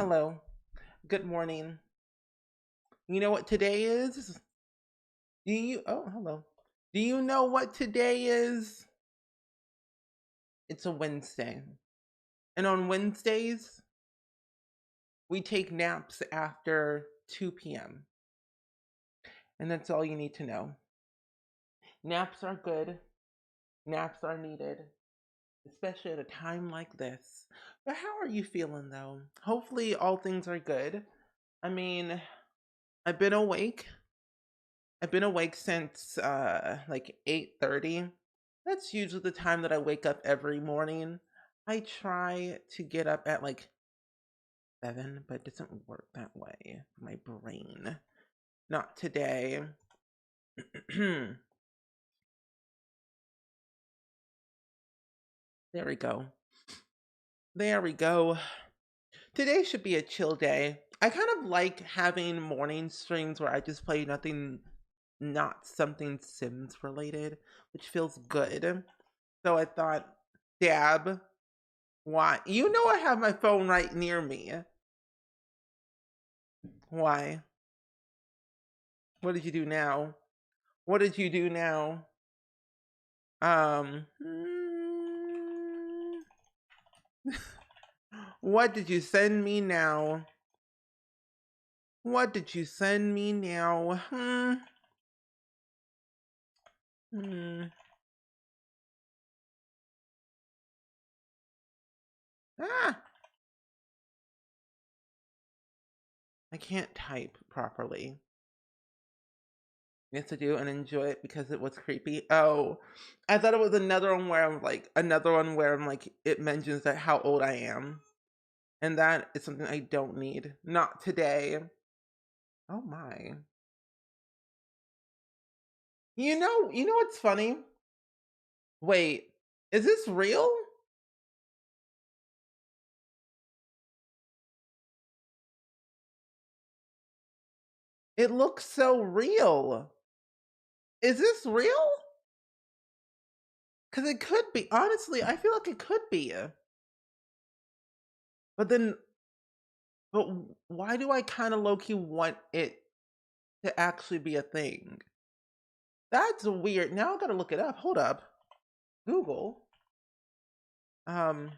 Hello. Good morning. You know what today is? Hello. Do you know what today is? It's a Wednesday. And on Wednesdays, we take naps after 2 p.m. And that's all you need to know. Naps are good. Naps are needed, especially at a time like this. But how are you feeling though? Hopefully all things are good. I mean, I've been awake I've been awake since like 8:30. That's usually the time that I wake up every morning. I try to get up at like 7, but it doesn't work that way. My brain. Not today. There we go. There we go. Today should be a chill day. I kind of like having morning streams where I just play nothing, not something Sims related, which feels good. So I thought, dab, why? You know I have my phone right near me. Why? What did you do now? What did you do now? Um, what did you send me now? What did you send me now? Hmm. Ah, I can't type properly. Yes, I do, and enjoy it because it was creepy. Oh, I thought it was another one where I'm like, it mentions that how old I am. And that is something I don't need. Not today. Oh my. You know what's funny? Wait, is this real? It looks so real. Is this real? Because it could be. Honestly, I feel like it could be. But then, but why do I kind of low key want it to actually be a thing? That's weird. Now I gotta look it up. Hold up. Google. Um,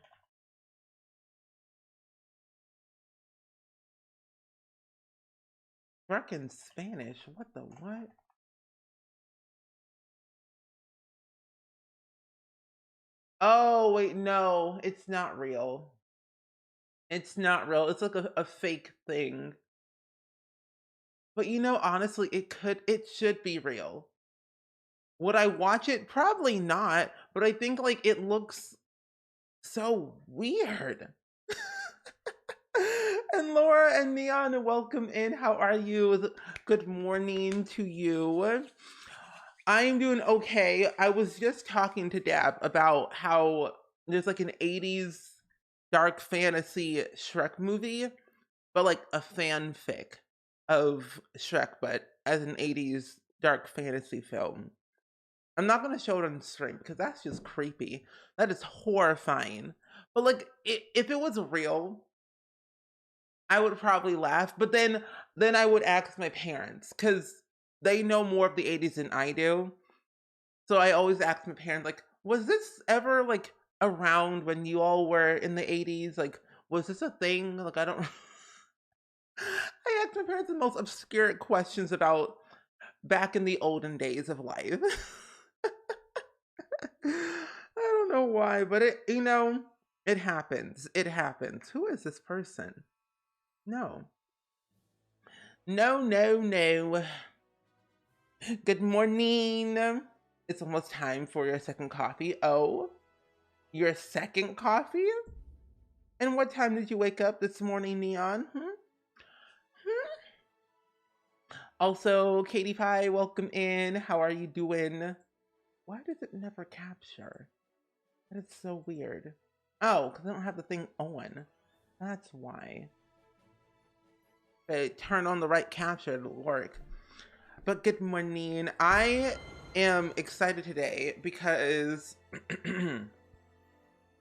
Freaking Spanish. What the what? Oh, wait, no, it's not real. It's not real. It's like a fake thing. But honestly, it should be real. Would I watch it? Probably not. But I think like it looks so weird. And Laura and Neon, welcome in. How are you? Good morning to you. I am doing okay. I was just talking to Dab about how there's like an 80s dark fantasy Shrek movie, but like a fanfic of Shrek, but as an 80s dark fantasy film. I'm not going to show it on stream because that's just creepy. That is horrifying. But like, if it was real, I would probably laugh. But then I would ask my parents because they know more of the 80s than I do. So I always ask my parents, like, was this ever like around when you all were in the 80s? Like, was this a thing? Like, I don't. I ask my parents the most obscure questions about back in the olden days of life. I don't know why, but it happens. It happens. Who is this person? No. No, no, no. Good morning. It's almost time for your second coffee. Oh, your second coffee? And what time did you wake up this morning, Neon? Also, Katie Pie, welcome in. How are you doing? Why does it never capture? That is so weird. Oh, because I don't have the thing on. That's why. Okay, turn on the right capture, it'll work. But good morning. I am excited today because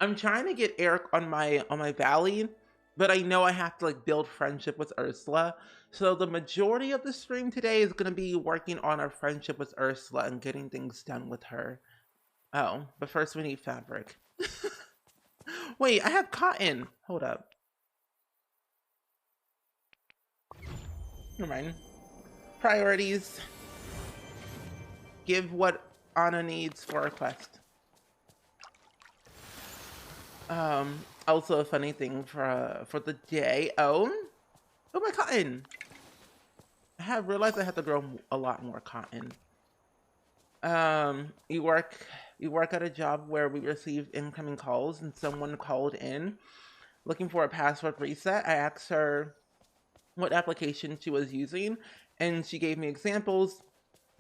I'm trying to get Eric on my Valley, but I know I have to like build friendship with Ursula. So the majority of the stream today is going to be working on our friendship with Ursula and getting things done with her. Oh, but first we need fabric. Wait, I have cotton. Hold up. Never mind. Priorities. Give what Anna needs for a quest. Also a funny thing for the day. Oh, my cotton. I have realized I have to grow a lot more cotton. You work at a job where we receive incoming calls, and someone called in looking for a password reset. I asked her what application she was using, and she gave me examples.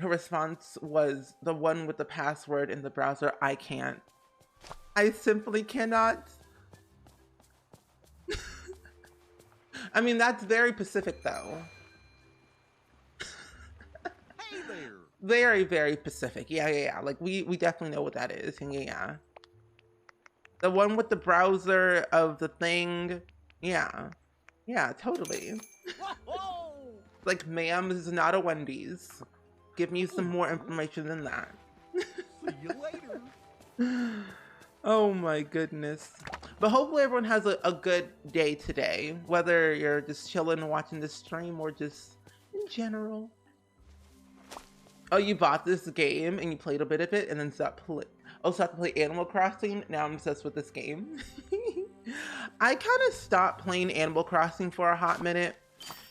Her response was the one with the password in the browser. I can't. I simply cannot. I mean, that's very Pacific, though. Hey there. Very, very Pacific. Yeah. Like, we definitely know what that is. Yeah. The one with the browser of the thing. Yeah. Yeah, totally. Whoa! Like, ma'am, this is not a Wendy's. Give me some more information than that. See you later. Oh my goodness. But hopefully everyone has a good day today, whether you're just chilling and watching the stream or just in general. Oh, you bought this game and you played a bit of it and then started to play Animal Crossing. Now I'm obsessed with this game. I kind of stopped playing Animal Crossing for a hot minute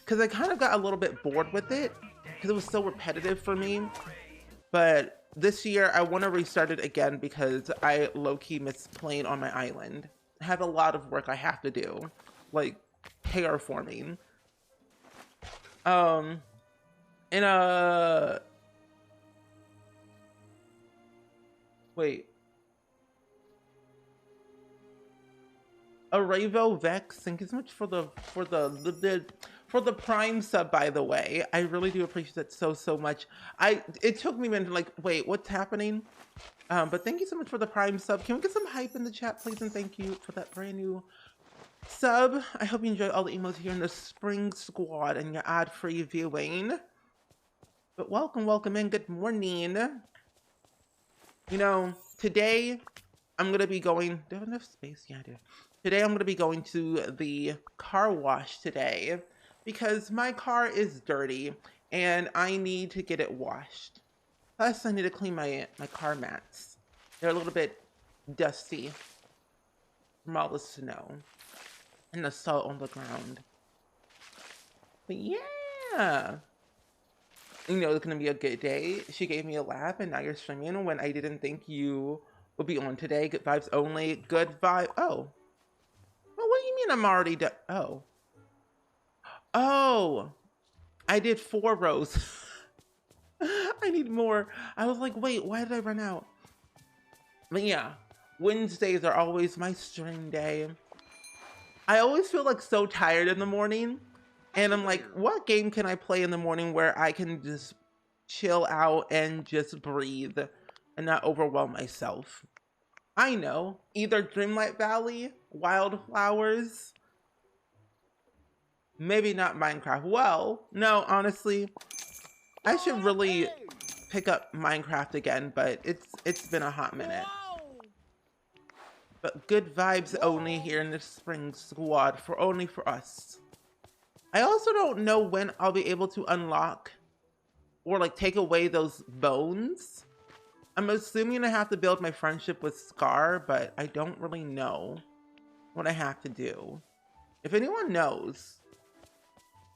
because I kind of got a little bit bored with it because it was so repetitive for me. But this year I want to restart it again because I low-key miss playing on my island. I have a lot of work I have to do, like terraforming. In a wait. Aravo Vex, thank you so much for the Prime sub, by the way. I really do appreciate that so much. It took me a minute to like, wait, what's happening? But thank you so much for the Prime sub. Can we get some hype in the chat, please? And thank you for that brand new sub. I hope you enjoyed all the emotes here in the Spring Squad and your ad-free viewing. But welcome in. Good morning. You know, today I'm gonna be going. Do I have enough space? Yeah, I do. Today I'm gonna be going to the car wash today because my car is dirty and I need to get it washed. Plus, I need to clean my car mats. They're a little bit dusty from all the snow and the salt on the ground. But yeah, you know, it's gonna be a good day. She gave me a laugh, and now you're streaming when I didn't think you would be on today. Good vibes only. Good vibe. Oh. Well, what do you mean I'm already done? Oh. I did 4 rows. I need more. I was like, wait, why did I run out? But yeah, Wednesdays are always my stream day. I always feel like so tired in the morning. And I'm like, what game can I play in the morning where I can just chill out and just breathe and not overwhelm myself? I know, either Dreamlight Valley, Wildflowers, maybe not Minecraft. Well, no, honestly, I should really pick up Minecraft again, but it's been a hot minute. But good vibes only here in the Spring Squad, only for us. I also don't know when I'll be able to unlock or like take away those bones. I'm assuming I have to build my friendship with Scar, but I don't really know what I have to do. If anyone knows,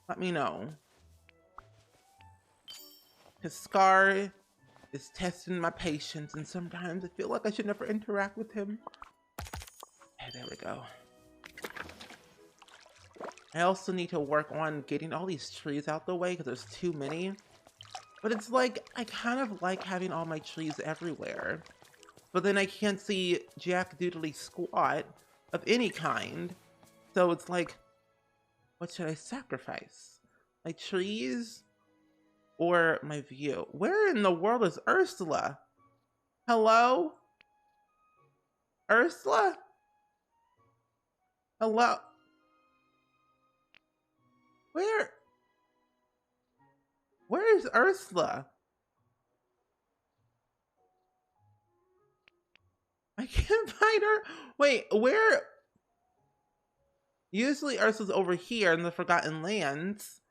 let me know. Because Scar is testing my patience, and sometimes I feel like I should never interact with him. Okay, there we go. I also need to work on getting all these trees out the way because there's too many. But it's like, I kind of like having all my trees everywhere. But then I can't see jack doodly squat of any kind. So it's like, what should I sacrifice? My trees or my view? Where in the world is Ursula? Hello? Ursula? Hello? Where? Where is Ursula? I can't find her. Wait, where? Usually Ursula's over here in the Forgotten Lands.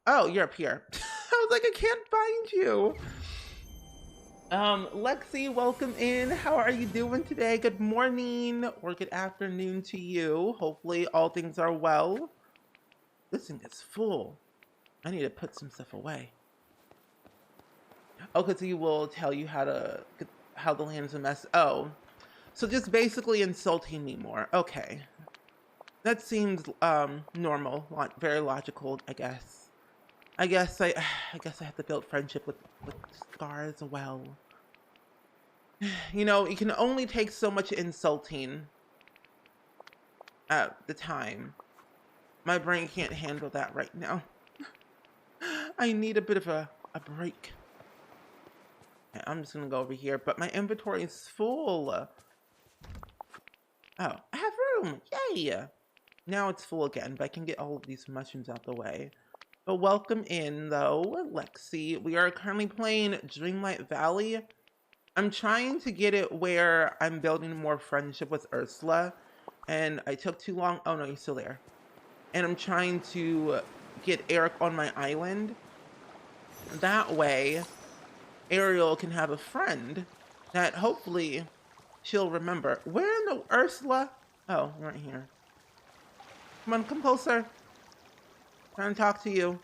Oh, you're up here. I was like, I can't find you. Lexi, welcome in. How are you doing today? Good morning or good afternoon to you. Hopefully all things are well. This thing is full. I need to put some stuff away. Oh, because he will tell you how the land's a mess. Oh, so just basically insulting me more. Okay, that seems normal, very logical. I guess. I guess I have to build friendship with Scar as well. You know, you can only take so much insulting at the time. My brain can't handle that right now. I need a bit of a break. Okay, I'm just gonna go over here, but my inventory is full. Oh, I have room. Yay! Now it's full again, but I can get all of these mushrooms out the way. But welcome in, though, Lexi. We are currently playing Dreamlight Valley. I'm trying to get it where I'm building more friendship with Ursula, and I took too long. Oh no, you're still there. And I'm trying to get Eric on my island. That way, Ariel can have a friend that hopefully she'll remember. Where in the Ursula? Oh, right here. Come on, come closer. Trying to talk to you.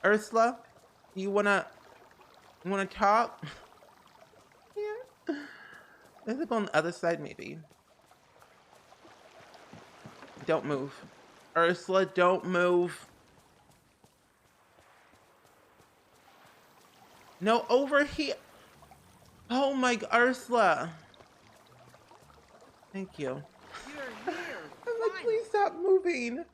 Ursula, you wanna talk? Yeah. Does it go on the other side, maybe? Don't move. Ursula, don't move. No, over here. Oh my, Ursula. Thank you. You're here. I'm like, please stop moving.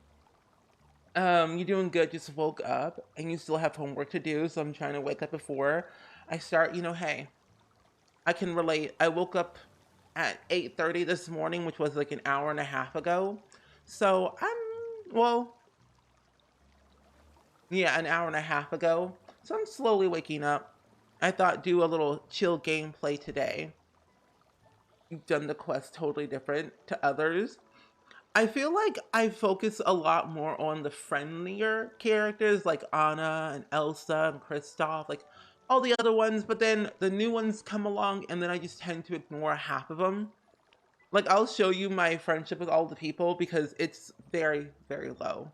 You doing good? Just woke up and you still have homework to do, so I'm trying to wake up before I start. You know, hey, I can relate. I woke up at 8:30 this morning, which was like an hour and a half ago. So well, yeah, an hour and a half ago. So I'm slowly waking up. I thought do a little chill gameplay today. You've done the quest totally different to others. I feel like I focus a lot more on the friendlier characters like Anna and Elsa and Kristoff, like all the other ones, but then the new ones come along and then I just tend to ignore half of them. Like I'll show you my friendship with all the people because it's very, very low.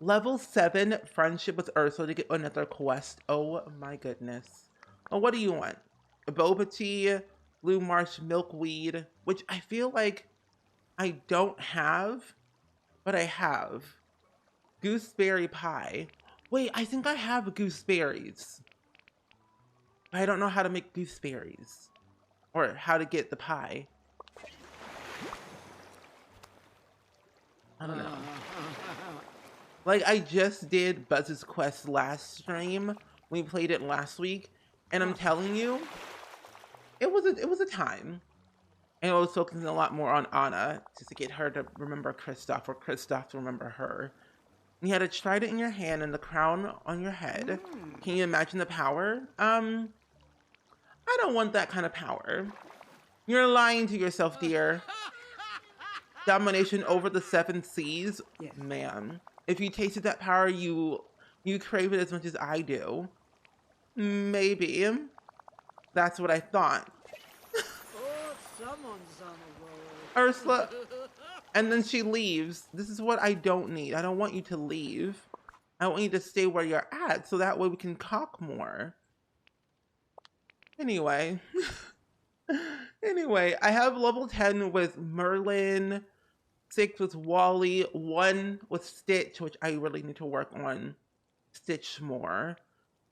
Level 7 friendship with Ursula to get another quest. Oh my goodness. Oh, what do you want? A boba tea, blue marsh milkweed, which I feel like I don't have, but I have. Gooseberry pie. Wait, I think I have gooseberries. But I don't know how to make gooseberries. Or how to get the pie. I don't know. Like, I just did Buzz's Quest last stream. We played it last week. And I'm telling you, it was a time. And I was focusing a lot more on Anna, just to get her to remember Kristoff, or Kristoff to remember her. You had a trident in your hand and the crown on your head. Can you imagine the power? I don't want that kind of power. You're lying to yourself, dear. Domination over the 7 seas? Yeah. Man, if you tasted that power, you crave it as much as I do. Maybe. That's what I thought. Oh, someone's on a roll. Ursula. And then she leaves. This is what I don't need. I don't want you to leave. I want you to stay where you're at so that way we can talk more. Anyway. Anyway, I have level 10 with Merlin, 6 with Wally, 1 with Stitch, which I really need to work on Stitch more.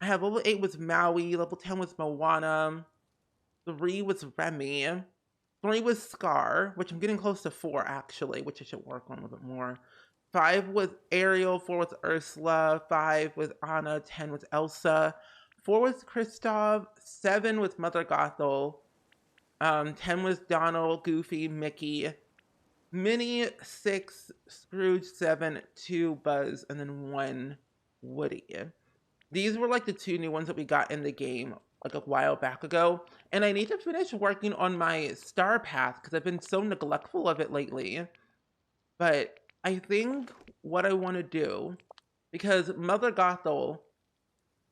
I have level 8 with Maui, level 10 with Moana, 3 with Remy, 3 with Scar, which I'm getting close to 4 actually, which I should work on a little bit more. 5 with Ariel, 4 with Ursula, 5 with Anna, 10 with Elsa, 4 with Kristoff, 7 with Mother Gothel, 10 with Donald, Goofy, Mickey, Minnie 6, Scrooge 7, 2 Buzz, and then 1 Woody. These were like the 2 new ones that we got in the game like a while back ago. And I need to finish working on my star path because I've been so neglectful of it lately. But I think what I want to do, because Mother Gothel,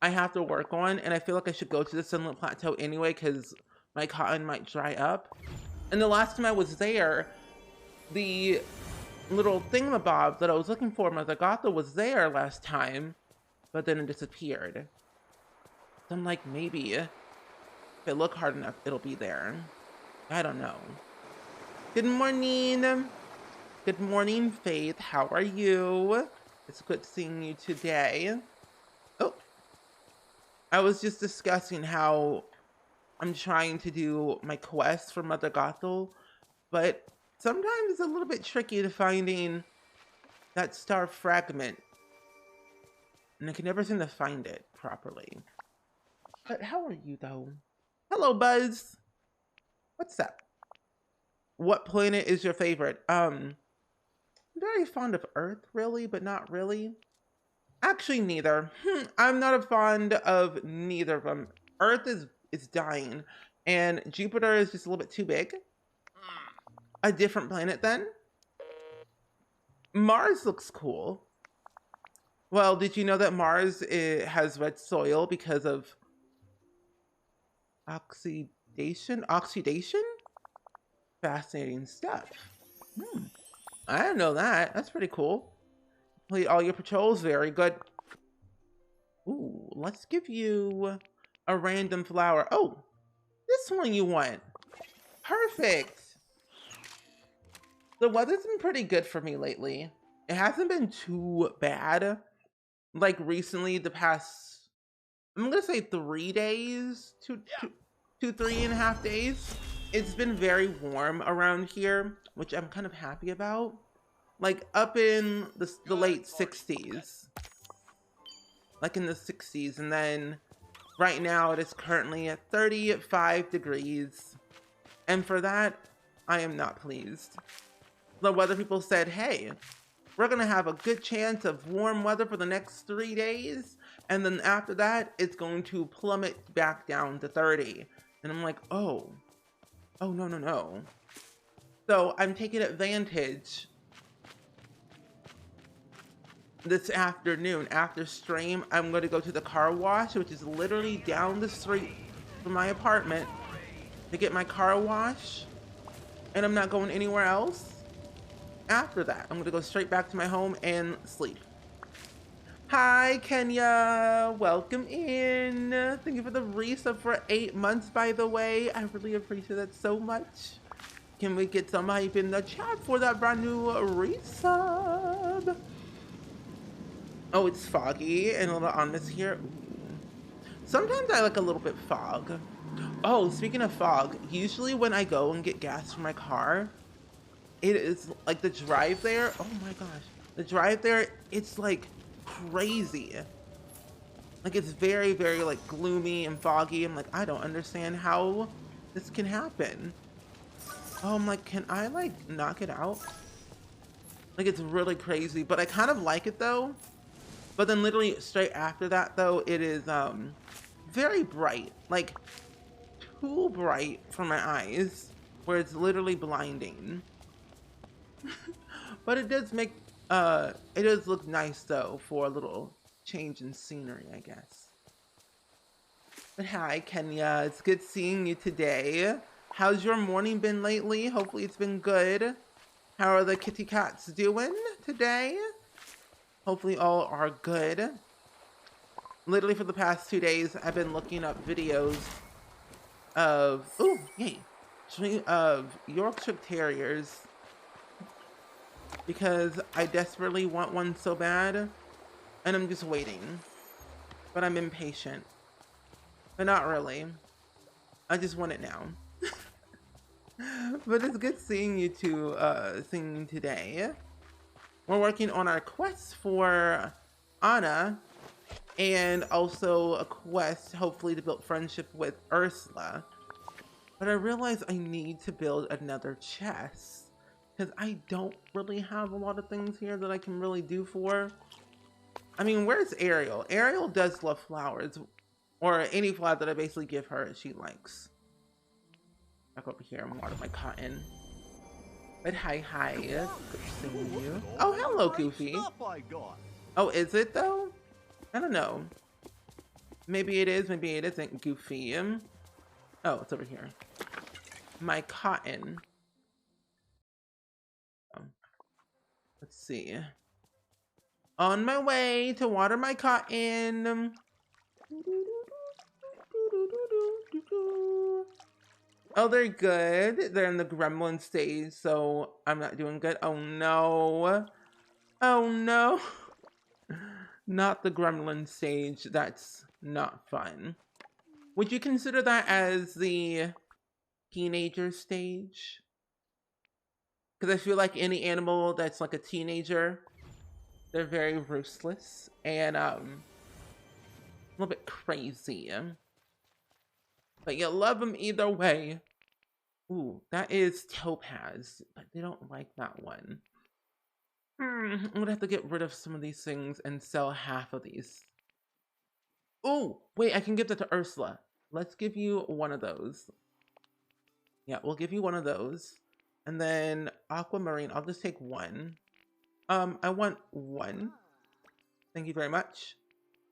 I have to work on, and I feel like I should go to the Sunlit Plateau anyway because my cotton might dry up. And the last time I was there, the little thingamabob that I was looking for, Mother Gothel, was there last time, but then it disappeared. So I'm like, maybe if I look hard enough, it'll be there. I don't know. Good morning. Good morning, Faith. How are you? It's good seeing you today. Oh, I was just discussing how I'm trying to do my quest for Mother Gothel, but sometimes it's a little bit tricky to finding that star fragment, and I can never seem to find it properly. But how are you, though? Hello, Buzz. What's up? What planet is your favorite? I'm very fond of Earth, really, but not really. Actually, neither. I'm not a fond of neither of them. Earth is dying, and Jupiter is just a little bit too big. A different planet, then. Mars looks cool. Well, did you know that Mars has red soil because of oxidation? Oxidation? Fascinating stuff. I didn't know that. That's pretty cool. Complete all your patrols. Very good. Ooh, let's give you a random flower. Oh, this one you want. Perfect. The weather's been pretty good for me lately. It hasn't been too bad. Like recently, the past, I'm gonna say 3 days, two, 3.5 days. It's been very warm around here, which I'm kind of happy about. Like up in the late 60s. Like in the 60s, and then right now it is currently at 35 degrees. And for that, I am not pleased. The weather people said, hey, we're gonna have a good chance of warm weather for the next 3 days, and then after that, it's going to plummet back down to 30. And I'm like, oh, no. So I'm taking advantage this afternoon. After stream, I'm going to go to the car wash, which is literally down the street from my apartment, to get my car wash, and I'm not going anywhere else. After that, I'm going to go straight back to my home and sleep. Hi, Kenya. Welcome in. Thank you for the resub for 8 months, by the way. I really appreciate that so much. Can we get some hype in the chat for that brand new resub? Oh, it's foggy and a little ominous here. Ooh. Sometimes I like a little bit fog. Oh, speaking of fog, usually when I go and get gas for my car, it is like the drive there. Oh my gosh. The drive there, it's like crazy. Like it's very, very like gloomy and foggy. I'm like, I don't understand how this can happen. Oh, I'm like, can I like knock it out? Like it's really crazy, but I kind of like it though. But then literally straight after that though, it is very bright, like too bright for my eyes, where it's literally blinding. But it does make it does look nice though for a little change in scenery, I guess. But hi, Kenya, it's good seeing you today. How's your morning been lately? Hopefully it's been good. How are the kitty cats doing today? Hopefully all are good. Literally for the past 2 days, I've been looking up videos of, ooh, yay, of Yorkshire Terriers, because I desperately want one so bad, and I'm just waiting. But I'm impatient. But not really. I just want it now. But it's good seeing you two singing today. We're working on our quest for Anna, and also a quest, hopefully, to build friendship with Ursula. But I realize I need to build another chest, because I don't really have a lot of things here that I can really do for. I mean, where's Ariel? Ariel does love flowers, or any flower that I basically give her, she likes. Back over here and water my cotton. But hi, good seeing you. Oh, hello, Goofy. Oh, is it though? I don't know. Maybe it is, maybe it isn't, Goofy. Oh, it's over here. My cotton. Let's see. On my way to water my cotton. Oh, they're good. They're in the gremlin stage, so I'm not doing good. Oh no. Oh no. Not the gremlin stage. That's not fun. Would you consider that as the teenager stage? Because I feel like any animal that's like a teenager, they're very ruthless and a little bit crazy. But you love them either way. Ooh, that is topaz, but they don't like that one. I'm gonna have to get rid of some of these things and sell half of these. Oh, wait, I can give that to Ursula. Let's give you one of those. Yeah, we'll give you one of those. And then aquamarine, I'll just take one. I want one. Thank you very much.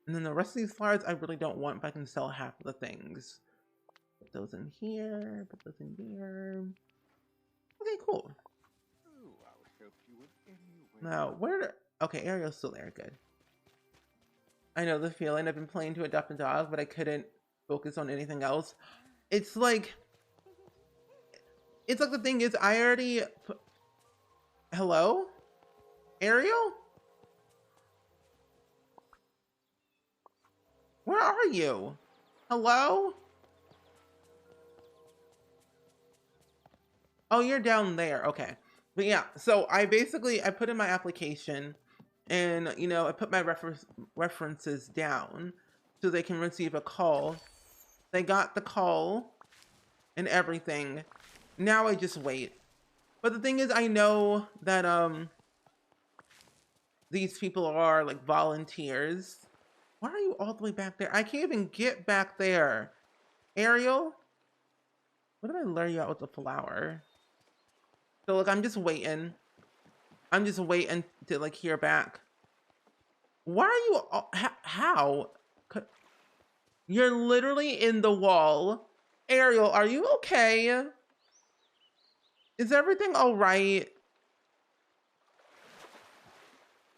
And then the rest of these flowers I really don't want, but I can sell half of the things. Put those in here, put those in here. Okay, cool. Now, where... Okay, Ariel's still there, good. I know the feeling. I've been playing to adopt a dog, but I couldn't focus on anything else. It's like the thing is, I already... Hello? Ariel? Where are you? Hello? Oh, you're down there. Okay. But yeah, so I put in my application and, you know, I put my references down so they can receive a call. They got the call and everything. Now I just wait. But the thing is, I know that, these people are like volunteers. Why are you all the way back there? I can't even get back there. Ariel? What did I lure you out with the flower? So look, I'm just waiting. I'm just waiting to like hear back. Why are you all, how? You're literally in the wall. Ariel, are you okay? Is everything all right?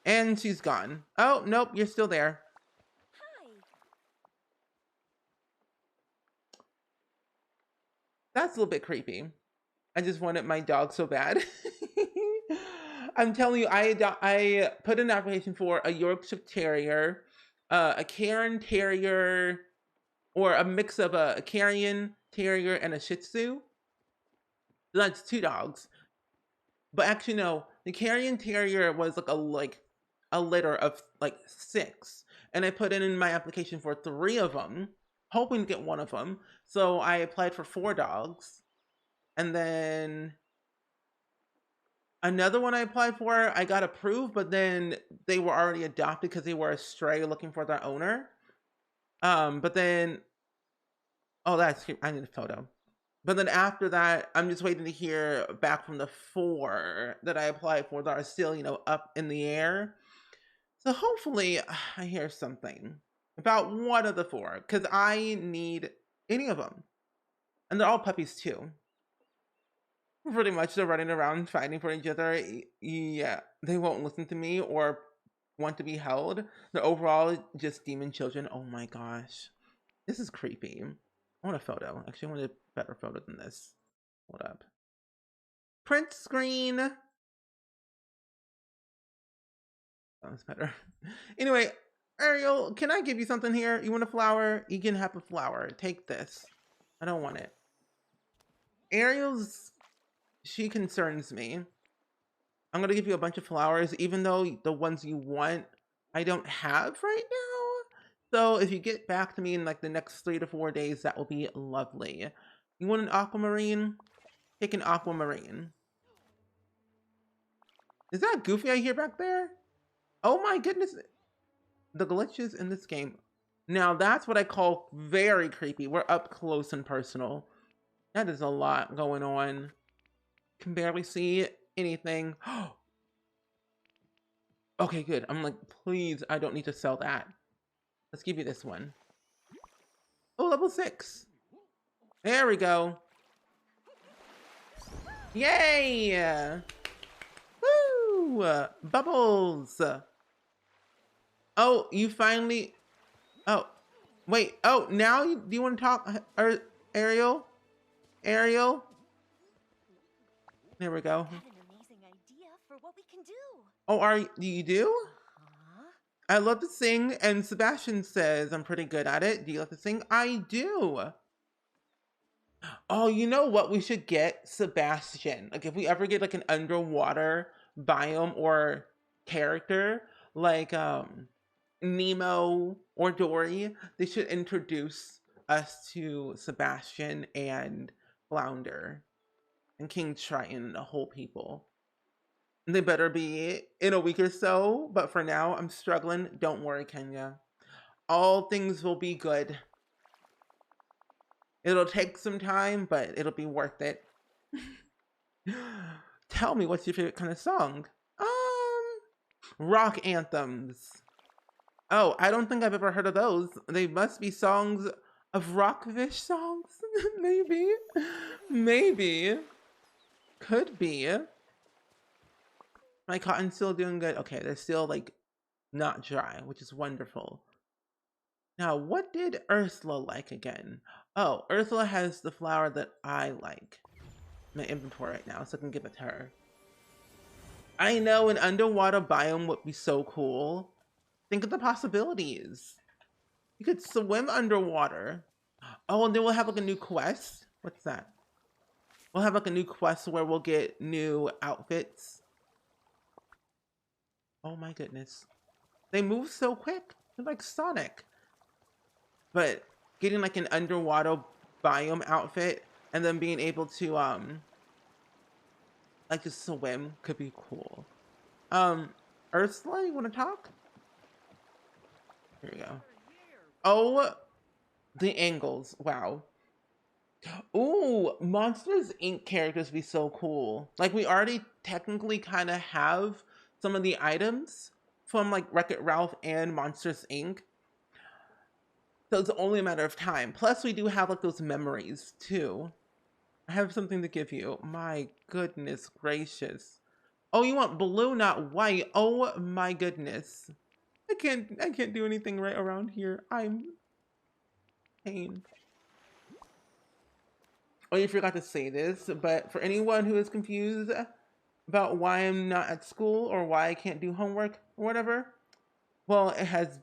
And she's gone. Oh, nope, you're still there. Hi. That's a little bit creepy. I just wanted my dog so bad. I'm telling you, I put an application for a Yorkshire Terrier, a Cairn Terrier, or a mix of a Carrion Terrier and a Shih Tzu. That's 2 dogs. But actually, no, the Carrion Terrier was like a litter of like 6, and I put in my application for 3 of them, hoping to get one of them. So I applied for 4 dogs, and then another one I applied for, I got approved, but then they were already adopted because they were a stray looking for their owner. But then, oh, I need a photo. But then after that, I'm just waiting to hear back from the 4 that I applied for that are still, you know, up in the air. So hopefully I hear something about one of the 4, because I need any of them. And they're all puppies too. Pretty much they're running around fighting for each other. Yeah, they won't listen to me or want to be held. They're overall just demon children. Oh my gosh. This is creepy. I want a photo. Actually, I want a better photo than this. Hold up. Print screen. That's better. Anyway, Ariel, can I give you something here? You want a flower? You can have a flower. Take this. I don't want it. She concerns me. I'm gonna give you a bunch of flowers, even though the ones you want, I don't have right now. So if you get back to me in like the next 3 to 4 days, that will be lovely. You want an aquamarine? Take an aquamarine. Is that Goofy I hear back there? Oh my goodness. The glitches in this game. Now that's what I call very creepy. We're up close and personal. That is a lot going on. Can barely see anything. Okay, good. I'm like, please, I don't need to sell that. Let's give you this one. Oh, level 6. There we go. Yay! Woo! Bubbles! Oh, you finally... Oh, wait. Oh, now do you want to talk? Ariel? Ariel? There we go. I had an amazing idea for what we can do. Oh, you do? Huh? I love to sing, and Sebastian says I'm pretty good at it. Do you love to sing? I do. Oh, you know what? We should get Sebastian. Like, if we ever get like an underwater biome or character, like Nemo or Dory, they should introduce us to Sebastian and Flounder and King Triton and the whole people. They better be in a week or so, but for now, I'm struggling. Don't worry, Kenya. All things will be good. It'll take some time, but it'll be worth it. Tell me, what's your favorite kind of song? Rock anthems. Oh, I don't think I've ever heard of those. They must be songs of rockfish songs. Maybe. Maybe. Could be. My cotton's still doing good. Okay, they're still like not dry, which is wonderful. Now, what did Ursula like again? Oh, Ursula has the flower that I like in my inventory right now, so I can give it to her. I know an underwater biome would be so cool. Think of the possibilities. You could swim underwater. Oh, and then we'll have like a new quest. What's that? We'll have like a new quest where we'll get new outfits. Oh my goodness. They move so quick. They're like Sonic. But getting like an underwater biome outfit and then being able to like to swim could be cool. Ursula, you wanna talk? Here we go. Oh, the angles. Wow. Ooh, Monsters Inc. characters would be so cool. Like, we already technically kind of have some of the items from like Wreck-It Ralph and Monsters Inc. So it's only a matter of time. Plus, we do have like those memories too. I have something to give you. My goodness gracious. Oh, you want blue, not white. Oh my goodness. I can't do anything right around here. I'm pain. Oh, you forgot to say this, but for anyone who is confused about why I'm not at school or why I can't do homework or whatever, well, it has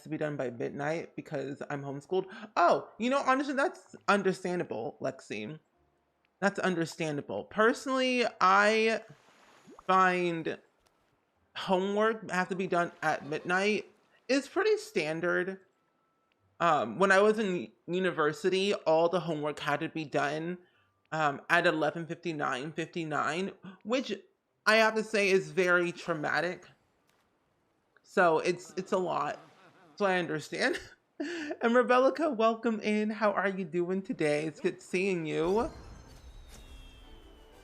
to be done by midnight because I'm homeschooled. Oh, you know, honestly, that's understandable, Lexi. That's understandable. Personally, I find homework have to be done at midnight is pretty standard. When I was in university, all the homework had to be done at 11:59, which I have to say is very traumatic. So it's a lot. So I understand. And Rebellica, welcome in. How are you doing today? It's good seeing you.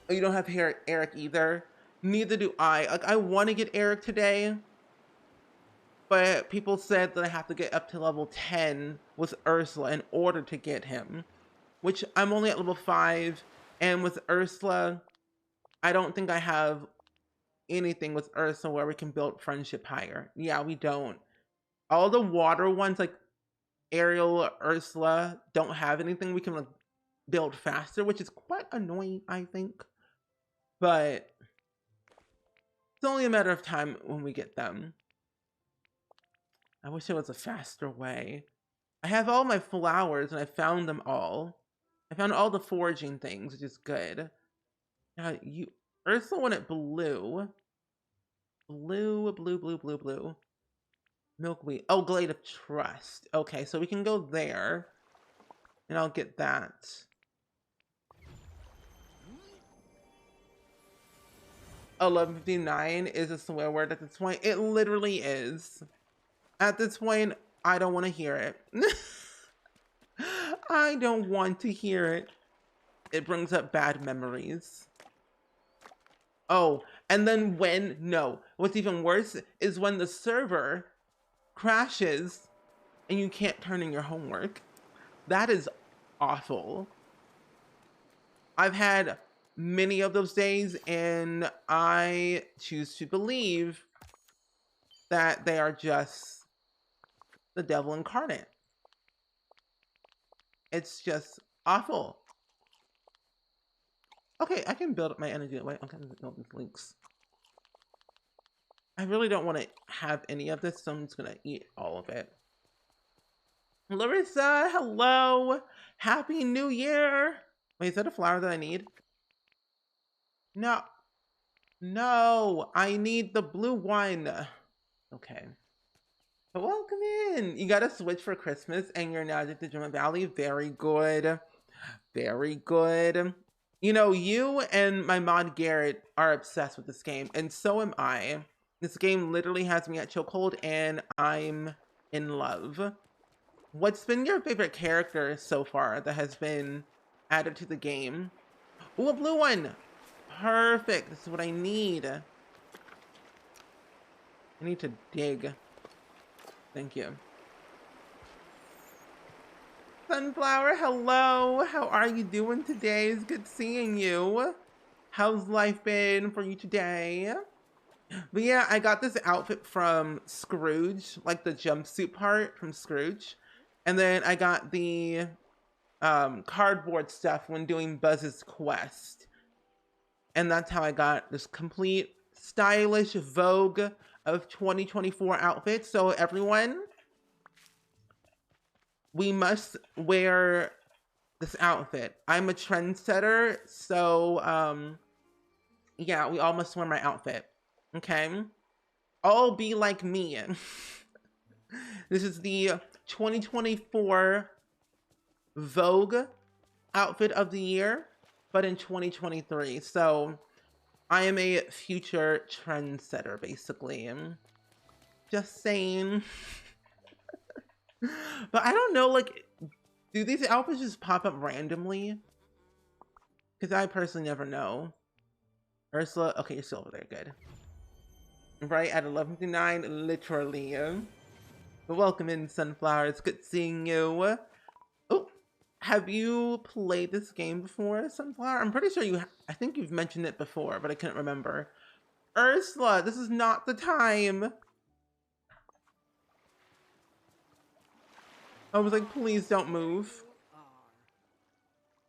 Oh, you don't have Eric either. Neither do I. Like, I want to get Eric today, but people said that I have to get up to level 10 with Ursula in order to get him, which I'm only at level 5, and with Ursula, I don't think I have anything with Ursula where we can build friendship higher. Yeah, we don't. All the water ones like Ariel, Ursula, don't have anything we can like, build faster, which is quite annoying, I think. But it's only a matter of time when we get them. I wish there was a faster way. I have all my flowers and I found them all. I found all the foraging things, which is good. Now Ursula wanted blue. Blue. Milkweed. Oh, Glade of Trust. Okay, so we can go there. And I'll get that. 11:59 is a swear word at this point. It literally is. At this point, I don't want to hear it. I don't want to hear it. It brings up bad memories. Oh, and then what's even worse is when the server crashes and you can't turn in your homework. That is awful. I've had many of those days, and I choose to believe that they are just the devil incarnate. It's just awful. Okay, I can build up my energy that way. I'm gonna build these links. I really don't want to have any of this, so I'm just gonna eat all of it. Larissa, hello. Happy New Year. Wait, is that a flower that I need? No. No, I need the blue one. Okay. But welcome in. You got a Switch for Christmas and you're now addicted to German Valley. Very good. Very good. You know, you and my mod Garrett are obsessed with this game, and so am I. This game literally has me at chokehold, and I'm in love. What's been your favorite character so far that has been added to the game? Ooh, a blue one. Perfect. This is what I need. I need to dig. Thank you. Sunflower, hello. How are you doing today? It's good seeing you. How's life been for you today? But yeah, I got this outfit from Scrooge, like the jumpsuit part from Scrooge. And then I got the cardboard stuff when doing Buzz's quest. And that's how I got this complete stylish Vogue of 2024 outfit. So everyone, we must wear this outfit. I'm a trendsetter, so yeah, we all must wear my outfit. Okay? All be like me. This is the 2024 Vogue outfit of the year, but in 2023. So I am a future trendsetter, basically. Just saying. But I don't know, like, do these outfits just pop up randomly? Because I personally never know. Ursula, okay, you're still over there, good. Right at 11:59, literally. But welcome in, Sunflower. It's good seeing you. Oh, have you played this game before, Sunflower? I'm pretty sure I think you've mentioned it before, but I couldn't remember. Ursula, this is not the time. I was like, please don't move.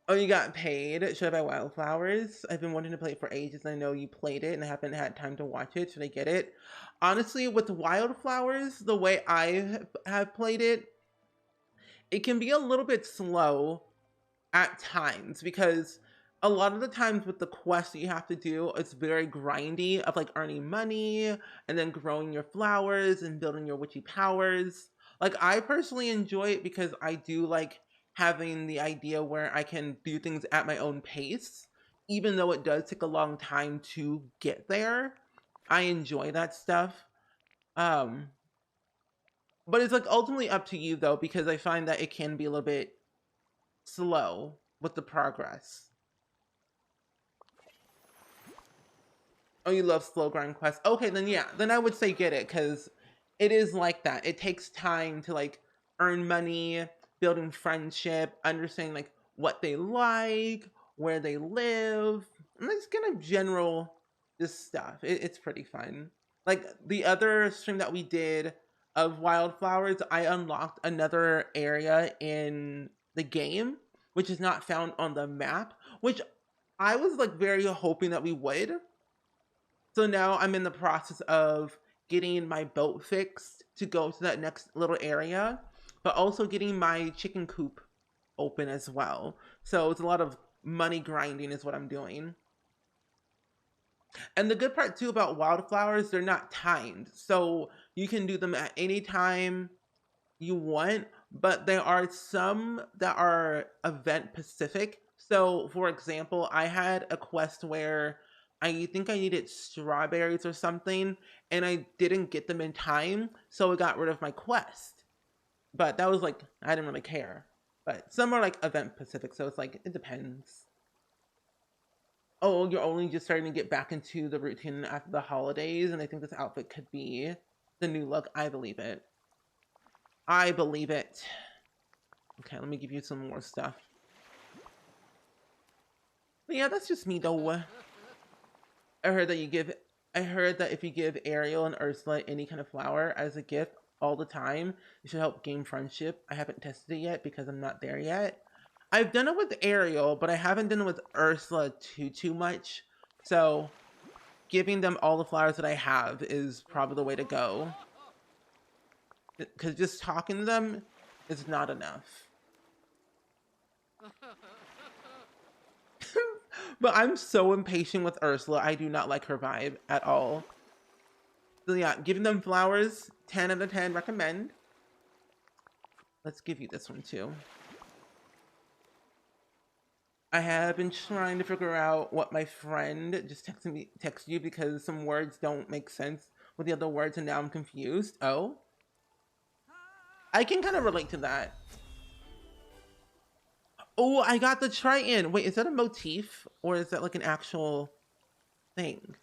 Oh, you got paid. Should I buy Wildflowers? I've been wanting to play it for ages, and I know you played it, and I haven't had time to watch it. Should I get it? Honestly, with Wildflowers, the way I have played it, it can be a little bit slow at times, because a lot of the times with the quests that you have to do, it's very grindy of like earning money and then growing your flowers and building your witchy powers. Like, I personally enjoy it because I do like having the idea where I can do things at my own pace, even though it does take a long time to get there. I enjoy that stuff. Um, but it's like ultimately up to you though, because I find that it can be a little bit slow with the progress. Oh, you love slow grind quests. Okay, then yeah, then I would say get it, because it is like that. It takes time to like earn money, building friendship, understanding like what they like, where they live, and just kind of general this stuff. It's pretty fun. Like the other stream that we did of Wildflowers, I unlocked another area in the game, which is not found on the map, which I was like very hoping that we would. So now I'm in the process of getting my boat fixed to go to that next little area, but also getting my chicken coop open as well. So it's a lot of money grinding is what I'm doing. And the good part too about Wildflowers, they're not timed. So you can do them at any time you want, but there are some that are event specific. So for example, I had a quest where I think I needed strawberries or something, and I didn't get them in time, so it got rid of my quest. But that was like, I didn't really care. But some are like event specific, so it's like, it depends. Oh, you're only just starting to get back into the routine after the holidays, and I think this outfit could be the new look. I believe it. I believe it. Okay, let me give you some more stuff. But yeah, that's just me though. I heard that you give I heard that if you give Ariel and Ursula any kind of flower as a gift all the time, it should help gain friendship. I haven't tested it yet because I'm not there yet. I've done it with Ariel, but I haven't done it with Ursula too much. So giving them all the flowers that I have is probably the way to go. Because just talking to them is not enough. But I'm so impatient with Ursula. I do not like her vibe at all. So yeah, giving them flowers, 10 out of 10, recommend. Let's give you this one too. I have been trying to figure out what my friend just text you because some words don't make sense with the other words and now I'm confused. Oh? I can kind of relate to that. Oh, I got the Triton. Wait, is that a motif or is that like an actual thing?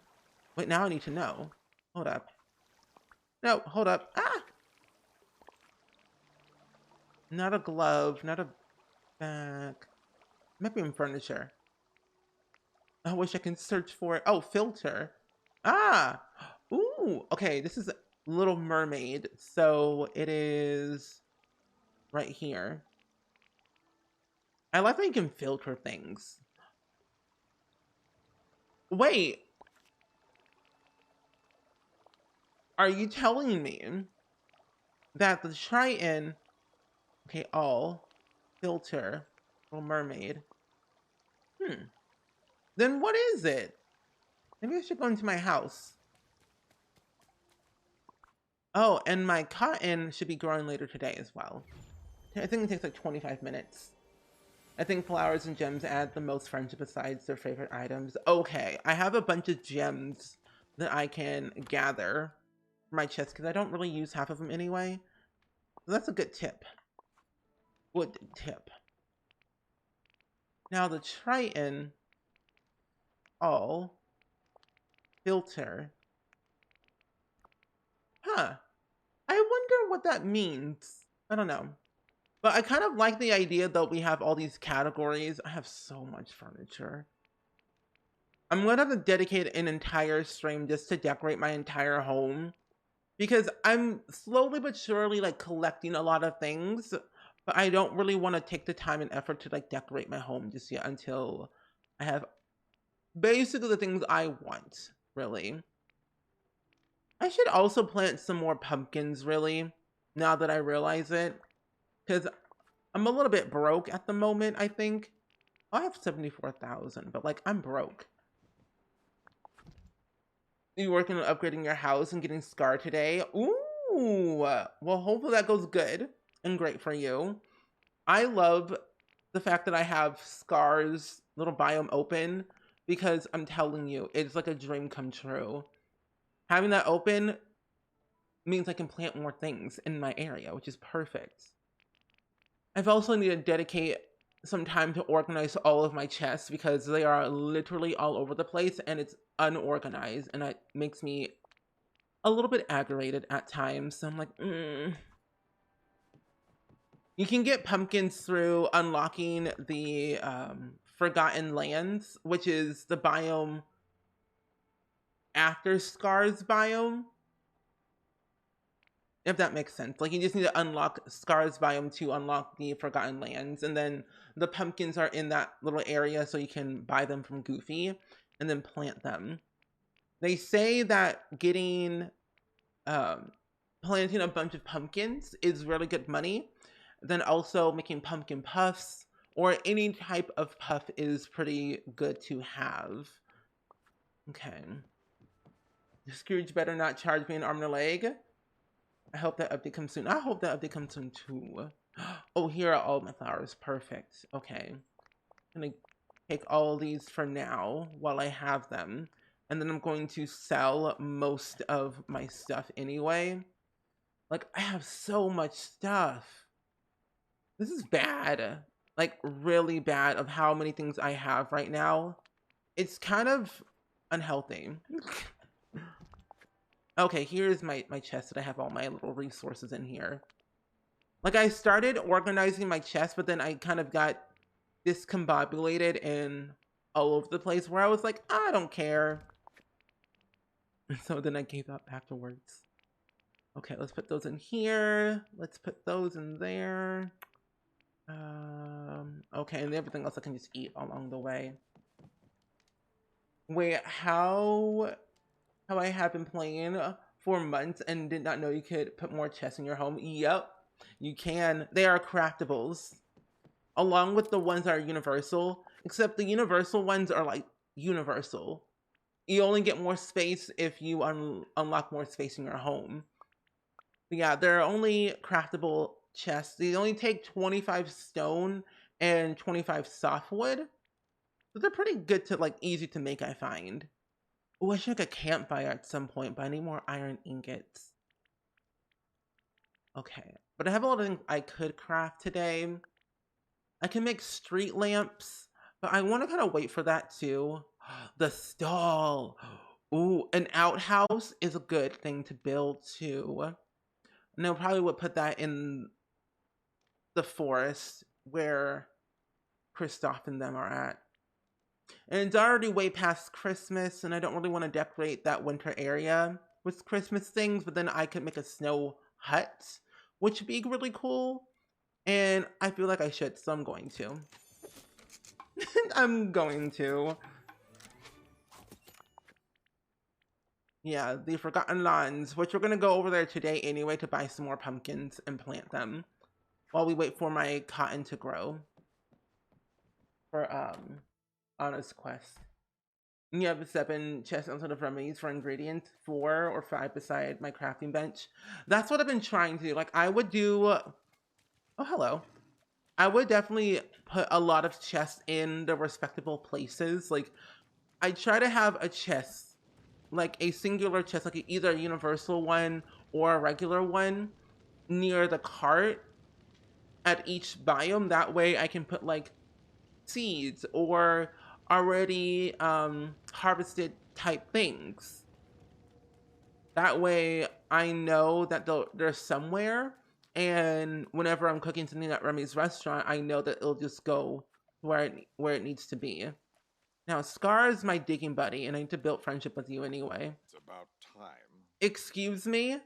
Wait, now I need to know. Hold up. No, hold up. Ah! Not a glove, not a bag. Might be in furniture. I wish I can search for it. Oh, filter. Ah! Ooh, okay, this is Little Mermaid. So it is right here. I like that you can filter things. Wait, are you telling me that the Triton, okay, all, filter, Little Mermaid. Then what is it? Maybe I should go into my house. Oh, and my cotton should be growing later today as well. I think it takes like 25 minutes. I think flowers and gems add the most friendship besides their favorite items. Okay, I have a bunch of gems that I can gather for my chest because I don't really use half of them anyway. So that's a good tip. Good tip. Now the Triton, all, filter. Huh. I wonder what that means. I don't know. But I kind of like the idea that we have all these categories. I have so much furniture. I'm gonna have to dedicate an entire stream just to decorate my entire home. Because I'm slowly but surely like collecting a lot of things. But I don't really want to take the time and effort to like decorate my home just yet until I have basically the things I want, really. I should also plant some more pumpkins, really, now that I realize it. Because I'm a little bit broke at the moment, I think. I have 74,000, but like, I'm broke. You working on upgrading your house and getting Scar today? Ooh, well, hopefully that goes good and great for you. I love the fact that I have Scar's little biome open because I'm telling you, it's like a dream come true. Having that open means I can plant more things in my area, which is perfect. I've also need to dedicate some time to organize all of my chests because they are literally all over the place and it's unorganized and it makes me a little bit aggravated at times. So I'm like, You can get pumpkins through unlocking the Forgotten Lands, which is the biome after Scar's biome. If that makes sense. Like, you just need to unlock Scar's biome to unlock the Forgotten Lands. And then the pumpkins are in that little area so you can buy them from Goofy and then plant them. They say that getting, planting a bunch of pumpkins is really good money. Then also making pumpkin puffs or any type of puff is pretty good to have. Okay. Scrooge better not charge me an arm and a leg. I hope that update comes soon. I hope that update comes soon too. Oh, here are all my flowers. Perfect. Okay. I'm gonna take all these for now while I have them. and then I'm going to sell most of my stuff anyway. Like, I have so much stuff. This is bad. Like, really bad of how many things I have right now. It's kind of unhealthy. Okay, here's my chest that I have all my little resources in here. Like, I started organizing my chest, but then I kind of got discombobulated and all over the place where I was like, I don't care. So then I gave up afterwards. Okay, let's put those in here. Let's put those in there. Okay, and everything else I can just eat along the way. Wait, how I have been playing for months and did not know you could put more chests in your home? Yep, you can. They are craftables, along with the ones that are universal, except the universal ones are like universal. You only get more space if you unlock more space in your home. But yeah, they're only craftable chests. They only take 25 stone and 25 softwood. So they're pretty good to, like, easy to make, I find. Oh, I should make a campfire at some point, but I need more iron ingots. Okay, but I have a lot of things I could craft today. I can make street lamps, but I want to kind of wait for that too. The stall. Ooh, an outhouse is a good thing to build too. And I probably would put that in the forest where Kristoff and them are at. And it's already way past Christmas, and I don't really want to decorate that winter area with Christmas things, but then I could make a snow hut, which would be really cool. And I feel like I should, so I'm going to. I'm going to. Yeah, the Forgotten Lands, which we're going to go over there today anyway to buy some more pumpkins and plant them while we wait for my cotton to grow for Anna's quest. You have 7 chests outside of remedies for ingredients, 4 or 5 beside my crafting bench. That's what I've been trying to do. Like, I would do... Oh, hello. I would definitely put a lot of chests in the respectable places. Like, I try to have a chest, like a singular chest, like either a universal one or a regular one, near the cart at each biome. That way I can put, like, seeds or already harvested type things. That way I know that they're somewhere, and whenever I'm cooking something at Remy's restaurant, I know that it'll just go where it needs to be. Now, Scar is my digging buddy, and I need to build friendship with you anyway. It's about time. Excuse me?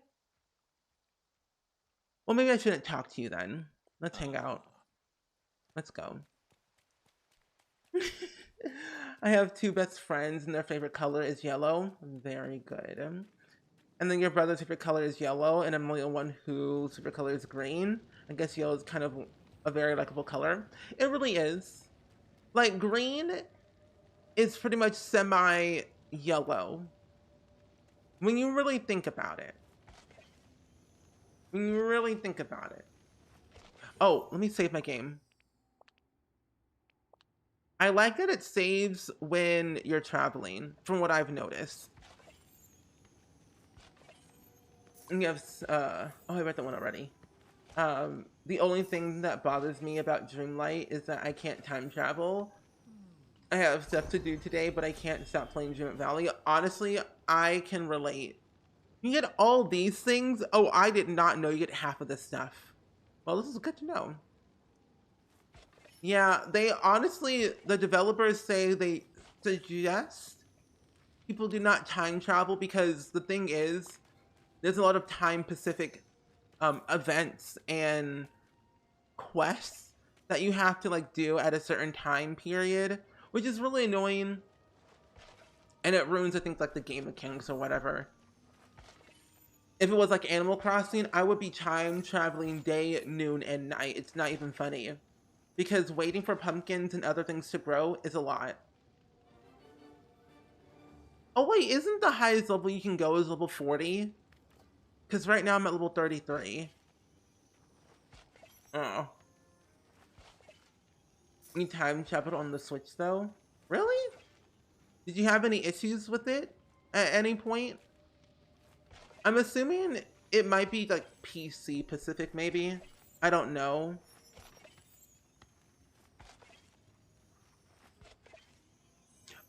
Well, maybe I shouldn't talk to you then. Let's hang out. Let's go. I have 2 best friends, and their favorite color is yellow. Very good. And then your brother's favorite color is yellow, and I'm the only one whose favorite color is green. I guess yellow is kind of a very likable color. It really is. Like, green is pretty much semi-yellow. When you really think about it. When you really think about it. Oh, let me save my game. I like that it saves when you're traveling, from what I've noticed. And you have, oh, I read that one already. The only thing that bothers me about Dreamlight is that I can't time travel. I have stuff to do today, but I can't stop playing Dreamlight Valley. Honestly, I can relate. You get all these things? Oh, I did not know you get half of this stuff. Well, this is good to know. Yeah, they honestly, the developers say they suggest people do not time travel because the thing is, there's a lot of time-specific events and quests that you have to, like, do at a certain time period, which is really annoying, and it ruins, I think, like, the game mechanics or whatever. If it was like Animal Crossing, I would be time traveling day, noon, and night. It's not even funny. Because waiting for pumpkins and other things to grow is a lot. Oh wait, isn't the highest level you can go is level 40? Because right now I'm at level 33. Oh. Need time travel on the Switch though? Really? Did you have any issues with it at any point? I'm assuming it might be like PC Pacific, maybe. I don't know.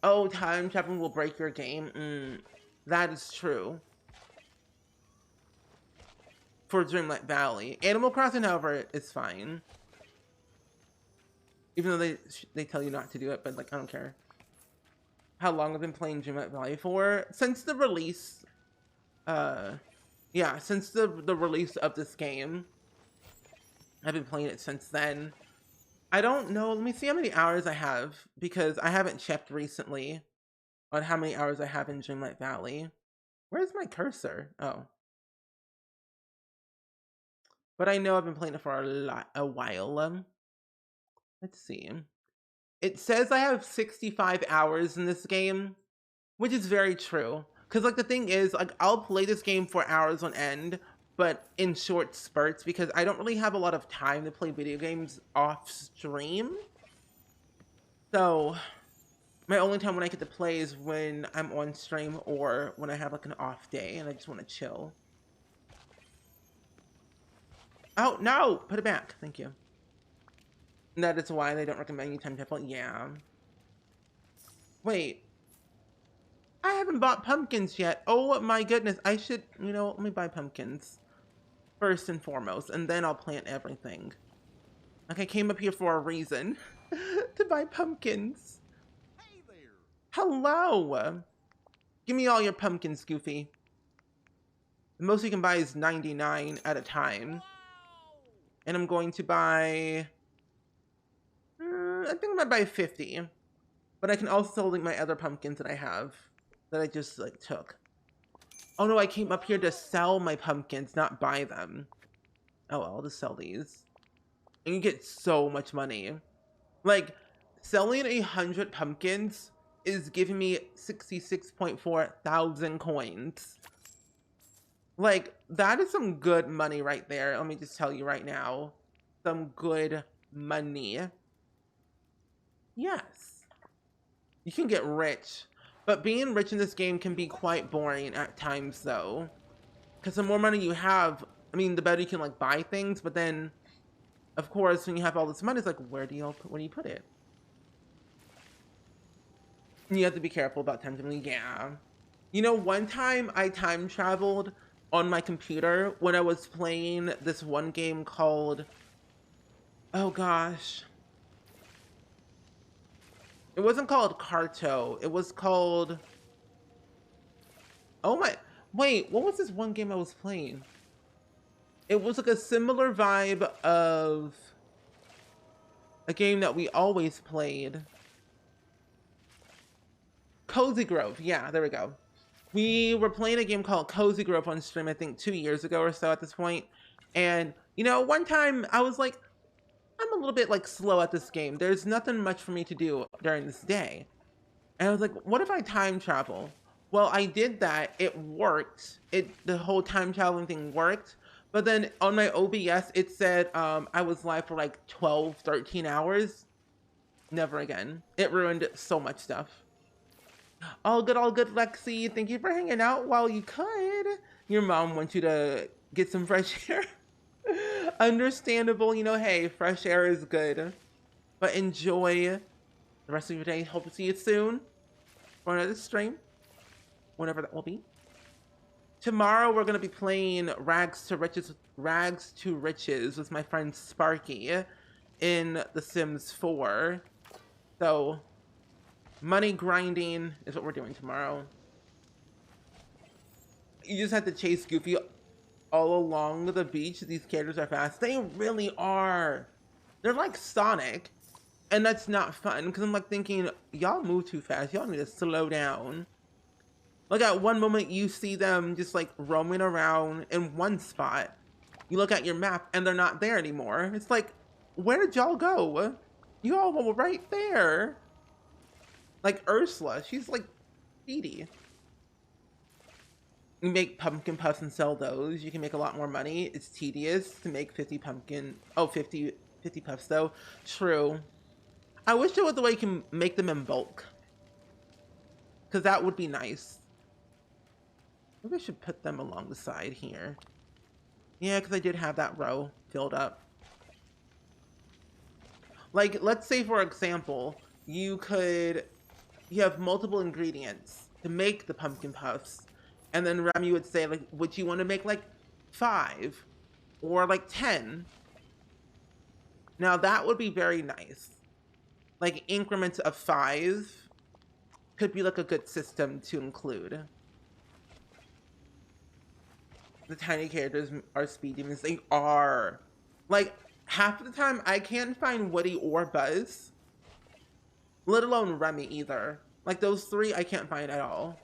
Oh, time traveling will break your game. That is true. For Dreamlight Valley. Animal Crossing, however, is fine. Even though they tell you not to do it, but like I don't care. How long I've been playing Dreamlight Valley for? Since the release. Yeah, since the release of this game. I've been playing it since then. I don't know. Let me see how many hours I have, because I haven't checked recently on how many hours I have in Dreamlight Valley. Where's my cursor? Oh. But I know I've been playing it for a while. Let's see. It says I have 65 hours in this game, which is very true. Because, like, the thing is, like, I'll play this game for hours on end, but in short spurts, because I don't really have a lot of time to play video games off stream. So, my only time when I get to play is when I'm on stream or when I have, like, an off day and I just want to chill. Oh, no! Put it back. Thank you. And that is why they don't recommend you time travel. Yeah. Wait. I haven't bought pumpkins yet. Oh my goodness. I should, let me buy pumpkins. First and foremost. And then I'll plant everything. Like I came up here for a reason. To buy pumpkins. Hey there. Hello. Give me all your pumpkins, Goofy. The most you can buy is 99 at a time. Wow. And I'm going to buy... I think I'm going to buy 50. But I can also sell like my other pumpkins that I have. That I just like took. Oh no, I came up here to sell my pumpkins, not buy them. Oh well, I'll just sell these. And you get so much money. Like, selling 100 pumpkins is giving me 66.4 thousand coins. Like, that is some good money right there. Let me just tell you right now. Some good money. Yes. You can get rich. But being rich in this game can be quite boring at times, though. Because the more money you have, I mean, the better you can, like, buy things. But then, of course, when you have all this money, it's like, where do you put it? And you have to be careful about time traveling. Yeah. You know, one time I time traveled on my computer when I was playing this one game called... Oh, gosh. It wasn't called Carto. It was called... Oh my... Wait, what was this one game I was playing? It was like a similar vibe of a game that we always played. Cozy Grove. Yeah, there we go. We were playing a game called Cozy Grove on stream, I think 2 years ago or so at this point. And, one time I was like, I'm a little bit like slow at this game. There's nothing much for me to do during this day. And I was like, what if I time travel? Well, I did that. It worked. The whole time traveling thing worked. But then on my OBS, it said I was live for like 12, 13 hours. Never again. It ruined so much stuff. All good, Lexi. Thank you for hanging out while you could. Your mom wants you to get some fresh air. Understandable, hey, fresh air is good. But enjoy the rest of your day. Hope to see you soon for another stream, whenever that will be. Tomorrow we're gonna be playing Rags to Riches with my friend Sparky in The Sims 4. So money grinding is what we're doing tomorrow. You just have to chase Goofy all along the beach. These characters are fast. They really are. They're like Sonic. And that's not fun, because I'm like thinking, y'all move too fast. Y'all need to slow down. Like at one moment you see them just like roaming around in one spot. You look at your map and they're not there anymore. It's like, where did y'all go? You all were right there. Like Ursula, she's like speedy. You make pumpkin puffs and sell those. You can make a lot more money. It's tedious to make 50 puffs though. True. I wish there was a way you can make them in bulk. because that would be nice. Maybe I should put them along the side here. Yeah, because I did have that row filled up. Like, let's say, for example, you have multiple ingredients to make the pumpkin puffs. And then Remy would say, like, would you want to make like 5 or like 10? Now that would be very nice. Like increments of 5 could be like a good system to include. The tiny characters are speed demons. They are. Like, half of the time I can't find Woody or Buzz. Let alone Remy either. Like, those 3 I can't find at all.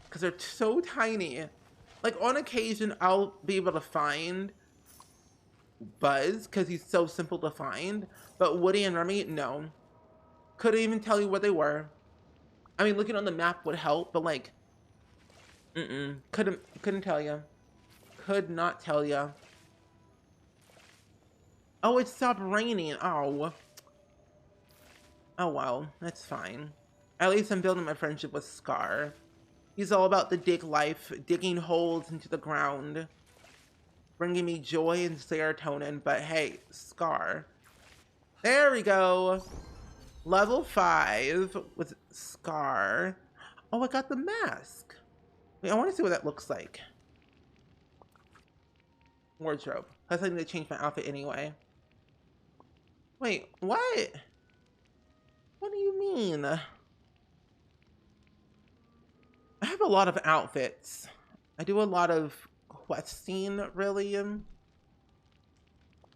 Because they're so tiny. Like, on occasion, I'll be able to find Buzz, because he's so simple to find. But Woody and Remy, no. Couldn't even tell you where they were. I mean, looking on the map would help, but like... Couldn't tell you. Could not tell you. Oh, it stopped raining. Oh. Oh, well. That's fine. At least I'm building my friendship with Scar. He's all about the dig life, digging holes into the ground, bringing me joy and serotonin. But hey, Scar. There we go. Level 5 with Scar. Oh, I got the mask. Wait, I want to see what that looks like. Wardrobe. Because I need to change my outfit anyway. Wait, what? What do you mean? I have a lot of outfits. I do a lot of questing, really. I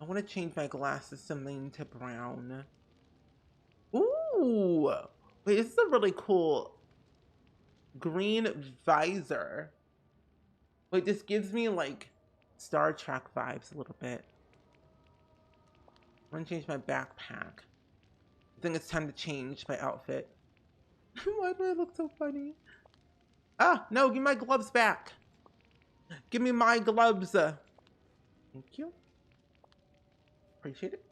want to change my glasses something to brown. Ooh! Wait, this is a really cool green visor. Wait, this gives me like Star Trek vibes a little bit. I want to change my backpack. I think it's time to change my outfit. Why do I look so funny? Ah, no, give me my gloves back. Give me my gloves. Thank you. Appreciate it.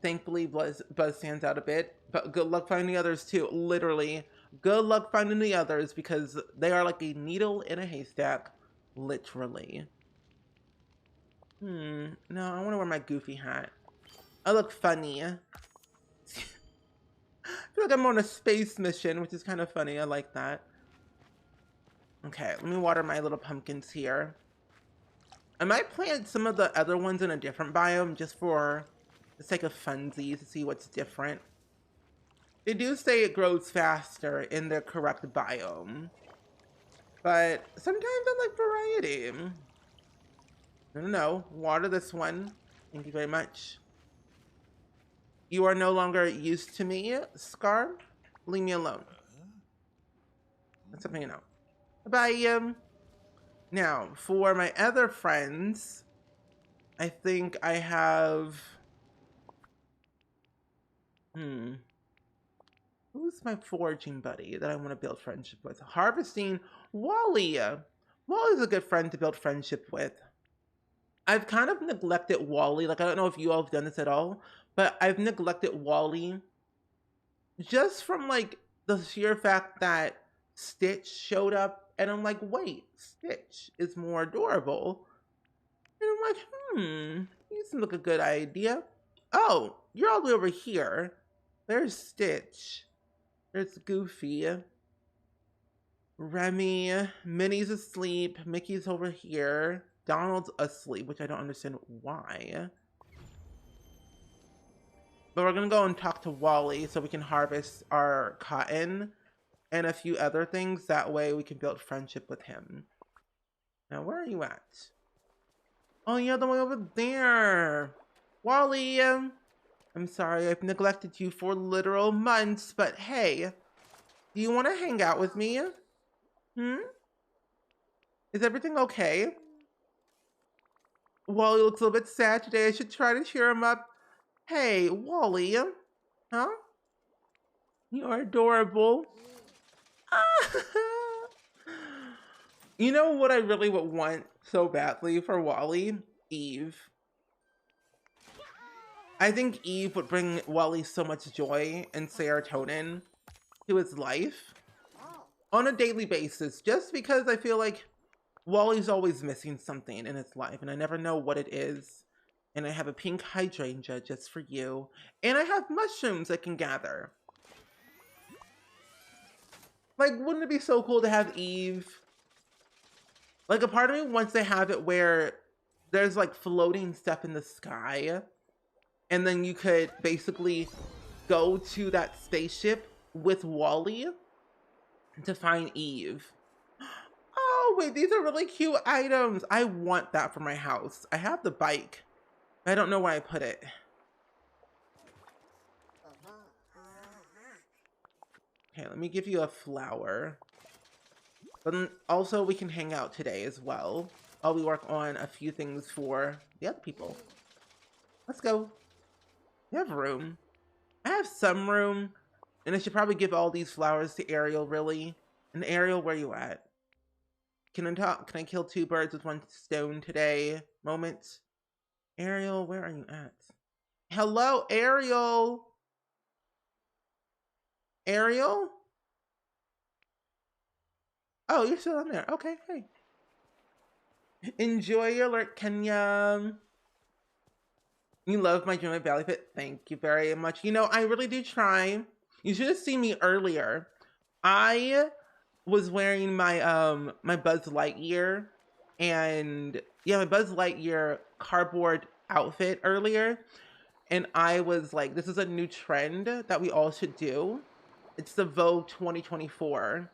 Thankfully, Buzz stands out a bit, but good luck finding the others too. Literally, good luck finding the others because they are like a needle in a haystack. Literally. No, I want to wear my goofy hat. I look funny. I feel like I'm on a space mission, which is kind of funny. I like that. Okay, let me water my little pumpkins here. I might plant some of the other ones in a different biome just for the sake of funsies to see what's different. They do say it grows faster in the correct biome. But sometimes I like variety. No, water this one. Thank you very much. You are no longer used to me, Scar. Leave me alone. That's something you know. Bye. Now, for my other friends, I think I have... Who's my foraging buddy that I want to build friendship with? Harvesting Wally. Wally's a good friend to build friendship with. I've kind of neglected Wally. Like, I don't know if you all have done this at all, but I've neglected Wally just from, like, the sheer fact that Stitch showed up, and I'm like, wait, Stitch is more adorable. And I'm like, you seem like a good idea. Oh, you're all the way over here. There's Stitch. There's Goofy. Remy. Minnie's asleep. Mickey's over here. Donald's asleep, which I don't understand why. But we're gonna go and talk to Wally so we can harvest our cotton and a few other things. That way we can build friendship with him. Now, where are you at? Oh, you're the way over there. Wally! I'm sorry, I've neglected you for literal months, but hey, do you want to hang out with me? Is everything okay? Wally looks a little bit sad today. I should try to cheer him up. Hey, Wally. Huh? You are adorable. You know what I really would want so badly for Wally? Eve. I think Eve would bring Wally so much joy and serotonin. to his life on a daily basis, just because I feel like Wally's always missing something in his life and I never know what it is. And I have a pink hydrangea just for you. And I have mushrooms I can gather. Like, wouldn't it be so cool to have Eve? Like, a part of me wants to have it where there's like floating stuff in the sky. And then you could basically go to that spaceship with Wally to find Eve. Oh, wait, these are really cute items. I want that for my house. I have the bike. I don't know where I put it. Okay, let me give you a flower. But then also we can hang out today as well while we work on a few things for the other people. Let's go. We have room. I have some room, and I should probably give all these flowers to Ariel, really. And Ariel, where you at? Can I kill two birds with one stone today? Moment. Ariel, where are you at? Hello, Ariel. Ariel? Oh, you're still on there. Okay, hey. Enjoy your alert, Kenya. You love my Dream Valley Pit. Thank you very much. You know, I really do try. You should have seen me earlier. I was wearing my my Buzz Lightyear and yeah, my Buzz Lightyear cardboard outfit earlier. And I was like, this is a new trend that we all should do. It's the Vogue 2024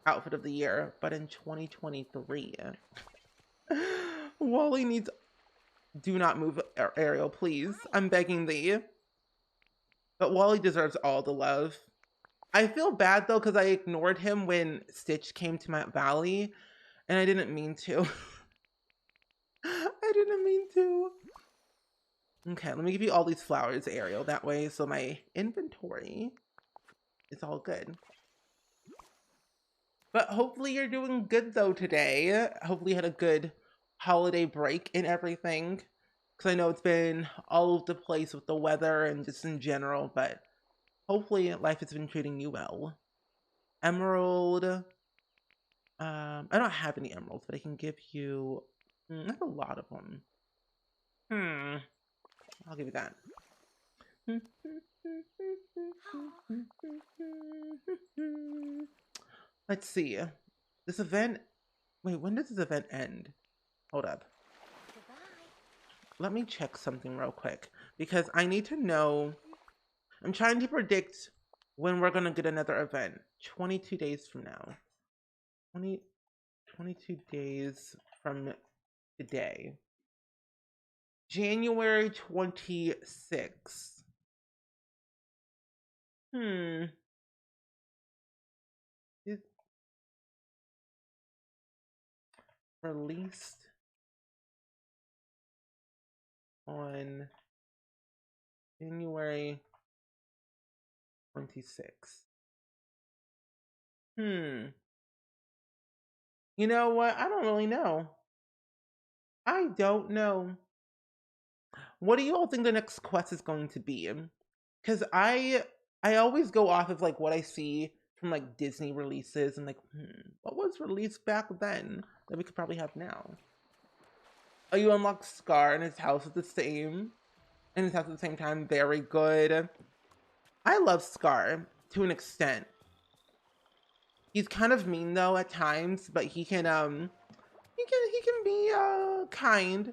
outfit of the year, but in 2023. Wally needs... Do not move, Ariel, please. I'm begging thee. But Wally deserves all the love. I feel bad, though, because I ignored him when Stitch came to Mount Valley, and I didn't mean to. I didn't mean to. Okay, let me give you all these flowers, Ariel, that way, so my inventory is all good. But hopefully you're doing good, though, today. Hopefully you had a good holiday break and everything. Because I know it's been all over the place with the weather and just in general, but hopefully life has been treating you well. Emerald. I don't have any emeralds, but I can give you... I have a lot of them. I'll give you that. Let's see. This event... Wait, when does this event end? Hold up. Goodbye. Let me check something real quick. Because I need to know... I'm trying to predict when we're going to get another event. 22 days from now. 22 days from today. January 26th. It's released on January 26th. You know what? I don't really know. I don't know. What do you all think the next quest is going to be? Because I always go off of like what I see from like Disney releases and like, what was released back then that we could probably have now? Oh, you unlock Scar and his house is the same. And his house at the same time, very good. I love Scar to an extent. He's kind of mean though at times, but he can be kind.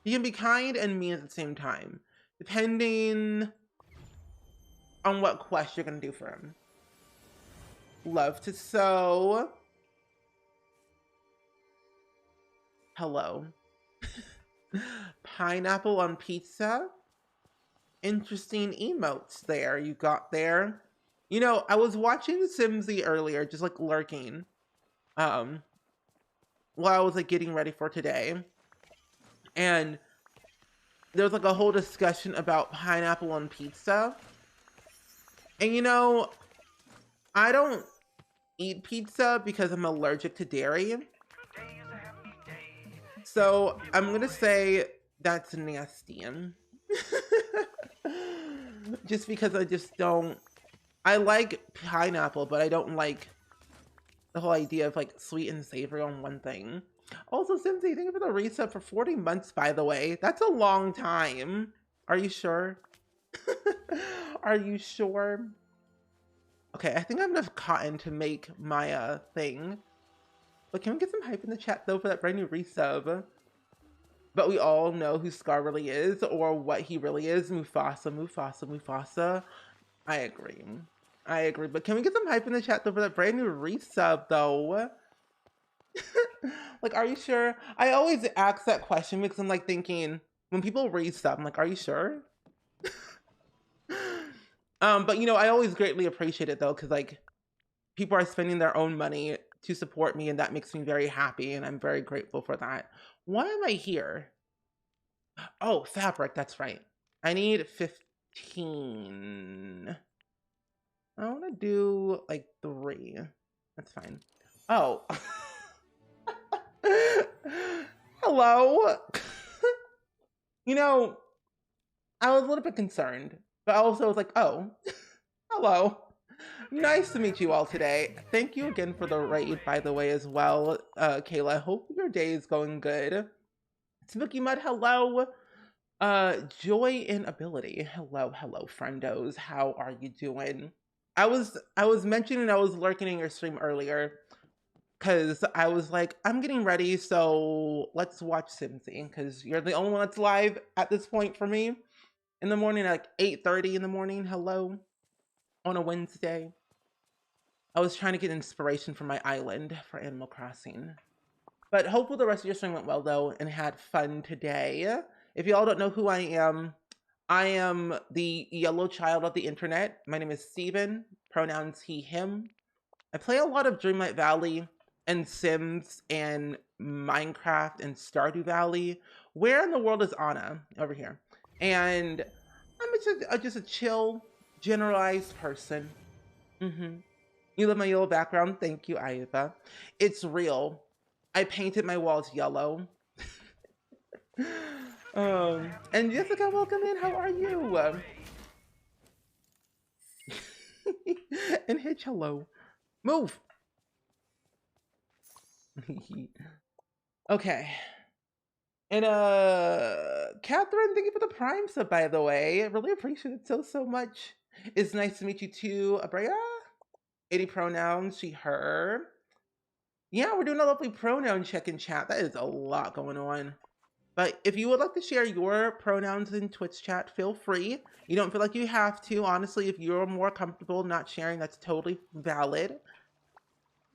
He can be kind and mean at the same time, depending on what quest you're gonna do for him. Love to sew. Hello. Pineapple on pizza. Interesting emotes there you got there. You know, I was watching Simsy earlier, just like lurking, while I was like getting ready for today. And there was like a whole discussion about pineapple on pizza. And you know, I don't eat pizza because I'm allergic to dairy. So I'm gonna say that's nasty. Just because I just don't I like pineapple, but I don't like the whole idea of like sweet and savory on one thing. Also, Simsy, thank you for the reset for 40 months, by the way. That's a long time. Are you sure? Are you sure? Okay, I think I have enough cotton to make my thing. But can we get some hype in the chat though for that brand new resub? But we all know who Scar really is or what he really is. Mufasa, Mufasa, Mufasa. I agree. I agree. But can we get some hype in the chat though for that brand new resub though? Like, are you sure? I always ask that question because I'm like thinking when people resub, I'm like, are you sure? But you know, I always greatly appreciate it though, because like people are spending their own money to support me, and that makes me very happy, and I'm very grateful for that. Why am I here? Oh, fabric, that's right. I need 15. I want to do like 3. That's fine. Oh. Hello. You know, I was a little bit concerned, but also was like, oh, hello. Nice to meet you all today. Thank you again for the raid, by the way, as well, Kayla. Hope your day is going good. Spooky Mud, hello. Joy in Ability, hello, hello, friendos. How are you doing? I was mentioning I was lurking in your stream earlier because I was like, I'm getting ready, so let's watch Simsy because you're the only one that's live at this point for me in the morning, like 8:30 in the morning. Hello, on a Wednesday. I was trying to get inspiration for my island for Animal Crossing. But hopefully the rest of your stream went well though and had fun today. If y'all don't know who I am the yellow child of the internet. My name is Steven, pronouns he, him. I play a lot of Dreamlight Valley and Sims and Minecraft and Stardew Valley. Where in the world is Anna? Over here. And I'm just a chill, generalized person. You love my yellow background? Thank you, Iva. It's real. I painted my walls yellow. And Jessica, welcome in. How are you? And Hitch, hello. Move. Okay. And Catherine, thank you for the Prime sub, by the way. I really appreciate it so much. It's nice to meet you too, Abrea. 80 pronouns, she, her. Yeah, we're doing a lovely pronoun check in chat. That is a lot going on. But if you would like to share your pronouns in Twitch chat, feel free. You don't feel like you have to. Honestly, if you're more comfortable not sharing, that's totally valid.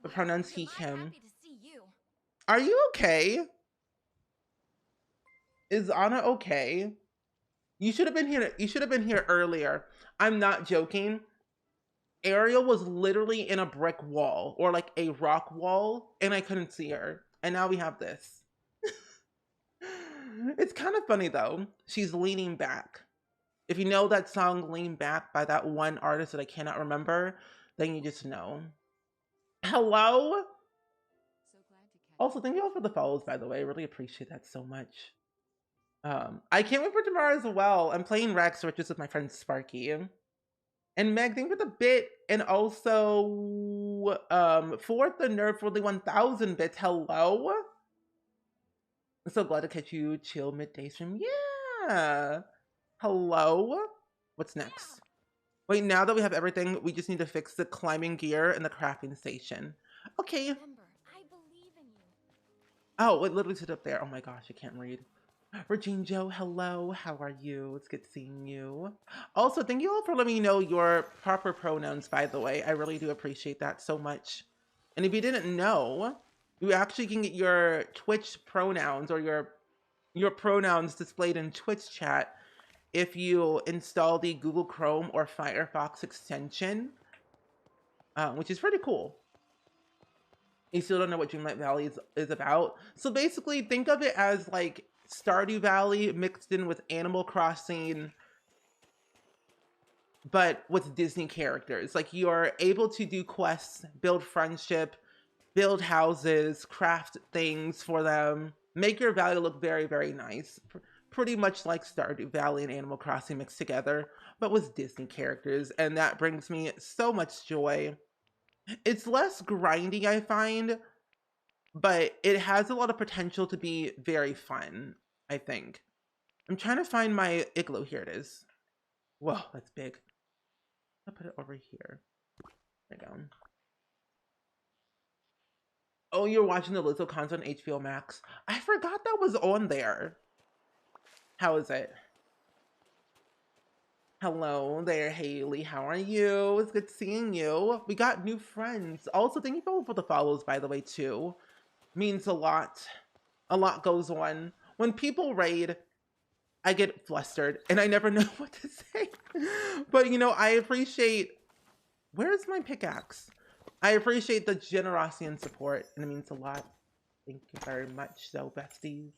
The pronouns he, him. Happy to see you. Are you okay? Is Anna okay? You should have been here. You should have been here earlier. I'm not joking. Ariel was literally in a brick wall or like a rock wall, and I couldn't see her. And now we have this. It's kind of funny though. She's leaning back. If you know that song Lean Back by that one artist that I cannot remember, then you just know. Hello? So glad to catch Also, thank you all for the follows, by the way. I really appreciate that so much. I can't wait for tomorrow as well. I'm playing Rack Switches with my friend Sparky. And Meg, thank you for the bit. And also, Fourth the Nerf for the 1000 bits. Hello? I'm so glad to catch you chill midday stream. Yeah. Hello? What's next? Wait, now that we have everything, we just need to fix the climbing gear and the crafting station. Okay. Remember, I believe in you. Oh, it literally said up there. Oh my gosh, I can't read. Regine Joe, hello. How are you? It's good seeing you. Also, thank you all for letting me know your proper pronouns, by the way. I really do appreciate that so much. And if you didn't know, you actually can get your Twitch pronouns or your pronouns displayed in Twitch chat if you install the Google Chrome or Firefox extension, which is pretty cool. You still don't know what Dreamlight Valley is about. So basically, think of it as like Stardew Valley mixed in with Animal Crossing, but with Disney characters. Like you're able to do quests, build friendship, build houses, craft things for them, make your valley look very, very nice. pretty much like Stardew Valley and Animal Crossing mixed together, but with Disney characters, and that brings me so much joy. It's less grindy, I find, but it has a lot of potential to be very fun, I think. I'm trying to find my igloo. Here it is. Whoa, that's big. I'll put it over here. There we go. Oh, you're watching the Lizzo concert on HBO Max. I forgot that was on there. How is it? Hello there, Haley. How are you? It's good seeing you. We got new friends. Also, thank you for the follows, by the way, too. Means a lot. A lot goes on. When people raid, I get flustered and I never know what to say. But, you know, I appreciate... Where's my pickaxe? I appreciate the generosity and support, and it means a lot. Thank you very much, so besties.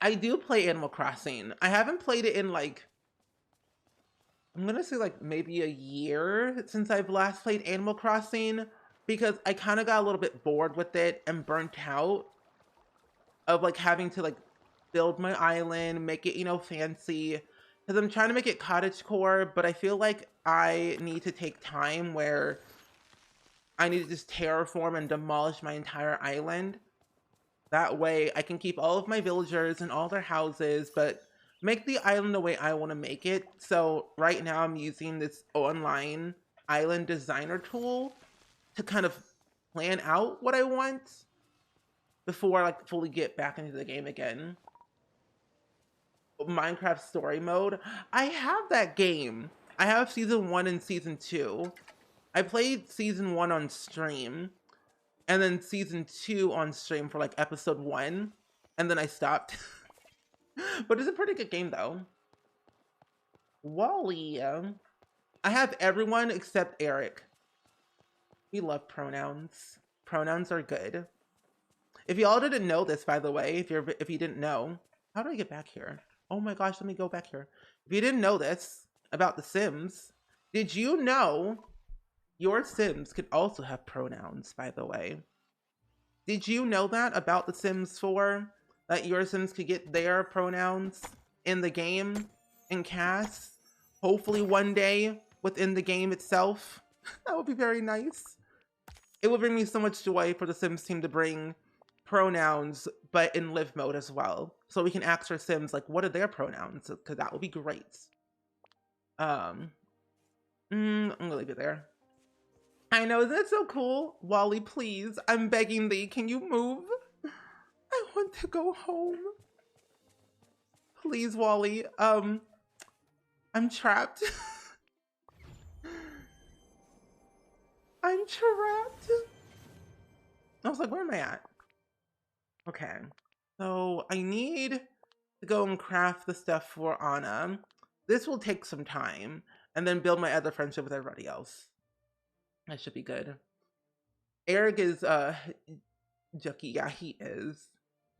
I do play Animal Crossing. I haven't played it in like, I'm gonna say like maybe a year since I've last played Animal Crossing, because I kind of got a little bit bored with it and burnt out of like having to like build my island, make it, you know, fancy. Because I'm trying to make it cottagecore, but I feel like I need to take time where I need to just terraform and demolish my entire island. That way I can keep all of my villagers and all their houses, but make the island the way I want to make it. So right now I'm using this online island designer tool to kind of plan out what I want before I like fully get back into the game again. Minecraft story mode. I have that game. I have season 1 and season 2. I played season 1 on stream, and then season 2 on stream for like episode 1, and then I stopped. But it's a pretty good game though. Wally. I have everyone except Eric. We love pronouns. Pronouns are good. If y'all didn't know this, by the way, if you didn't know, how do I get back here? Oh my gosh, let me go back here. If you didn't know this about The Sims, did you know your Sims could also have pronouns, by the way? Did you know that about The Sims 4? That your Sims could get their pronouns in the game, in CAS? Hopefully one day within the game itself. That would be very nice. It would bring me so much joy for the Sims team to bring pronouns, but in live mode as well. So we can ask our Sims, like, what are their pronouns? Because that would be great. I'm gonna leave it there. I know, isn't it so cool? Wally, please, I'm begging thee, can you move? I want to go home. Please, Wally. I'm trapped. I'm trapped. I was like, where am I at? Okay. So I need to go and craft the stuff for Anna. This will take some time, and then build my other friendship with everybody else. That should be good. Eric is Jucky. Yeah, he is.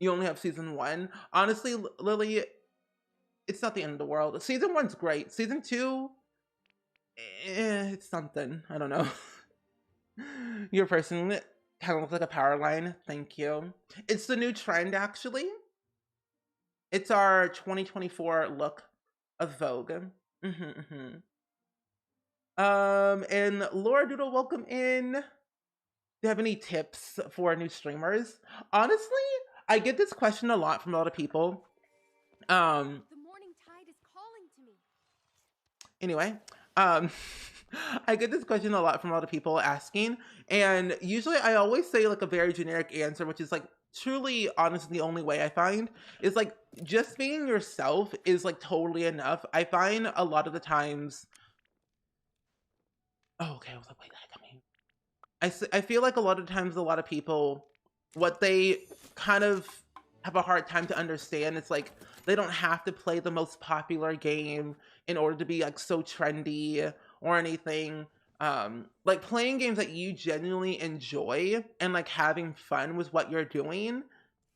You only have season 1. Honestly, Lily, it's not the end of the world. Season 1's great. Season 2, it's something. I don't know. Your person kind of looks like a power line. Thank you. It's the new trend, actually. It's our 2024 look of Vogue. And Laura Doodle, welcome in. Do you have any tips for new streamers? Honestly, I get this question a lot from a lot of people. The morning tide is calling to me. Anyway, I get this question a lot from a lot of people asking, and usually I always say like a very generic answer, which is like truly, honestly, the only way I find is like just being yourself is like totally enough. I find a lot of the times. Oh, okay. I was like, wait, I mean, I feel like a lot of times, a lot of people, what they kind of have a hard time to understand, it's like they don't have to play the most popular game in order to be like so trendy or anything. Like playing games that you genuinely enjoy and like having fun with what you're doing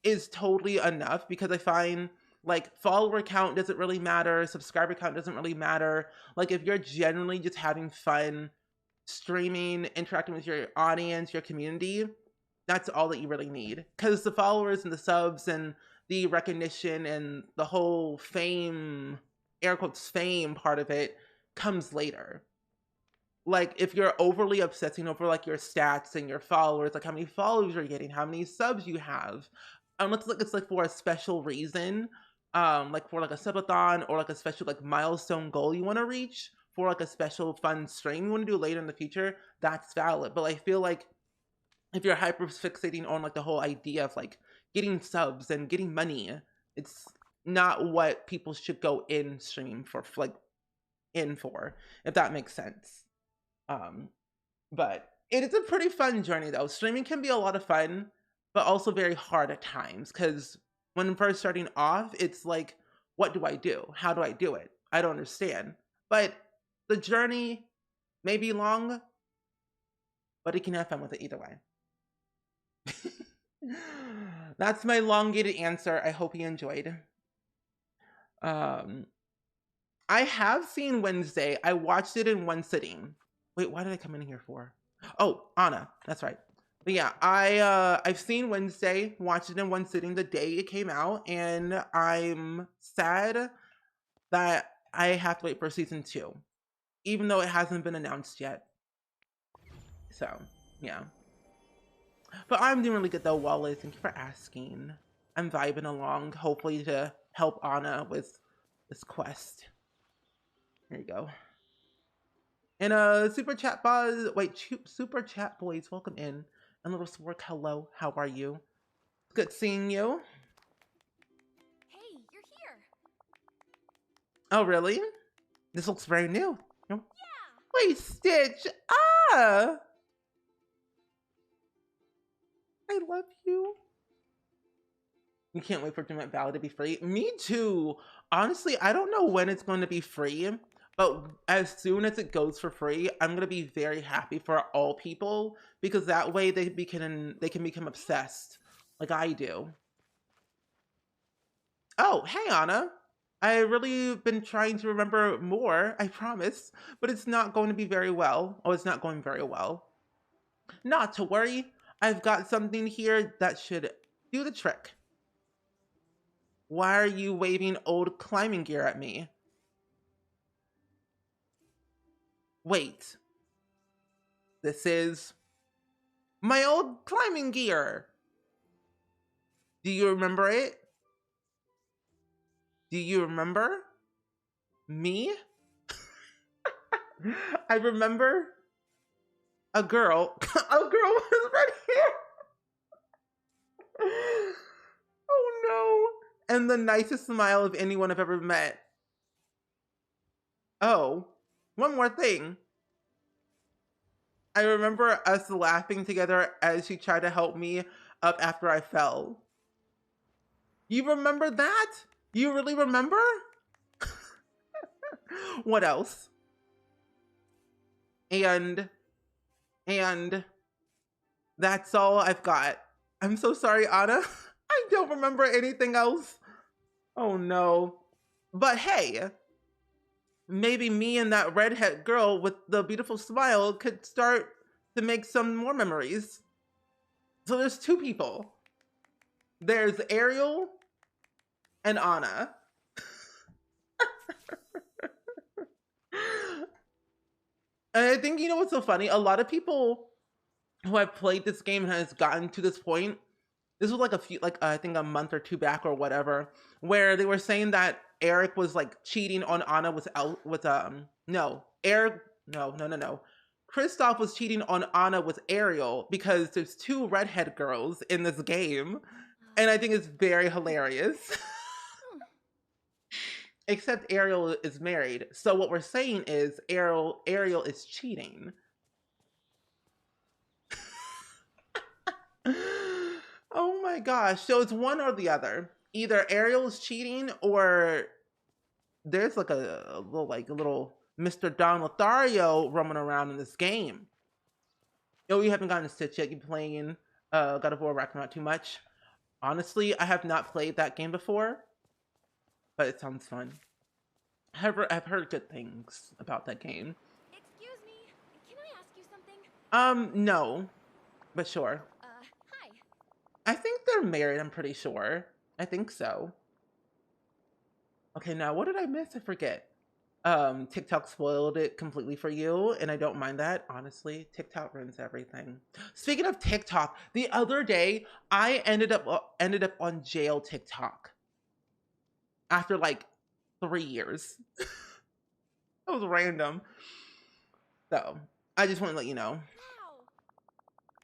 is totally enough, because I find like follower count doesn't really matter, subscriber count doesn't really matter. Like if you're genuinely just having fun streaming, interacting with your audience, your community, that's all that you really need. Because the followers and the subs and the recognition and the whole fame, air quotes fame part of it comes later. Like if you're overly obsessing over like your stats and your followers, like how many followers you're getting, how many subs you have, unless like it's like for a special reason, like for like a subathon or like a special like milestone goal you want to reach for like a special fun stream you want to do later in the future, that's valid. But I feel like if you're hyper fixating on like the whole idea of like getting subs and getting money, it's not what people should go in stream for, like in for, if that makes sense. Um, but it is a pretty fun journey though. Streaming can be a lot of fun, but also very hard at times because when first starting off, it's like, what do I do? How do I do it? I don't understand. But the journey may be long, but you can have fun with it either way. That's my elongated answer. I hope you enjoyed. I have seen Wednesday. I watched it in one sitting. Wait, why did I come in here for? Oh, Anna. That's right. But yeah, I've seen Wednesday, watched it in one sitting the day it came out, and I'm sad that I have to wait for season 2, even though it hasn't been announced yet. So, yeah. But I'm doing really good though, Wally. Thank you for asking. I'm vibing along, hopefully to help Anna with this quest. There you go. And super chat boys, wait, super chat boys, welcome in. And little Swark, hello, how are you? Good seeing you. Hey, you're here. Oh, really? This looks very new. No? Yeah. Wait, Stitch. Ah! I love you. You can't wait for Dormant Valley to be free. Me too. Honestly, I don't know when it's going to be free, but as soon as it goes for free, I'm going to be very happy for all people because that way they can become obsessed like I do. Oh, hey Anna. I really been trying to remember more, I promise, but it's not going to be very well. Oh, it's not going very well. Not to worry. I've got something here that should do the trick. Why are you waving old climbing gear at me? Wait. This is my old climbing gear. Do you remember it? Do you remember me? I remember a girl. A girl with red hair. Oh no. And the nicest smile of anyone I've ever met. Oh, one more thing. I remember us laughing together as she tried to help me up after I fell. You remember that? You really remember? What else? And that's all I've got. I'm so sorry, Anna. I don't remember anything else. Oh no. But hey, maybe me and that redhead girl with the beautiful smile could start to make some more memories. So there's 2 people. There's Ariel and Anna. And I think, you know what's so funny? A lot of people who have played this game and has gotten to this point, this was like a few, like I think a month or 2 back or whatever, where they were saying that Eric was like cheating on Anna no, Eric, no. Kristoff was cheating on Anna with Ariel because there's 2 redhead girls in this game. And I think it's very hilarious. Except Ariel is married. So what we're saying is Ariel is cheating. Oh my gosh. So it's one or the other. Either Ariel is cheating or there's like a little Mr. Don Lothario roaming around in this game. Oh, you haven't gotten a Stitch yet. You're playing God of War Ragnarok too much. Honestly, I have not played that game before, but it sounds fun. I've heard good things about that game. Excuse me. Can I ask you something? No, but sure. Hi. I think they're married, I'm pretty sure. I think so. Okay, now what did I miss? I forget. TikTok spoiled it completely for you, and I don't mind that. Honestly, TikTok ruins everything. Speaking of TikTok, the other day I ended up on jail TikTok after like 3 years. That was random. So I just want to let you know. Wow.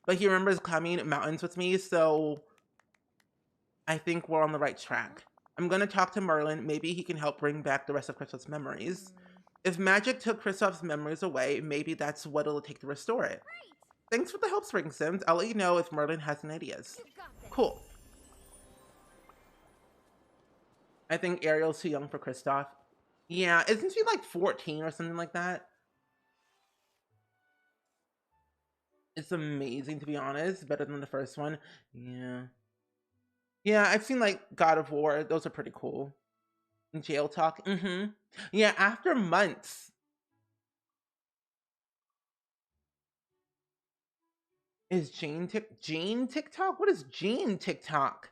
But he remembers climbing mountains with me, so I think we're on the right track. I'm gonna talk to Merlin. Maybe he can help bring back the rest of Kristoff's memories. If magic took Kristoff's memories away, maybe that's what it'll take to restore it. Great. Thanks for the help, Spring Sims. I'll let you know if Merlin has any ideas. You got this. Cool. I think Ariel's too young for Kristoff. Yeah, isn't she like 14 or something like that? It's amazing, to be honest. Better than the first one. Yeah. Yeah, I've seen like God of War. Those are pretty cool. Jail talk. Mm-hmm. Yeah, after months. Is Jane TikTok? What is Jane TikTok?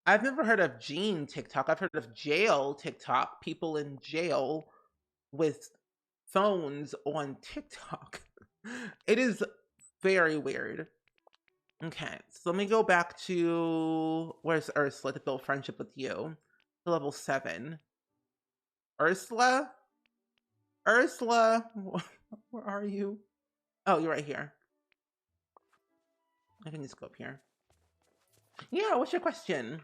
I've never heard of Gene TikTok. I've heard of jail TikTok. People in jail with phones on TikTok. It is very weird. Okay, so let me go back to where's Ursula to build friendship with you. To level 7. Ursula? Ursula, where are you? Oh, you're right here. I can just go up here. Yeah, what's your question?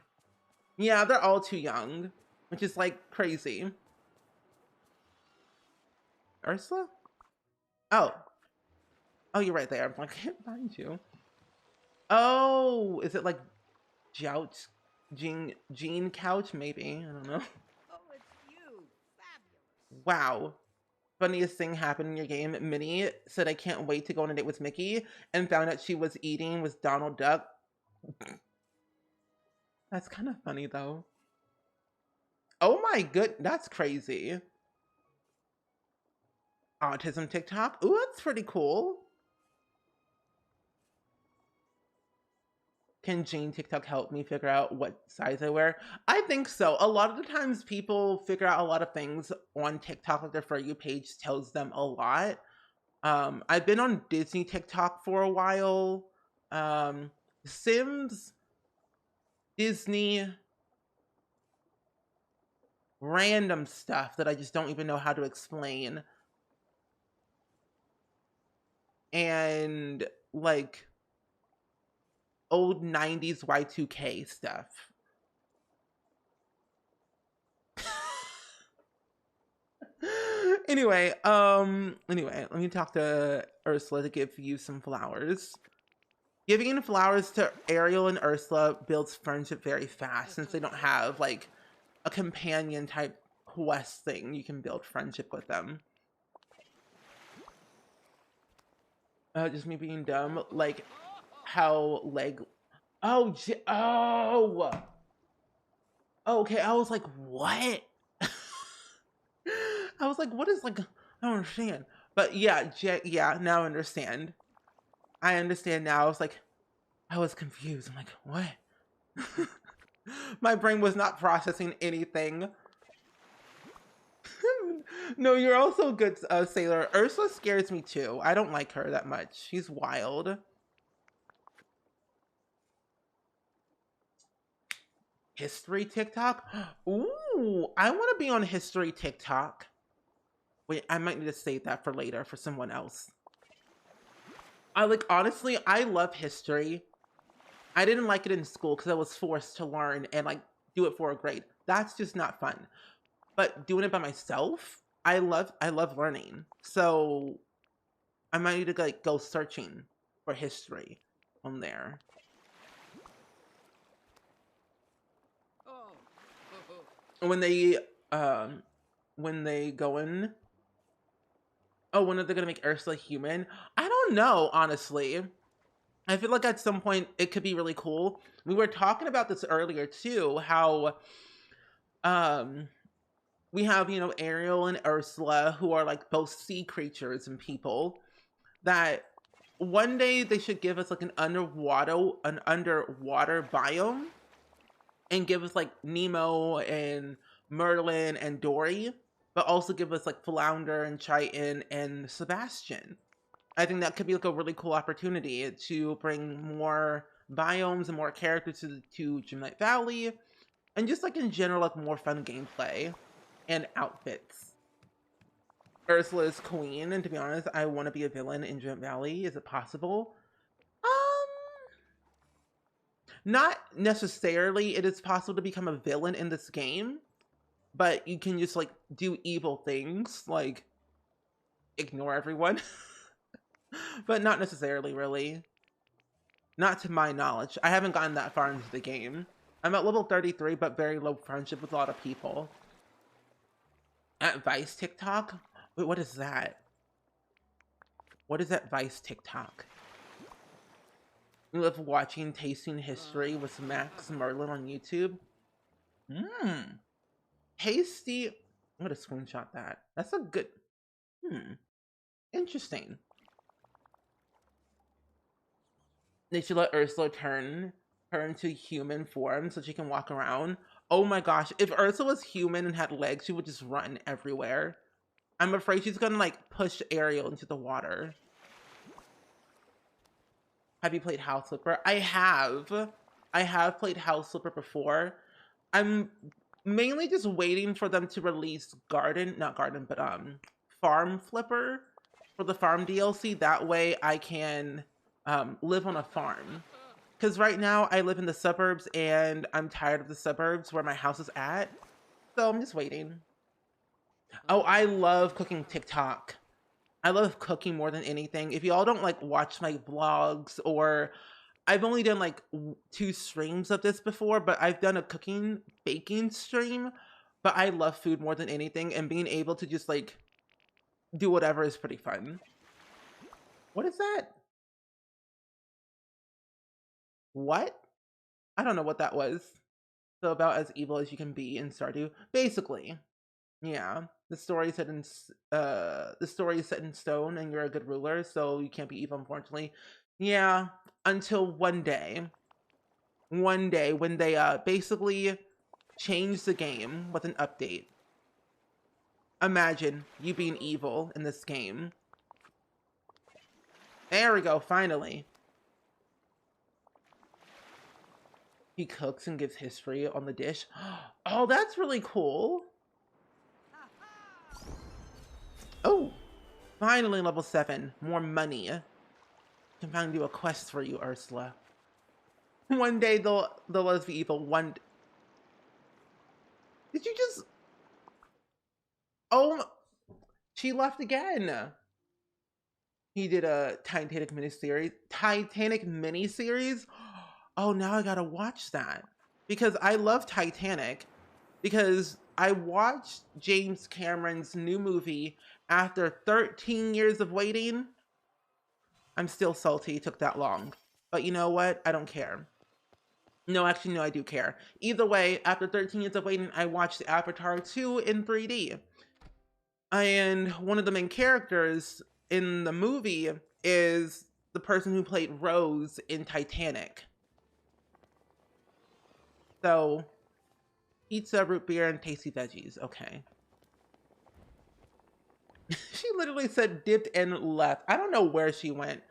Yeah, they're all too young, which is like crazy. Ursula? Oh. Oh, you're right there. I can't find you. Oh, is it like Jout Jean Couch? Maybe. I don't know. Oh, it's you. Fabulous. Wow. Funniest thing happened in your game. Minnie said I can't wait to go on a date with Mickey and found out she was eating with Donald Duck. That's kind of funny though. Oh my good, that's crazy. Autism TikTok. Ooh, that's pretty cool. Can Jane TikTok help me figure out what size I wear? I think so. A lot of the times people figure out a lot of things on TikTok, like their For You page tells them a lot. I've been on Disney TikTok for a while. Sims, Disney, random stuff that I just don't even know how to explain. And like old 90s Y2K stuff. Anyway, let me talk to Ursula to give you some flowers. Giving flowers to Ariel and Ursula builds friendship very fast since they don't have like a companion type quest thing. You can build friendship with them. Just me being dumb, like how leg. Oh, oh. Okay, I was like, what? I was like, what is like? I don't understand. But yeah, yeah. Now I understand. I understand now. I was like, I was confused. I'm like, what? My brain was not processing anything. No, you're also good, Sailor. Ursula scares me too. I don't like her that much. She's wild. History TikTok? Ooh, I want to be on history TikTok. Wait, I might need to save that for later for someone else. I like, honestly, I love history. I didn't like it in school because I was forced to learn and like do it for a grade. That's just not fun. But doing it by myself, I love learning. So I might need to like go searching for history on there. Um when they go in, oh, when are they gonna make Ursula human? I don't know, honestly. I feel like at some point it could be really cool. We were talking about this earlier too, how we have, you know, Ariel and Ursula who are like both sea creatures and people that one day they should give us like an underwater biome and give us like Nemo and Merlin and Dory, but also give us like Flounder and Triton and Sebastian. I think that could be like a really cool opportunity to bring more biomes and more characters to Gemini Valley, and just like in general, like more fun gameplay and outfits. Ursula is queen, and to be honest, I want to be a villain in Gemini Valley. Is it possible? Not necessarily. It is possible to become a villain in this game, but you can just like do evil things, like ignore everyone, but not necessarily, really. Not to my knowledge. I haven't gotten that far into the game. I'm at level 33, but very low friendship with a lot of people. At Vice TikTok? Wait, what is that? What is that Vice TikTok? We love watching Tasting History with Max Merlin on YouTube. Tasty. I'm gonna screenshot that. That's a good. Interesting. They should let Ursula turn her into human form so she can walk around. Oh my gosh, if Ursula was human and had legs, she would just run everywhere. I'm afraid she's gonna like push Ariel into the water. Have you played House Flipper? I have. I have played House Flipper before. I'm mainly just waiting for them to release Farm Flipper for the farm DLC. That way I can live on a farm. Because right now I live in the suburbs and I'm tired of the suburbs where my house is at. So I'm just waiting. Oh, I love cooking TikTok. I love cooking more than anything. If y'all don't like watch my vlogs, or I've only done like 2 streams of this before, but I've done a cooking, baking stream. But I love food more than anything, and being able to just like do whatever is pretty fun. What is that? What? I don't know what that was. So about as evil as you can be in Stardew. Basically. Yeah. The story is set in stone and you're a good ruler, so you can't be evil, unfortunately. Yeah. Until one day. One day when they basically change the game with an update. Imagine you being evil in this game. There we go, finally. He cooks and gives history on the dish. Oh, that's really cool. Oh, finally level 7. More money. Can finally do a quest for you, Ursula. One day they'll let us be evil. Did you just... Oh, she left again. He did a Titanic miniseries. Oh, now I gotta watch that. Because I love Titanic. Because I watched James Cameron's new movie after 13 years of waiting. I'm still salty it took that long. But you know what? I don't care. No, actually, no, I do care. Either way, after 13 years of waiting, I watched Avatar 2 in 3D. And one of the main characters in the movie is the person who played Rose in Titanic. So, pizza, root beer, and tasty veggies. Okay. She literally said dipped and left. I don't know where she went.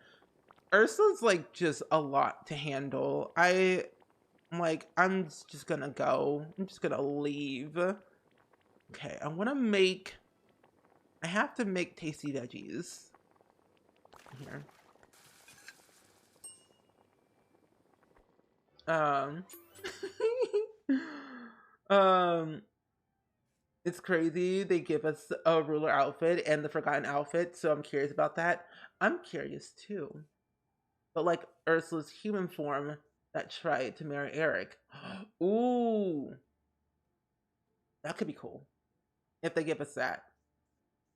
Ursula's like just a lot to handle. I'm just gonna go. I'm just gonna leave. Okay, I have to make tasty veggies. Here. Um, um, it's crazy. They give us a ruler outfit and the forgotten outfit, so I'm curious about that. I'm curious too. But like Ursula's human form that tried to marry Eric. Ooh, that could be cool if they give us that.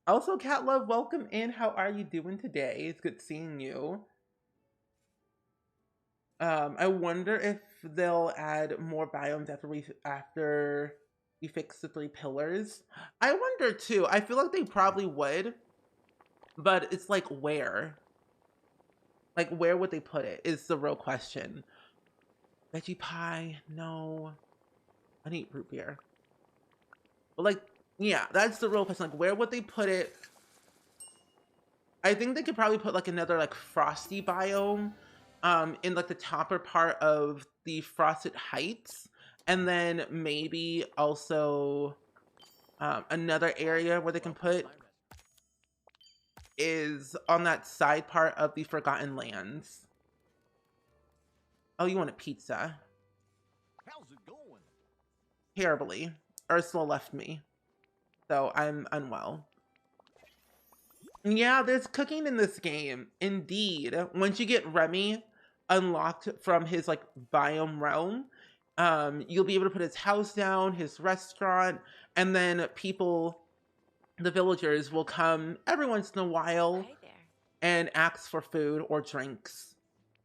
Also, Cat Love, welcome in. How are you doing today? It's good seeing you. I wonder if they'll add more biomes after we fix the 3 pillars. I wonder too. I feel like they probably would, but it's like where? Like, where would they put it is the real question. Veggie pie? No. I need root beer. But like, yeah, that's the real question. Like, where would they put it? I think they could probably put like another like frosty biome in like the topper part of the Frosted Heights. And then maybe also another area where they can put is on that side part of the Forgotten Lands. Oh, you want a pizza? How's it going? Terribly. Ursula left me, so I'm unwell. Yeah, there's cooking in this game. Indeed. Once you get Remy unlocked from his like biome realm, you'll be able to put his house down, his restaurant, and then people, the villagers, will come every once in a while Hi there. and ask for food or drinks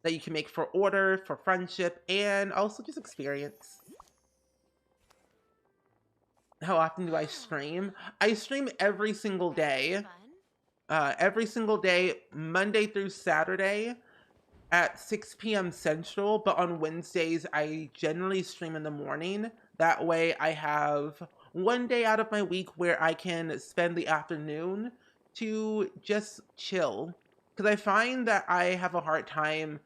that you can make for order, for friendship, and also just experience. How often do I stream? I stream every single day. Fun. Every single day, Monday through Saturday at 6 p.m. Central, but on Wednesdays, I generally stream in the morning. That way, I have one day out of my week where I can spend the afternoon to just chill. Because I find that I have a hard time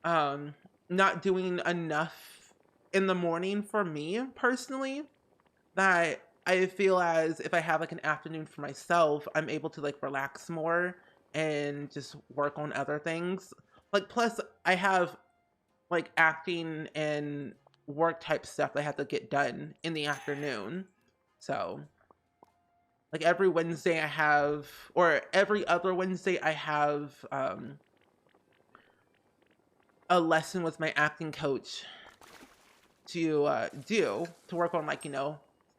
not doing enough in the morning for me personally, that I feel as if I have like an afternoon for myself, I'm able to like relax more and just work on other things. Like, plus, I have like acting and work type stuff I have to get done in the afternoon. So, like every Wednesday, I have, or every other Wednesday, I have a lesson with my acting coach to do to work on, like,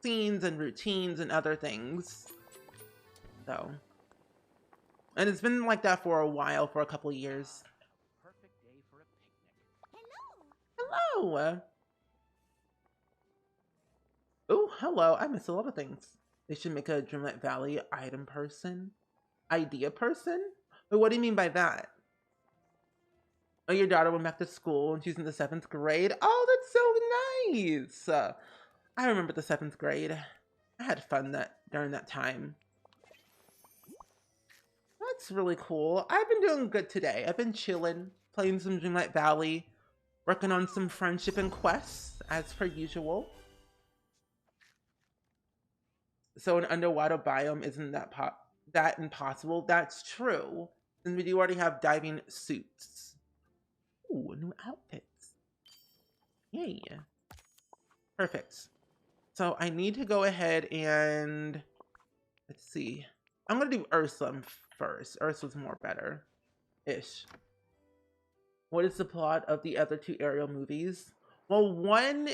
scenes and routines and other things. So, and it's been like that for a while, for a couple of years. Perfect day for a picnic. Hello. Oh, hello. I miss a lot of things. They should make a Dreamlight Valley item person. Idea person? But what do you mean by that? Oh, your daughter went back to school and she's in the 7th grade? Oh, that's so nice. I remember the 7th grade. I had fun during that time. That's really cool. I've been doing good today. I've been chilling, playing some Dreamlight Valley, working on some friendship and quests, as per usual. So an underwater biome isn't that impossible? That's true. And we do already have diving suits. Ooh, new outfits. Yay. Perfect. So I need to go ahead and let's see. I'm gonna do Ursula first. Ursula's more better-ish. What is the plot of the other 2 Ariel movies? Well, one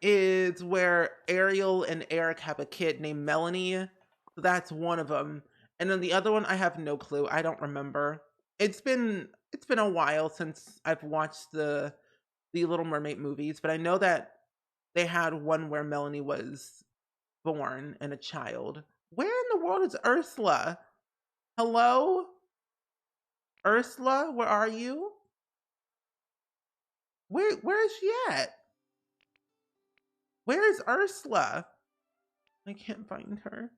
is where Ariel and Eric have a kid named Melanie. So that's one of them. And then the other one, I have no clue. I don't remember. It's been a while since I've watched the Little Mermaid movies, but I know that they had one where Melanie was born and a child. Where in the world is Ursula? Hello? Ursula, where are you? Where is she at? Where is Ursula? I can't find her.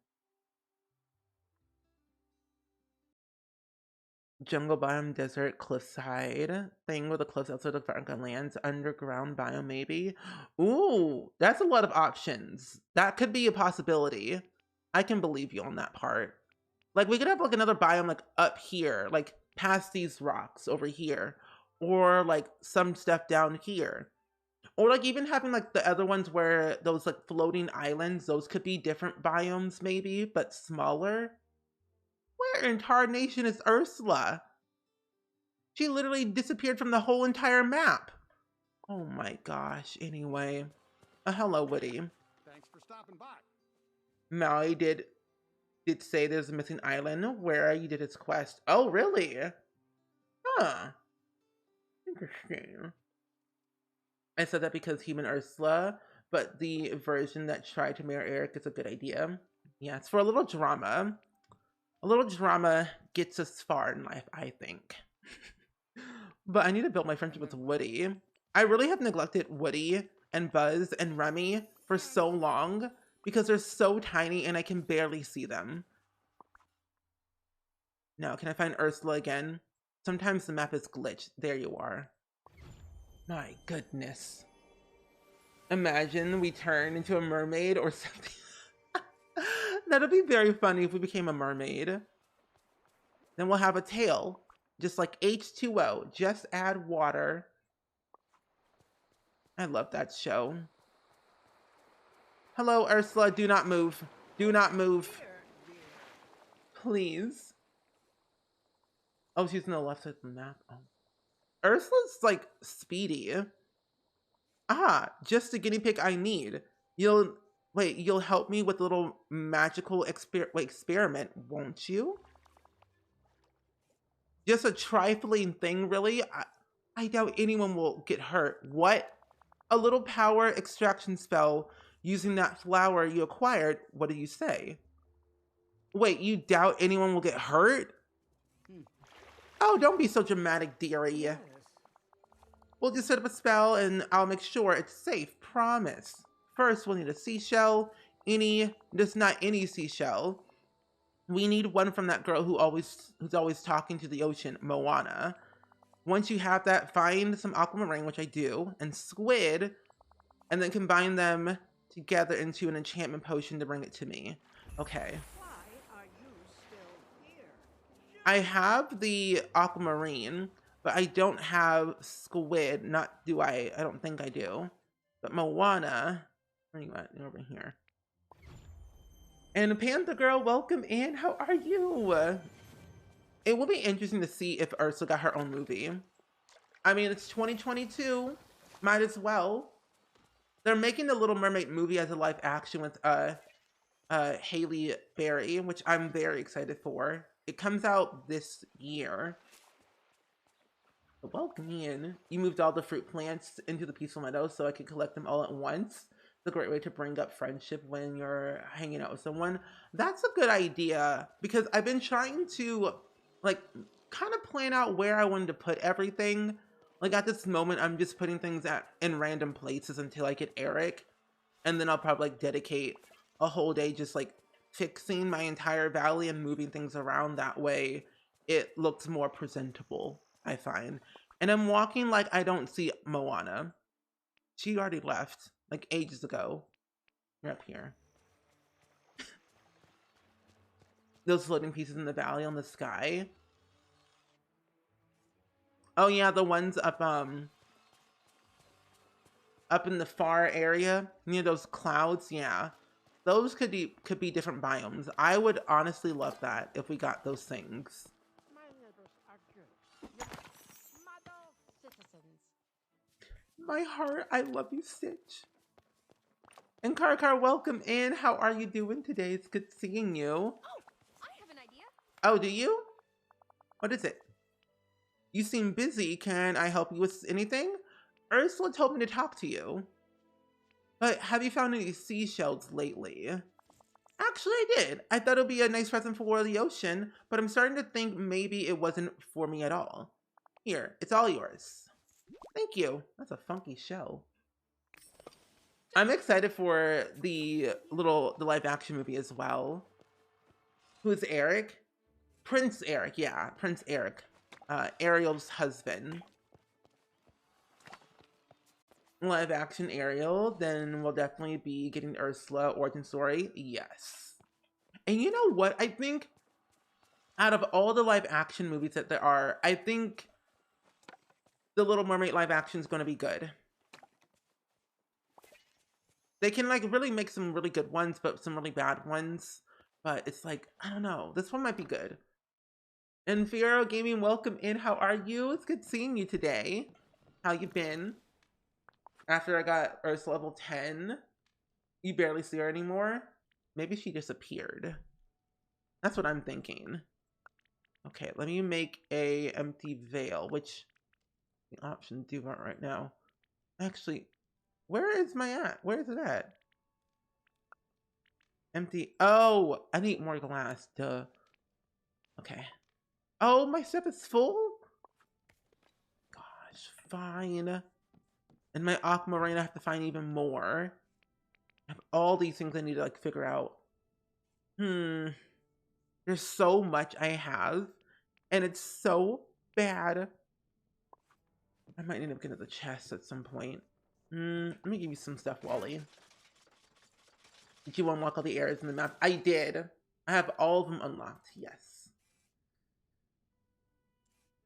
Jungle biome, desert, cliffside thing with the cliffs outside of Farragut lands, underground biome maybe. Ooh, that's a lot of options. That could be a possibility. I can believe you on that part. Like, we could have like another biome like up here, like past these rocks over here, or like some stuff down here. Or like even having like the other ones where those like floating islands, those could be different biomes maybe, but smaller. Where in tarnation is Ursula? She literally disappeared from the whole entire map. Oh my gosh. Anyway. Hello, Woody. Thanks for stopping by. Maui did say there's a missing island where you did its quest. Oh, really? Huh. Interesting. I said that because human Ursula, but the version that tried to marry Eric is a good idea. Yeah, it's for a little drama. A little drama gets us far in life, I think. But I need to build my friendship with Woody. I really have neglected Woody and Buzz and Remy for so long because they're so tiny and I can barely see them. Now, can I find Ursula again? Sometimes the map is glitched. There you are. My goodness. Imagine we turn into a mermaid or something. That'd be very funny if we became a mermaid. Then we'll have a tail, just like H2O. Just add water. I love that show. Hello, Ursula. Do not move. Do not move. Please. Oh, she's on the left side of the map. Oh. Ursula's like speedy. Ah, just the guinea pig I need. You'll help me with a little magical experiment, won't you? Just a trifling thing, really? I doubt anyone will get hurt. What? A little power extraction spell using that flower you acquired. What do you say? Wait, you doubt anyone will get hurt? Oh, don't be so dramatic, dearie. Yes. We'll just set up a spell and I'll make sure it's safe, promise. First, we'll need a seashell. Just not any seashell. We need one from that girl who's always talking to the ocean, Moana. Once you have that, find some aquamarine, which I do, and squid, and then combine them together into an enchantment potion to bring it to me. Okay. Why are you still here? I have the aquamarine, but I don't have squid. I don't think I do. But Moana, where are you at? You're over here. And Panther Girl, welcome in. How are you? It will be interesting to see if Ursula got her own movie. I mean, it's 2022. Might as well. They're making the Little Mermaid movie as a live action with Halle Berry, which I'm very excited for. It comes out this year. Welcome in. You moved all the fruit plants into the peaceful meadow so I could collect them all at once. It's a great way to bring up friendship when you're hanging out with someone. That's a good idea because I've been trying to kind of plan out where I wanted to put everything. Like at this moment, I'm just putting things in random places until I get Eric. And then I'll probably dedicate a whole day just fixing my entire valley and moving things around. That way it looks more presentable, I find. And I'm walking like I don't see Moana. She already left ages ago. You're up here. Those floating pieces in the valley on the sky. Oh yeah, the ones up in the far area near those clouds. Yeah, those could be different biomes. I would honestly love that if we got those things. My neighbors are good. Yes. Model citizens. My heart, I love you, Stitch. And Car, welcome in. How are you doing today? It's good seeing you. Oh, I have an idea. Oh, do you? What is it? You seem busy. Can I help you with anything? Ursula told me to talk to you. But have you found any seashells lately? Actually, I did. I thought it would be a nice present for the ocean, but I'm starting to think maybe it wasn't for me at all. Here, it's all yours. Thank you. That's a funky shell. I'm excited for the live action movie as well. Who's Eric? Prince Eric, yeah. Prince Eric. Ariel's husband. Live action Ariel, then we'll definitely be getting Ursula origin story. Yes. And you know what? I think out of all the live action movies that there are, I think the Little Mermaid live action is going to be good. They can really make some really good ones, but some really bad ones. But it's I don't know. This one might be good. And Fiero Gaming, welcome in. How are you? It's good seeing you today. How you been? After I got Ursula level 10, you barely see her anymore. Maybe she disappeared. That's what I'm thinking. Okay, let me make a empty veil, which the option do want right now. Actually, where is my at? Where is it at? Empty. Oh, I need more glass. Duh. Okay. Oh, my stuff is full? gosh, fine. And my aquamarine, I have to find even more. I have all these things I need to like figure out. There's so much I have, and it's so bad. I might end up getting the chest at some point. Let me give you some stuff, Wally. Did you unlock all the areas in the map? I did. I have all of them unlocked, yes.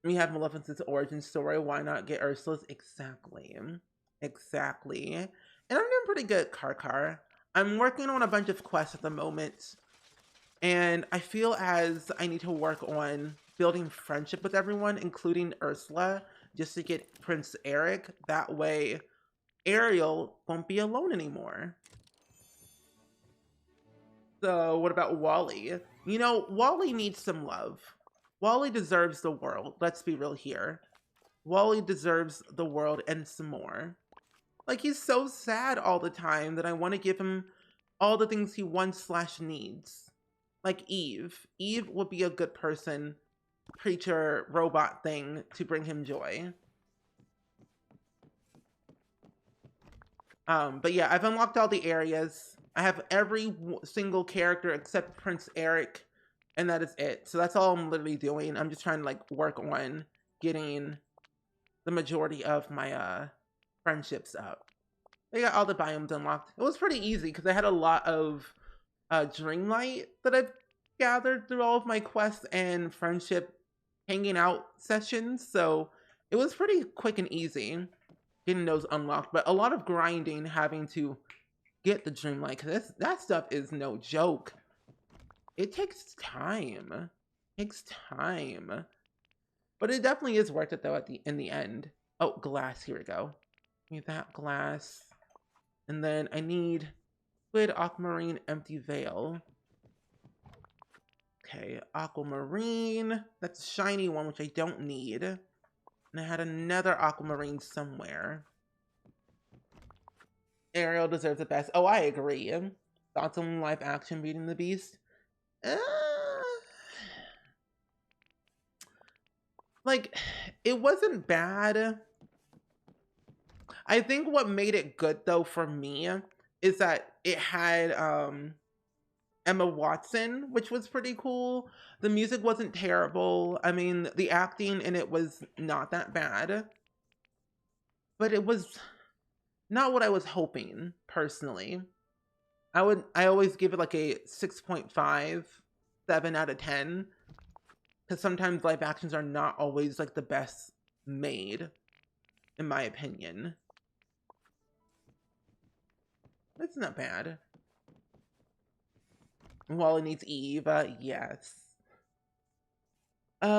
We have Maleficent's origin story. Why not get Ursula's? Exactly. Exactly. And I'm doing pretty good, Karkar. I'm working on a bunch of quests at the moment. And I feel as I need to work on building friendship with everyone, including Ursula, just to get Prince Eric. That way, Ariel won't be alone anymore. So what about Wally? You know, Wally needs some love. Wally deserves the world. Let's be real here. Wally deserves the world and some more. Like, he's so sad all the time that I want to give him all the things he wants / needs. Like Eve. Eve would be a good person, creature, robot thing to bring him joy. But yeah, I've unlocked all the areas. I have every single character except Prince Eric, and that is it. So that's all I'm literally doing. I'm just trying to like work on getting the majority of my friendships up. I got all the biomes unlocked. It was pretty easy because I had a lot of Dreamlight that I've gathered through all of my quests and friendship hanging out sessions. So it was pretty quick and easy getting those unlocked, but a lot of grinding having to get the Dreamlight, because that stuff is no joke. It takes time. It takes time. But it definitely is worth it though in the end. Oh, glass, here we go. Need that glass. And then I need Squid, Aquamarine, Empty Veil. Okay, Aquamarine. That's a shiny one, which I don't need. And I had another Aquamarine somewhere. Ariel deserves the best. Oh, I agree. Thoughts on live action Beauty and the Beast? Like, it wasn't bad. I think what made it good, though, for me, is that it had Emma Watson, which was pretty cool. The music wasn't terrible. I mean, the acting in it was not that bad. But it was not what I was hoping, personally. I always give it like a 6.5, 7 out of 10. Because sometimes live actions are not always like the best made, in my opinion. It's not bad. Wally needs Eve, yes. As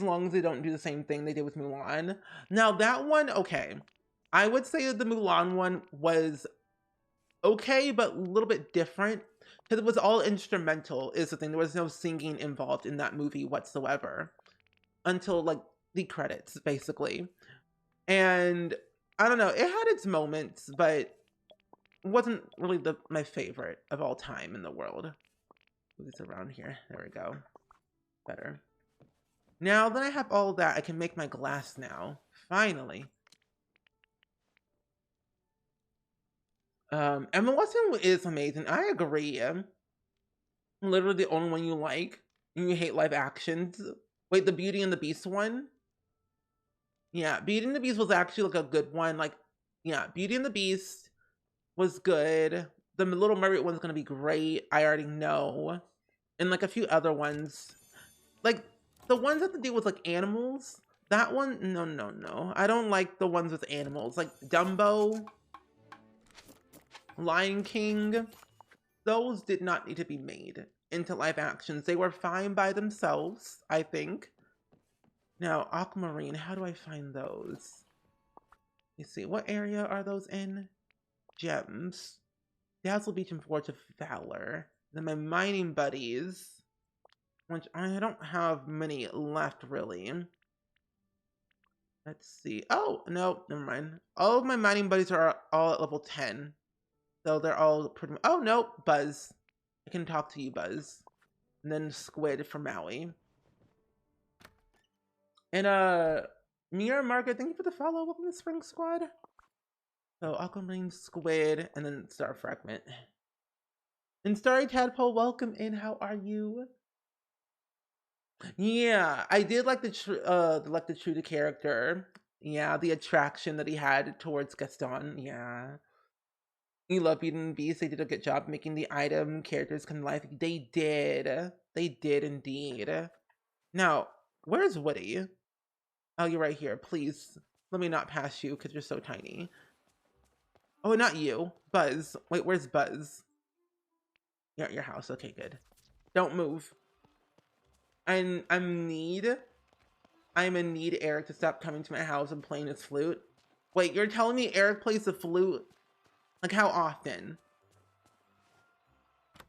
long as they don't do the same thing they did with Mulan. Now that one, okay. I would say that the Mulan one was okay, but a little bit different. Because it was all instrumental, is the thing. There was no singing involved in that movie whatsoever. Until, like, the credits, basically. And, I don't know, it had its moments, but wasn't really my favorite of all time in the world. It's around here. There we go. Better. Now that I have all that, I can make my glass now. Finally. Emma Watson is amazing. I agree. Literally the only one you like. And you hate live actions. Wait, the Beauty and the Beast one? Yeah, Beauty and the Beast was actually like a good one. Like, yeah, Beauty and the Beast was good. The Little Mermaid one's gonna be great. I already know. And like a few other ones. Like, the ones that have to deal with like animals. That one, no. I don't like the ones with animals. Like Dumbo, Lion King. Those did not need to be made into live actions. They were fine by themselves, I think. Now, Aquamarine, how do I find those? Let's see, what area are those in? Gems. Dazzle Beach and Forge of Valor. Then my mining buddies, which I don't have many left, really. Let's see. Oh, no, never mind. All of my mining buddies are all at level 10. So they're all pretty much... Oh, no, Buzz. I can talk to you, Buzz. And then Squid from Maui. And Mira Margaret, thank you for the follow. Welcome to Spring Squad. So Aquamarine Squid and then Star Fragment. And Starry Tadpole, welcome in. How are you? Yeah, I did like the true to character. Yeah, the attraction that he had towards Gaston. Yeah. You love Beauty and the Beast. They did a good job making the item characters come to life. They did. They did indeed. Now, where's Woody? Oh, you're right here. Please, let me not pass you because you're so tiny. Oh, not you. Buzz. Wait, where's Buzz? You're at your house. Okay, good. Don't move. I'm in need Eric to stop coming to my house and playing his flute. Wait, you're telling me Eric plays the flute? Like how often?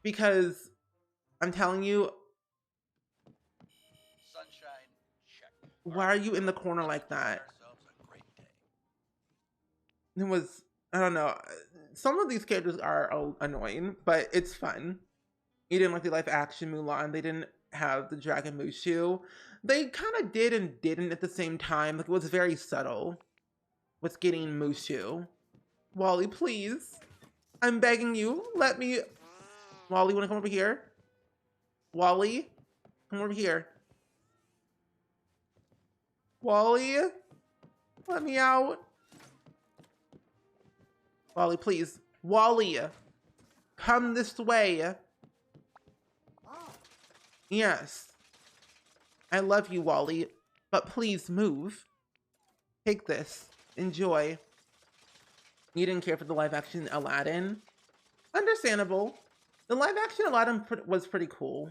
Because I'm telling you, Sunshine, check. why are you in the corner like that? Ourselves a great day. It was, I don't know. Some of these characters are annoying, but it's fun. You didn't like the live action Mulan. They didn't have the Dragon Mushu. They kind of did and didn't at the same time. Like it was very subtle with getting Mushu. Wally, please. I'm begging you. Let me. Wally, wanna come over here? Wally, come over here. Wally, let me out. Wally, please. Wally, come this way. Yes. I love you, Wally, but please move. Take this. Enjoy. You didn't care for the live action Aladdin? Understandable. The live action Aladdin was pretty cool.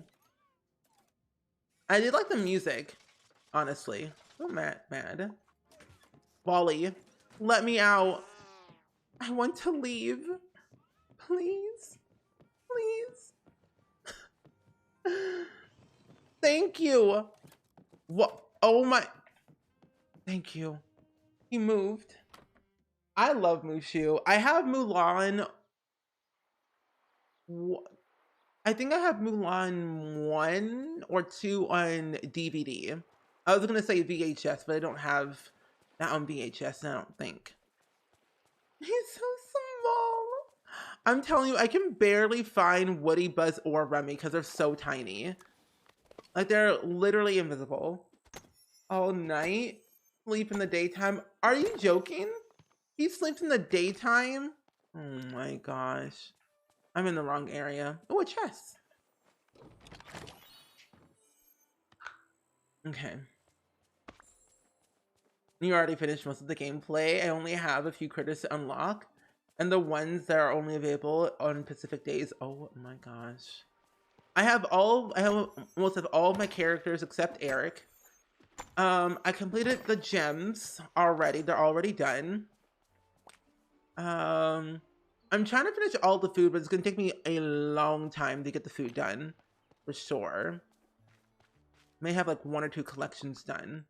I did like the music, honestly. I'm mad. Wally, let me out. I want to leave. Please. Please. Thank you. What? Oh my. Thank you. He moved. I love Mushu. I have Mulan. I think I have Mulan 1 or 2 on DVD. I was gonna say VHS, but I don't have that on VHS, I don't think. He's so small. I'm telling you, I can barely find Woody, Buzz, or Remy because they're so tiny. Like, they're literally invisible. All night? Sleep in the daytime? Are you joking? He sleeps in the daytime? Oh my gosh. I'm in the wrong area. Oh, a chest. Okay. You already finished most of the gameplay. I only have a few critters to unlock. And the ones that are only available on Pacific days. Oh my gosh. I have most of all of my characters except Eric. I completed the gems already. They're already done. I'm trying to finish all the food, but it's gonna take me a long time to get the food done. For sure. May have like 1 or 2 collections done.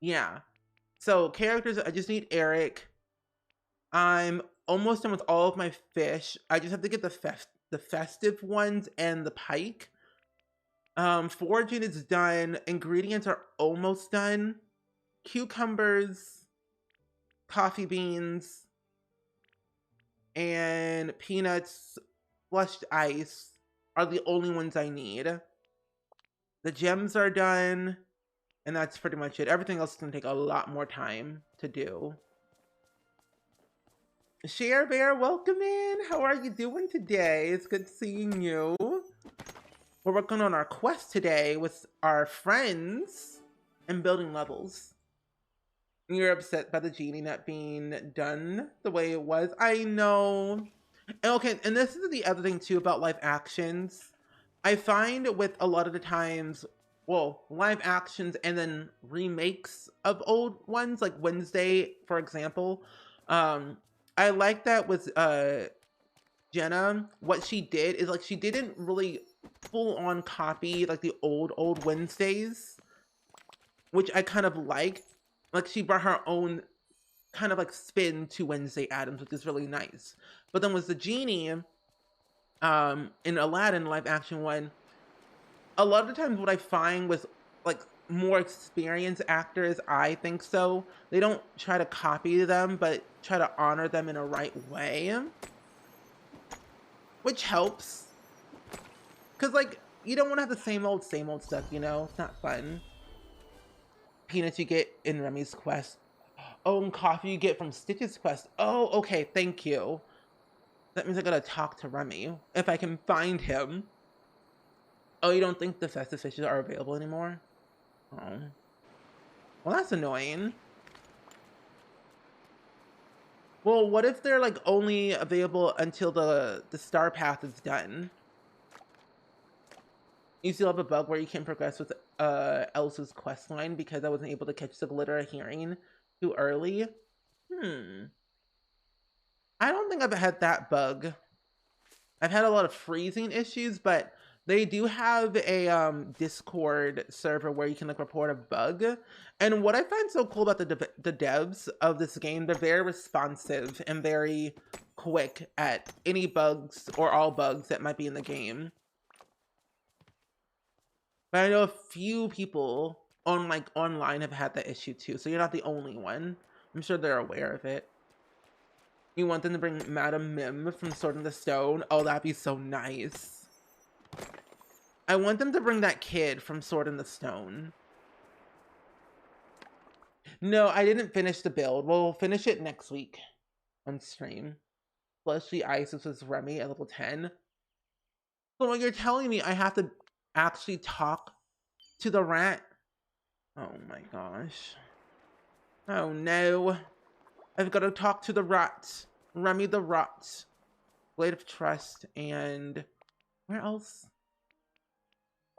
Yeah. So characters, I just need Eric. I'm almost done with all of my fish. I just have to get the festive ones and the pike. Foraging is done. Ingredients are almost done. Cucumbers, coffee beans, and peanuts, flushed ice are the only ones I need. The gems are done, and that's pretty much it. Everything else is going to take a lot more time to do. Share Bear, welcome in. How are you doing today? It's good seeing you. We're working on our quest today with our friends and building levels. You're upset by the genie not being done the way it was. I know. Okay, and this is the other thing too about live actions. I find with a lot of the times, well, live actions and then remakes of old ones, like Wednesday, for example. I like that with Jenna. What she did is like she didn't really full on copy like the old Wednesdays, which I kind of like. Like she brought her own kind of like spin to Wednesday Addams, which is really nice. But then with the genie, in Aladdin live action one, a lot of the times what I find with like more experienced actors, I think so. They don't try to copy them, but try to honor them in a right way, which helps. Because, like, you don't want to have the same old stuff, you know? It's not fun. Peanuts you get in Remy's quest. Oh, and coffee you get from Stitch's quest. Oh, okay, thank you. That means I gotta talk to Remy, if I can find him. Oh, you don't think the festive fishes are available anymore? Oh. Well, that's annoying. Well, what if they're, like, only available until the star path is done? You still have a bug where you can't progress with Elsa's quest line because I wasn't able to catch the glitter hearing too early. I don't think I've had that bug. I've had a lot of freezing issues, but they do have a Discord server where you can, like, report a bug. And what I find so cool about the devs of this game, they're very responsive and very quick at any bugs or all bugs that might be in the game. But I know a few people on, like, online have had that issue too, so you're not the only one. I'm sure they're aware of it. You want them to bring Madame Mim from Sword in the Stone? Oh, that'd be so nice. I want them to bring that kid from Sword in the Stone. No, I didn't finish the build. We'll finish it next week on stream. Fleshy Isis was Remy at level 10. So what you're telling me, I have to actually talk to the rat? Oh my gosh. Oh no. I've got to talk to the rat. Remy the rat. Blade of Trust, and where else?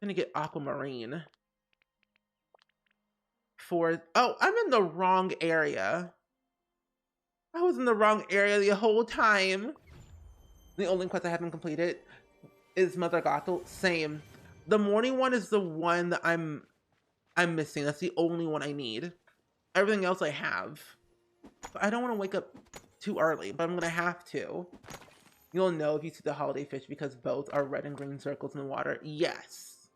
I'm gonna get Aquamarine. Oh, I'm in the wrong area. I was in the wrong area the whole time. The only quest I haven't completed is Mother Gothel. Same. The morning one is the one that I'm missing. That's the only one I need. Everything else I have. But I don't want to wake up too early, but I'm gonna have to. You'll know if you see the holiday fish because both are red and green circles in the water. Yes.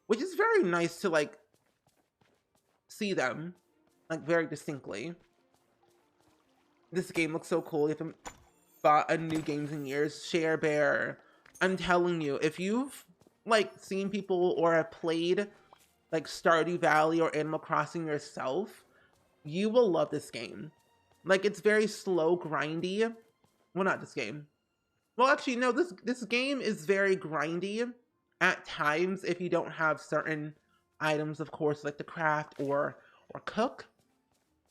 Which is very nice to, like, see them, like, very distinctly. This game looks so cool. You haven't bought a new games in years. Share Bear. I'm telling you, if you've, like, seen people or have played, like, Stardew Valley or Animal Crossing yourself, you will love this game. Like, it's very slow, grindy. Well, not this game. Well, actually, no, this game is very grindy at times if you don't have certain items, of course, like to craft or cook.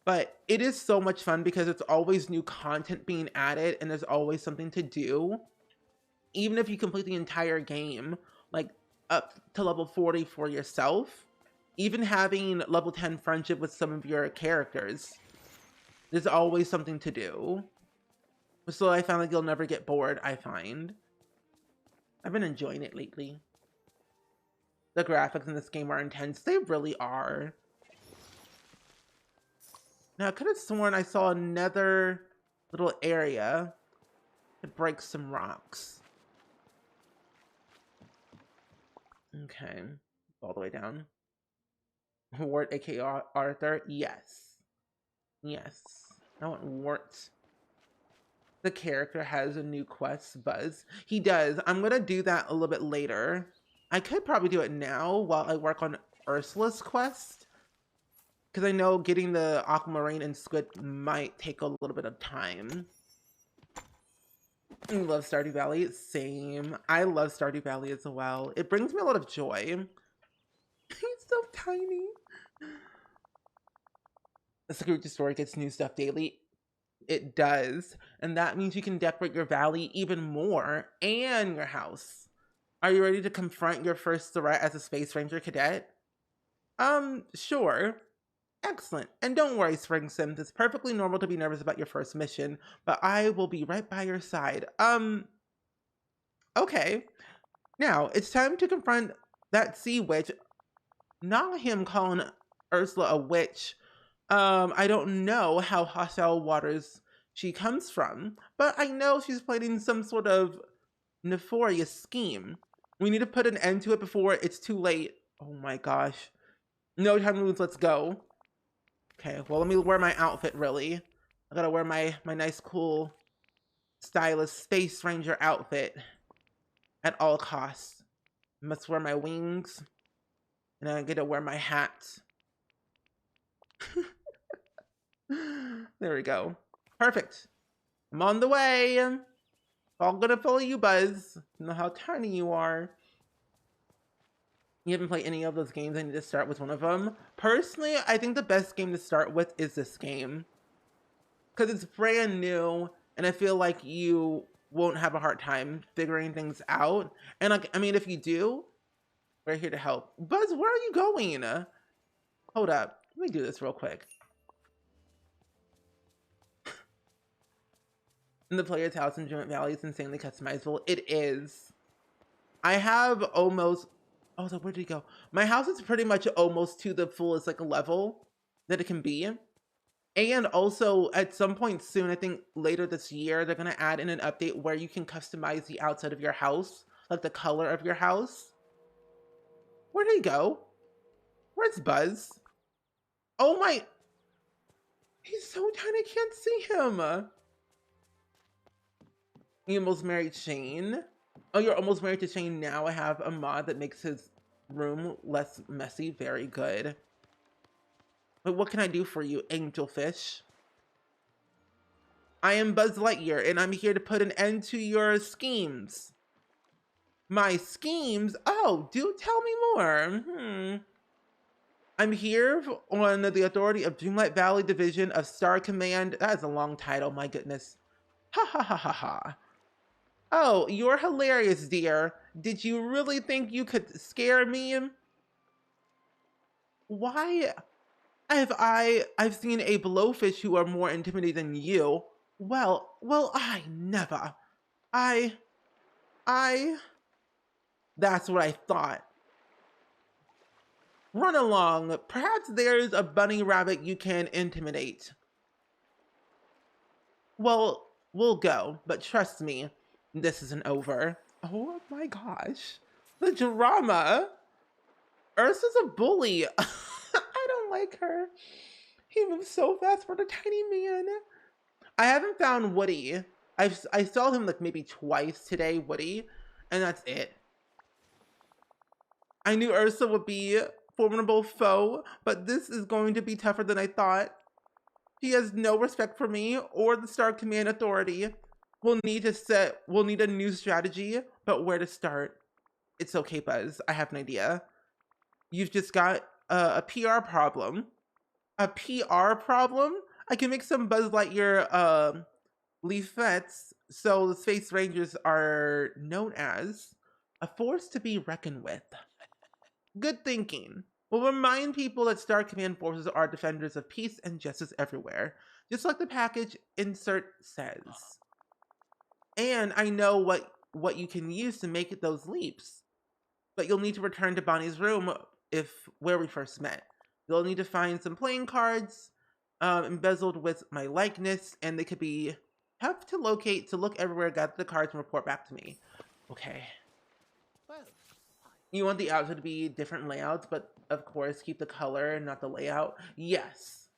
But it is so much fun because it's always new content being added and there's always something to do. Even if you complete the entire game, like up to level 40 for yourself, even having level 10 friendship with some of your characters, there's always something to do. So I found like you'll never get bored, I find. I've been enjoying it lately. The graphics in this game are intense. They really are. Now, I could have sworn I saw another little area to break some rocks. Okay. All the way down. Wart, aka Arthur? Yes. Yes. I want Wart. The character has a new quest, Buzz. He does. I'm gonna do that a little bit later. I could probably do it now while I work on Ursula's quest. Because I know getting the Aquamarine and Squid might take a little bit of time. I love Stardew Valley. Same. I love Stardew Valley as well. It brings me a lot of joy. He's so tiny. The security store gets new stuff daily. It does. And that means you can decorate your valley even more and your house. Are you ready to confront your first threat as a Space Ranger cadet? Sure. Excellent. And don't worry, Spring Sims. It's perfectly normal to be nervous about your first mission, but I will be right by your side. Okay. Now, it's time to confront that sea witch. Not him calling Ursula a witch. I don't know how hostile waters she comes from, but I know she's planning some sort of nefarious scheme. We need to put an end to it before it's too late. Oh my gosh. No time to lose, let's go. Okay, well, let me wear my outfit, really. I gotta wear my nice, cool, stylish Space Ranger outfit at all costs. Must wear my wings, and I get to wear my hat. There we go. Perfect. I'm on the way. All gonna follow you, Buzz. You know how tiny you are. You haven't played any of those games. I need to start with one of them. Personally, I think the best game to start with is this game. Because it's brand new, and I feel like you won't have a hard time figuring things out. And like, I mean, if you do, we're here to help. Buzz, where are you going? Hold up. Let me do this real quick. In the player's house in Jewett Valley is insanely customizable. It is. I have almost... Oh, so where did he go? My house is pretty much almost to the fullest like level that it can be. And also, at some point soon, I think later this year, they're going to add in an update where you can customize the outside of your house, like the color of your house. Where did he go? Where's Buzz? Oh my... He's so tiny, I can't see him. You almost married Shane? Oh, you're almost married to Shane now. I have a mod that makes his room less messy. Very good. But what can I do for you, angelfish? I am Buzz Lightyear, and I'm here to put an end to your schemes. My schemes? Oh, do tell me more. I'm here on the authority of Dreamlight Valley Division of Star Command. That is a long title, my goodness. Ha ha ha ha ha. Oh, you're hilarious, dear. Did you really think you could scare me? Why I've seen a blowfish who are more intimidating than you. Well, I never. I That's what I thought. Run along. Perhaps there's a bunny rabbit you can intimidate. Well, we'll go, but trust me, this isn't over. Oh my gosh. The drama. Ursa's a bully. I don't like her. He moves so fast for the tiny man. I haven't found Woody. I saw him like maybe twice today, Woody, and that's it. I knew Ursa would be a formidable foe, but this is going to be tougher than I thought. She has no respect for me or the Star Command Authority. We'll need a new strategy, but where to start? It's okay, Buzz. I have an idea. You've just got a PR problem. A PR problem? I can make some Buzz Lightyear leaflets so the Space Rangers are known as a force to be reckoned with. Good thinking. We'll remind people that Star Command forces are defenders of peace and justice everywhere, just like the package insert says. And I know what you can use to make those leaps. But you'll need to return to Bonnie's room where we first met. You'll need to find some playing cards embezzled with my likeness, and they could be tough to locate, so look everywhere, gather the cards, and report back to me. Okay. Well, You want the outside to be different layouts, but of course keep the color, not the layout. Yes.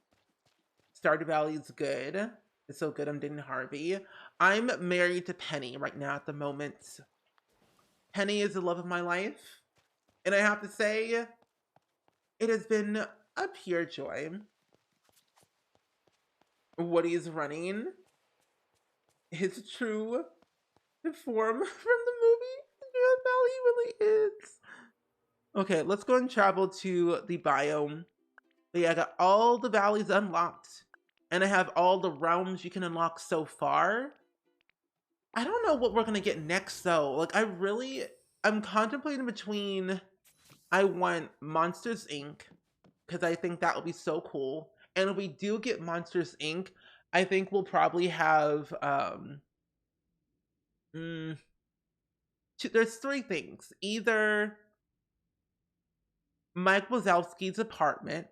Stardew Valley is good. It's so good I'm dating Harvey. I'm married to Penny right now at the moment. Penny is the love of my life. And I have to say, it has been a pure joy. Woody is running his true form from the movie. Death Valley really is. Okay, let's go and travel to the biome. But yeah, I got all the valleys unlocked. And I have all the realms you can unlock so far. I don't know what we're gonna get next though. Like I'm contemplating between I want Monsters Inc. because I think that would be so cool. And if we do get Monsters Inc., I think we'll probably have there's three things. Either Mike Wazowski's apartment,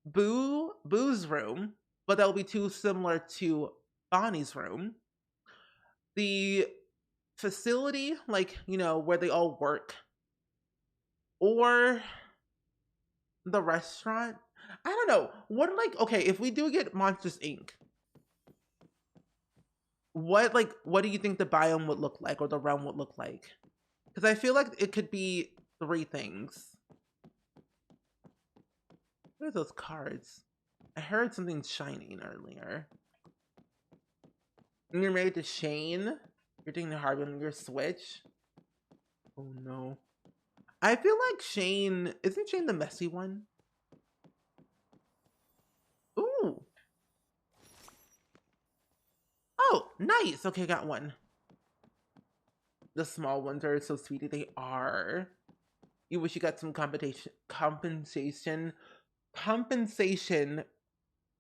Boo's room, but that'll be too similar to Bonnie's room. The facility, like, where they all work. Or the restaurant. I don't know. What like okay, if we do get Monsters Inc., what do you think the biome would look like or the realm would look like? Because I feel like it could be three things. What are those cards? I heard something shining earlier. And you're married to Shane. You're dating Harvey on your Switch. Oh no. I feel like Shane isn't Shane the messy one? Ooh. Oh, nice. Okay, got one. The small ones are so sweetie. They are. You wish you got some compensation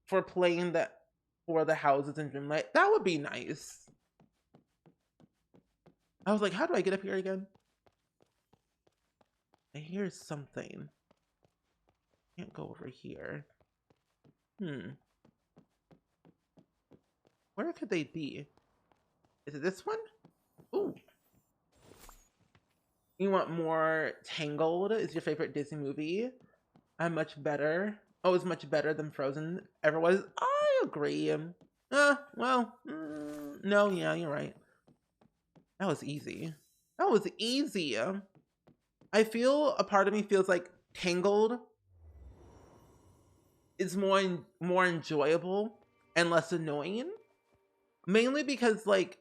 for playing for the houses in Dreamlight. That would be nice. I was like, how do I get up here again? I hear something. Can't go over here. Where could they be? Is it this one? Ooh. You want more Tangled? Is your favorite Disney movie? I'm much better. Oh, it's much better than Frozen ever was. I agree. No, yeah, you're right. That was easy. That was easy. I feel a part of me feels like Tangled is more enjoyable and less annoying. Mainly because like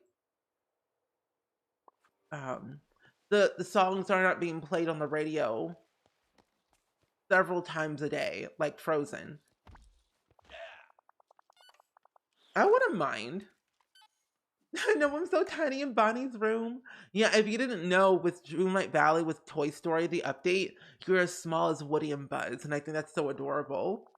the songs are not being played on the radio several times a day, like Frozen. I wouldn't mind. No, I'm so tiny in Bonnie's room. Yeah, if you didn't know, with Dreamlight Valley with Toy Story, the update, you're as small as Woody and Buzz, and I think that's so adorable.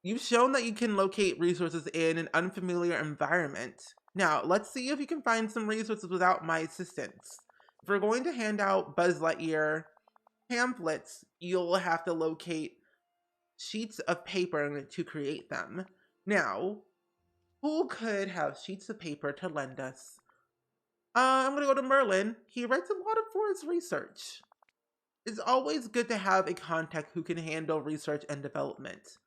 You've shown that you can locate resources in an unfamiliar environment. Now, let's see if you can find some resources without my assistance. If we're going to hand out Buzz Lightyear pamphlets, you'll have to locate sheets of paper to create them. Now, who could have sheets of paper to lend us? I'm gonna go to Merlin. He writes a lot for his research. It's always good to have a contact who can handle research and development.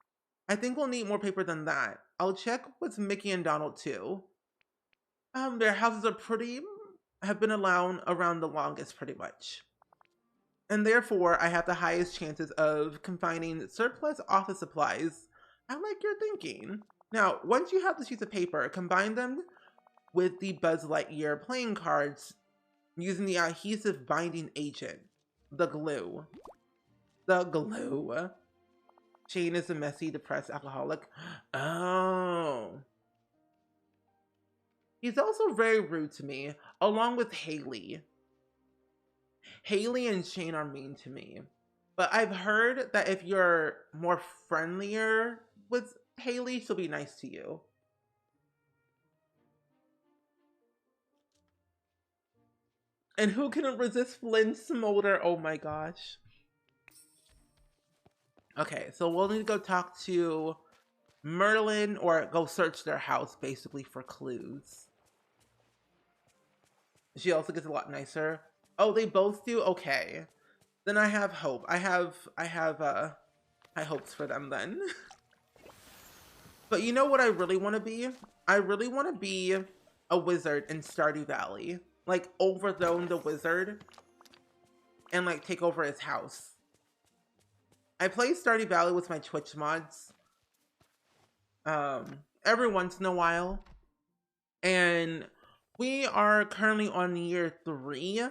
I think we'll need more paper than that. I'll check with Mickey and Donald too. Their houses have been around the longest pretty much. And therefore, I have the highest chances of confining surplus office supplies. I like your thinking. Now, once you have the sheets of paper, combine them with the Buzz Lightyear playing cards using the adhesive binding agent, the glue. The glue. Shane is a messy, depressed alcoholic. Oh. He's also very rude to me, along with Haley. Haley and Shane are mean to me. But I've heard that if you're more friendlier with Haley, she'll be nice to you. And who can resist Flynn Smolder? Oh my gosh. Okay, so we'll need to go talk to Merlin or go search their house basically for clues. She also gets a lot nicer. Oh, they both do? Okay. Then I have hope. I have high hopes for them then. But you know what I really want to be? I really want to be a wizard in Stardew Valley. Like, overthrow the wizard and, like, take over his house. I play Stardew Valley with my Twitch mods every once in a while. And we are currently on year 3,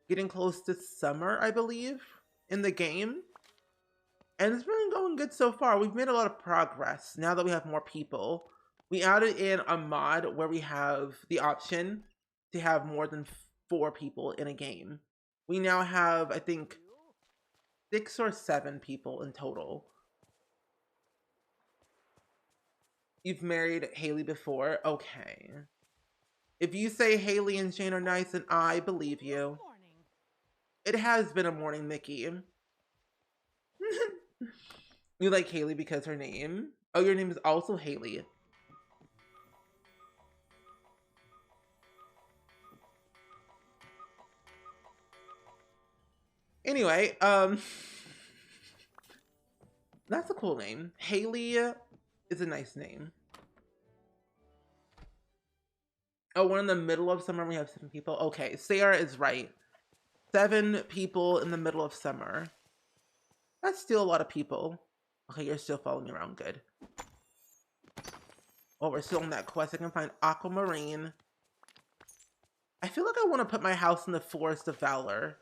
getting close to summer, I believe, in the game. And it's been going good so far. We've made a lot of progress now that we have more people. We added in a mod where we have the option to have more than 4 people in a game. We now have, I think, 6 or 7 people in total. You've married Haley before? Okay. If you say Haley and Shane are nice, then I believe you. It has been a morning, Mickey. You like Haley because her name? Oh, your name is also Haley. Anyway, That's a cool name. Haley is a nice name. Oh, we're in the middle of summer. We have 7 people. Okay, Sarah is right. 7 people in the middle of summer. That's still a lot of people. Okay, you're still following me around. Good. Oh, we're still on that quest. I can find Aquamarine. I feel like I want to put my house in the Forest of Valor,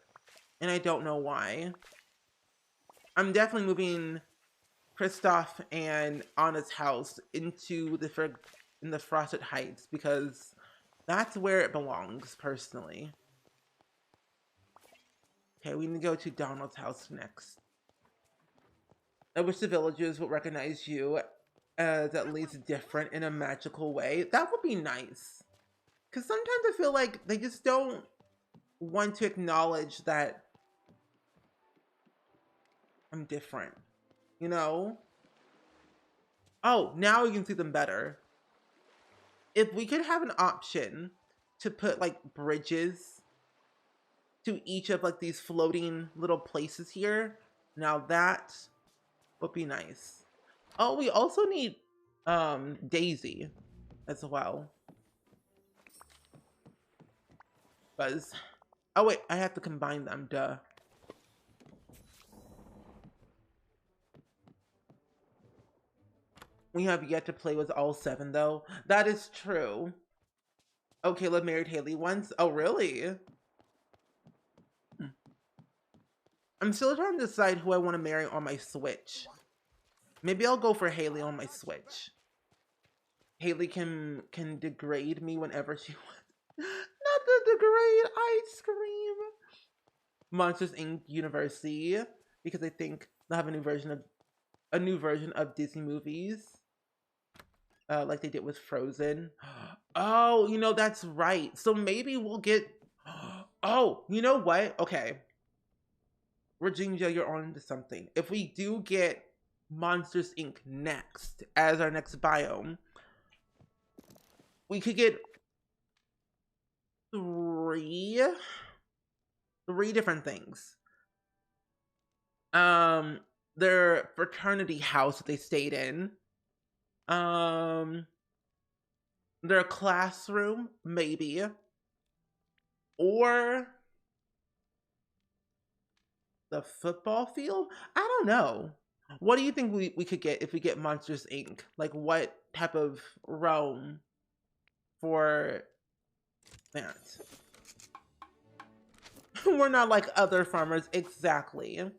and I don't know why. I'm definitely moving Kristoff and Anna's house into the Frosted Heights because that's where it belongs, personally. Okay, we need to go to Donald's house next. I wish the villagers would recognize you as at least different in a magical way. That would be nice. Because sometimes I feel like they just don't want to acknowledge that I'm different. You know? Oh, now you can see them better. If we could have an option to put like bridges to each of like these floating little places here, now that would be nice. Oh, we also need Daisy as well. Buzz. Oh wait, I have to combine them, duh. We have yet to play with all 7 though. That is true. Oh, Caleb married Haley once? Oh, really? I'm still trying to decide who I want to marry on my Switch. Maybe I'll go for Haley on my Switch. Haley can degrade me whenever she wants. Not the degrade ice cream. Monsters Inc. University, because I think they'll have a new version of Disney movies, like they did with Frozen. Oh, you know that's right. So maybe we'll get. Oh, you know what? Okay, Virginia, you're on to something. If we do get Monsters Inc. next as our next biome, we could get three different things. Their fraternity house that they stayed in. Their classroom, maybe. Or the football field? I don't know. What do you think we could get if we get Monsters Inc.? Like what type of realm for that? We're not like other farmers. Exactly.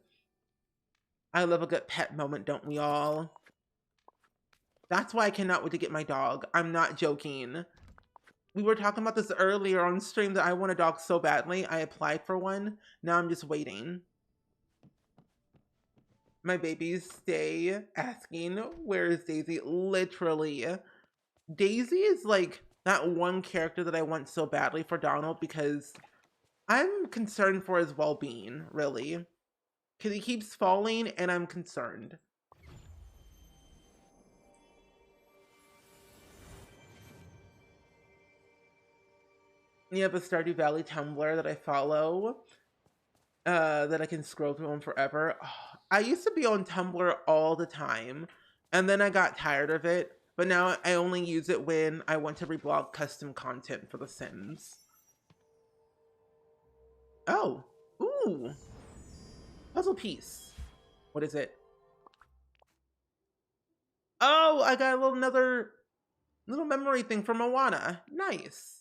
I love a good pet moment, don't we all? That's why I cannot wait to get my dog. I'm not joking. We were talking about this earlier on stream that I want a dog so badly. I applied for one. Now I'm just waiting. My babies stay asking, where is Daisy? Literally. Daisy is like that one character that I want so badly for Donald because I'm concerned for his well-being, really. Because he keeps falling and I'm concerned. You have a Stardew Valley Tumblr that I follow, that I can scroll through on forever. Oh, I used to be on Tumblr all the time, and then I got tired of it, but now I only use it when I want to reblog custom content for The Sims. Oh, ooh, puzzle piece. What is it? Oh, I got another little memory thing from Moana. Nice.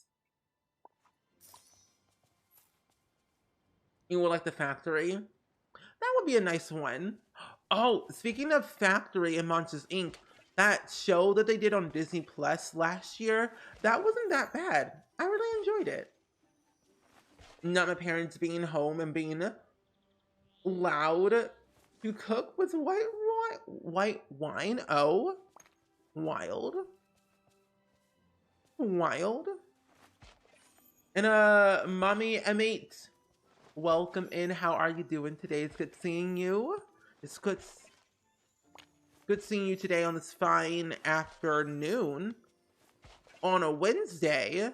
You will like the factory? That would be a nice one. Oh, speaking of Factory and Monsters Inc., that show that they did on Disney Plus last year, that wasn't that bad. I really enjoyed it. Not my parents being home and being loud to cook with white wine. Oh, wild. Wild. And Mommy M8, welcome in. How are you doing today? It's good seeing you. It's good seeing you today on this fine afternoon on a Wednesday.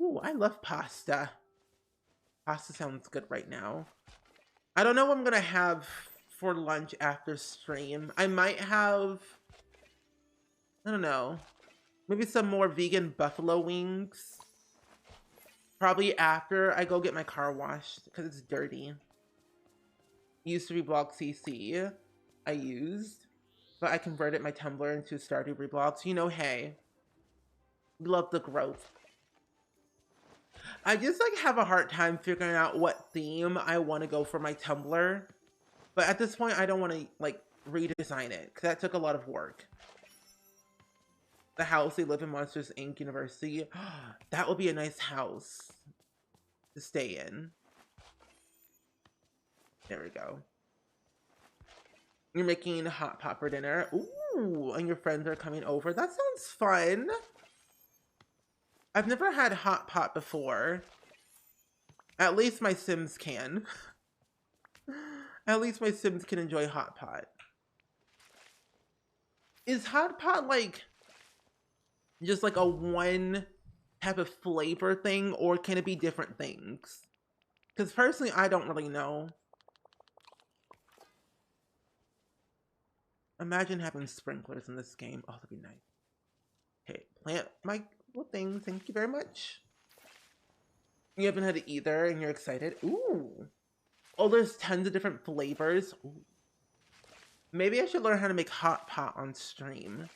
Ooh, I love pasta. Pasta sounds good right now. I don't know what I'm gonna have for lunch after stream. I might have, I don't know, maybe some more vegan buffalo wings. Probably after I go get my car washed because it's dirty. Used to be Block CC. I used, but I converted my Tumblr into Stardew Reblocks. You know, hey, love the growth. I just like have a hard time figuring out what theme I want to go for my Tumblr. But at this point, I don't want to like redesign it because that took a lot of work. The house they live in, Monsters Inc. University. That would be a nice house to stay in. There we go. You're making hot pot for dinner. Ooh, and your friends are coming over. That sounds fun. I've never had hot pot before. At least my Sims can. At least my Sims can enjoy hot pot. Is hot pot like just like a one type of flavor thing, or can it be different things? Because personally, I don't really know. Imagine having sprinklers in this game. Oh, that'd be nice. Okay, plant my little thing. Thank you very much. You haven't had it either, and you're excited. Ooh. Oh, there's tons of different flavors. Ooh. Maybe I should learn how to make hot pot on stream.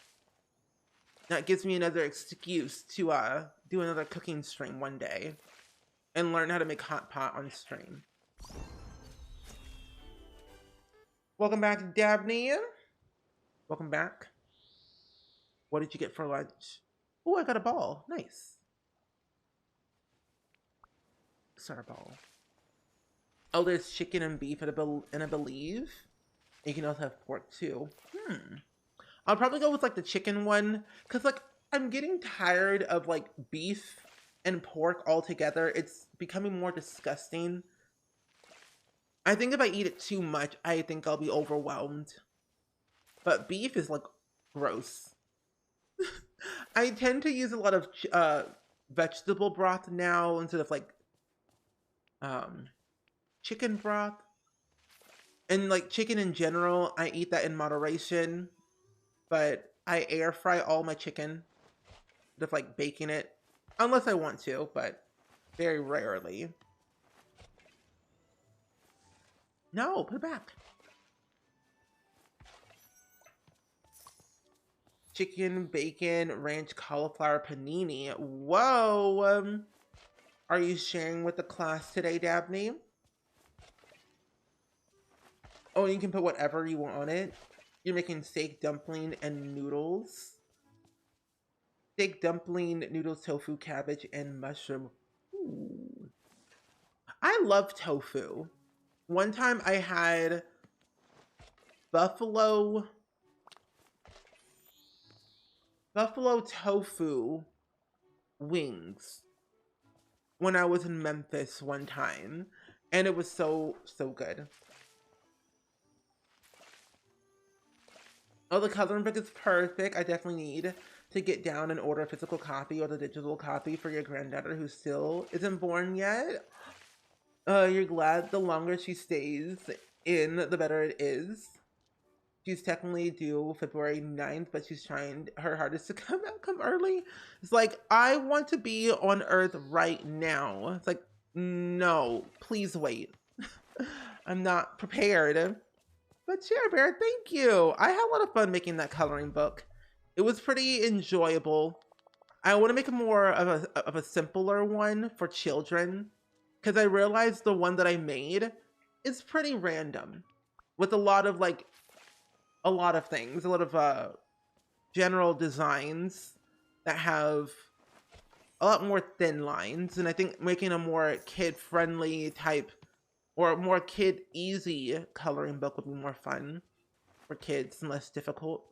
That gives me another excuse to do another cooking stream one day and learn how to make hot pot on stream. Welcome back, Dabney. Welcome back. What did you get for lunch? Oh, I got a ball. Nice. Star ball. Oh, there's chicken and beef, and I believe you can also have pork too. I'll probably go with like the chicken one, because like I'm getting tired of like beef and pork all together. It's becoming more disgusting. I think if I eat it too much, I think I'll be overwhelmed. But beef is like gross. I tend to use a lot of vegetable broth now instead of like chicken broth. And like chicken in general, I eat that in moderation. But I air fry all my chicken, just like baking it, unless I want to, but very rarely. No, put it back. Chicken, bacon, ranch, cauliflower, panini. Whoa! Are you sharing with the class today, Dabney? Oh, you can put whatever you want on it. You're making steak, dumpling, and noodles. Steak, dumpling, noodles, tofu, cabbage, and mushroom. Ooh. I love tofu. One time I had buffalo tofu wings when I was in Memphis one time, and it was so good. Oh, the coloring book is perfect. I definitely need to get down and order a physical copy or the digital copy for your granddaughter who still isn't born yet. You're glad the longer she stays in, the better it is. She's technically due February 9th, but she's trying her hardest to come early. It's like, I want to be on Earth right now. It's like, no, please wait. I'm not prepared. But Cher Bear, thank you. I had a lot of fun making that coloring book. It was pretty enjoyable. I want to make a more of a simpler one for children, because I realized the one that I made is pretty random, with a lot of things, a lot of general designs that have a lot more thin lines, and I think making a more kid-friendly type or a more kid-easy coloring book would be more fun for kids and less difficult.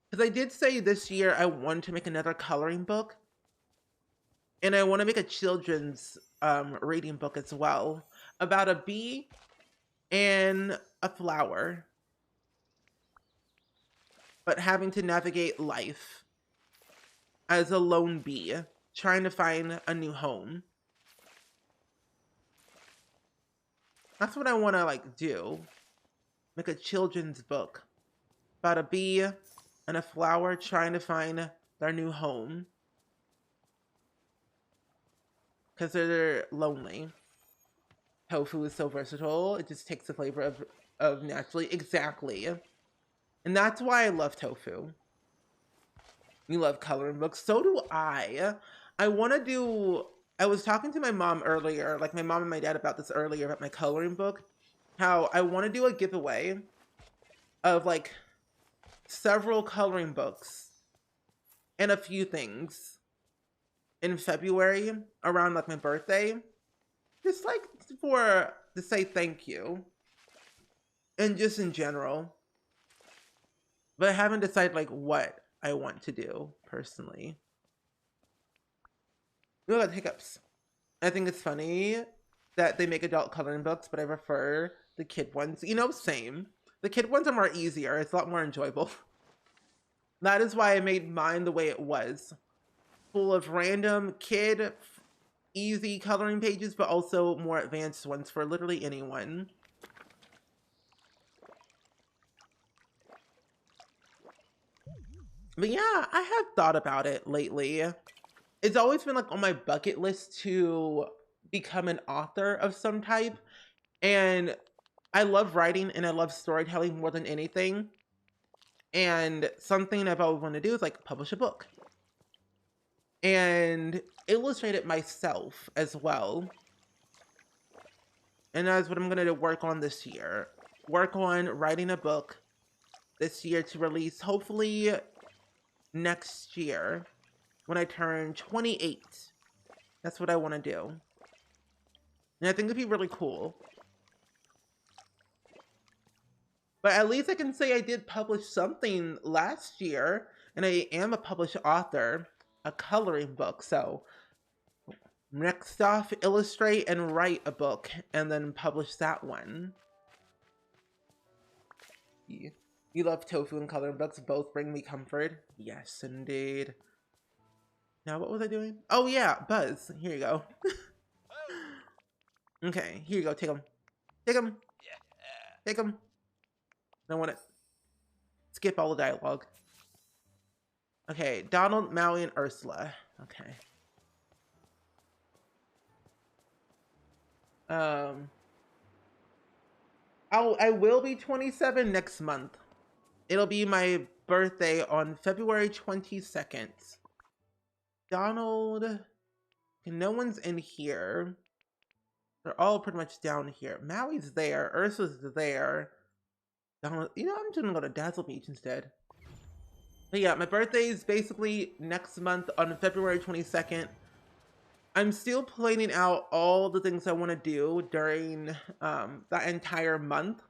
Because I did say this year I want to make another coloring book, and I want to make a children's reading book as well, about a bee and a flower, but having to navigate life as a lone bee, trying to find a new home. That's what I want to like do. Make a children's book about a bee and a flower trying to find their new home because they're lonely. Tofu is so versatile. It just takes the flavor of naturally. Exactly. And that's why I love tofu. You love coloring books. So do I. I want to do. I was talking to my mom earlier, like my mom and my dad about this earlier about my coloring book. How I want to do a giveaway of like several coloring books and a few things in February around like my birthday. Just like for to say thank you. And just in general. But I haven't decided like what I want to do personally. We got hiccups. I think it's funny that they make adult coloring books, but I prefer the kid ones. You know, same. The kid ones are more easier. It's a lot more enjoyable. That is why I made mine the way it was. Full of random kid, easy coloring pages, but also more advanced ones for literally anyone. But yeah, I have thought about it lately. It's always been like on my bucket list to become an author of some type. And I love writing and I love storytelling more than anything. And something I've always wanted to do is like publish a book and illustrate it myself as well. And that's what I'm going to work on this year. Work on writing a book this year to release hopefully next year when I turn 28. That's what I want to do. And I think it'd be really cool. But at least I can say I did publish something last year, and I am a published author, a coloring book. So next off, illustrate and write a book, and then publish that one. You love tofu and coloring books. Both bring me comfort. Yes, indeed. Now, what was I doing? Oh, yeah, Buzz. Here you go. Okay, here you go. Take him. Take him. Yeah. Take him. I want to skip all the dialogue. Okay, Donald, Maui, and Ursula. Okay. I will be 27 next month. It'll be my birthday on February 22nd. Donald, no one's in here. They're all pretty much down here. Maui's there. Ursula's there. Donald, you know, I'm just gonna go to Dazzle Beach instead. But yeah, my birthday is basically next month on February 22nd. I'm still planning out all the things I want to do during that entire month.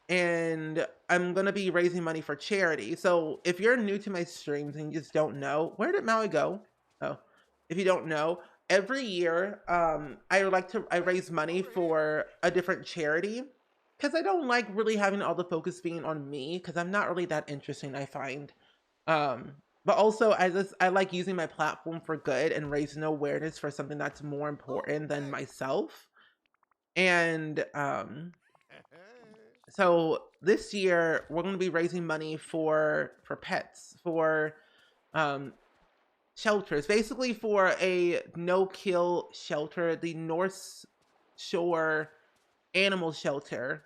And I'm going to be raising money for charity. So if you're new to my streams and you just don't know, where did Maui go? Oh, if you don't know, every year I raise money for a different charity because I don't like really having all the focus being on me because I'm not really that interesting, I find. But also I like using my platform for good and raising awareness for something that's more important than myself. And so this year we're going to be raising money for pets, for shelters, basically for a no-kill shelter, the North Shore Animal Shelter,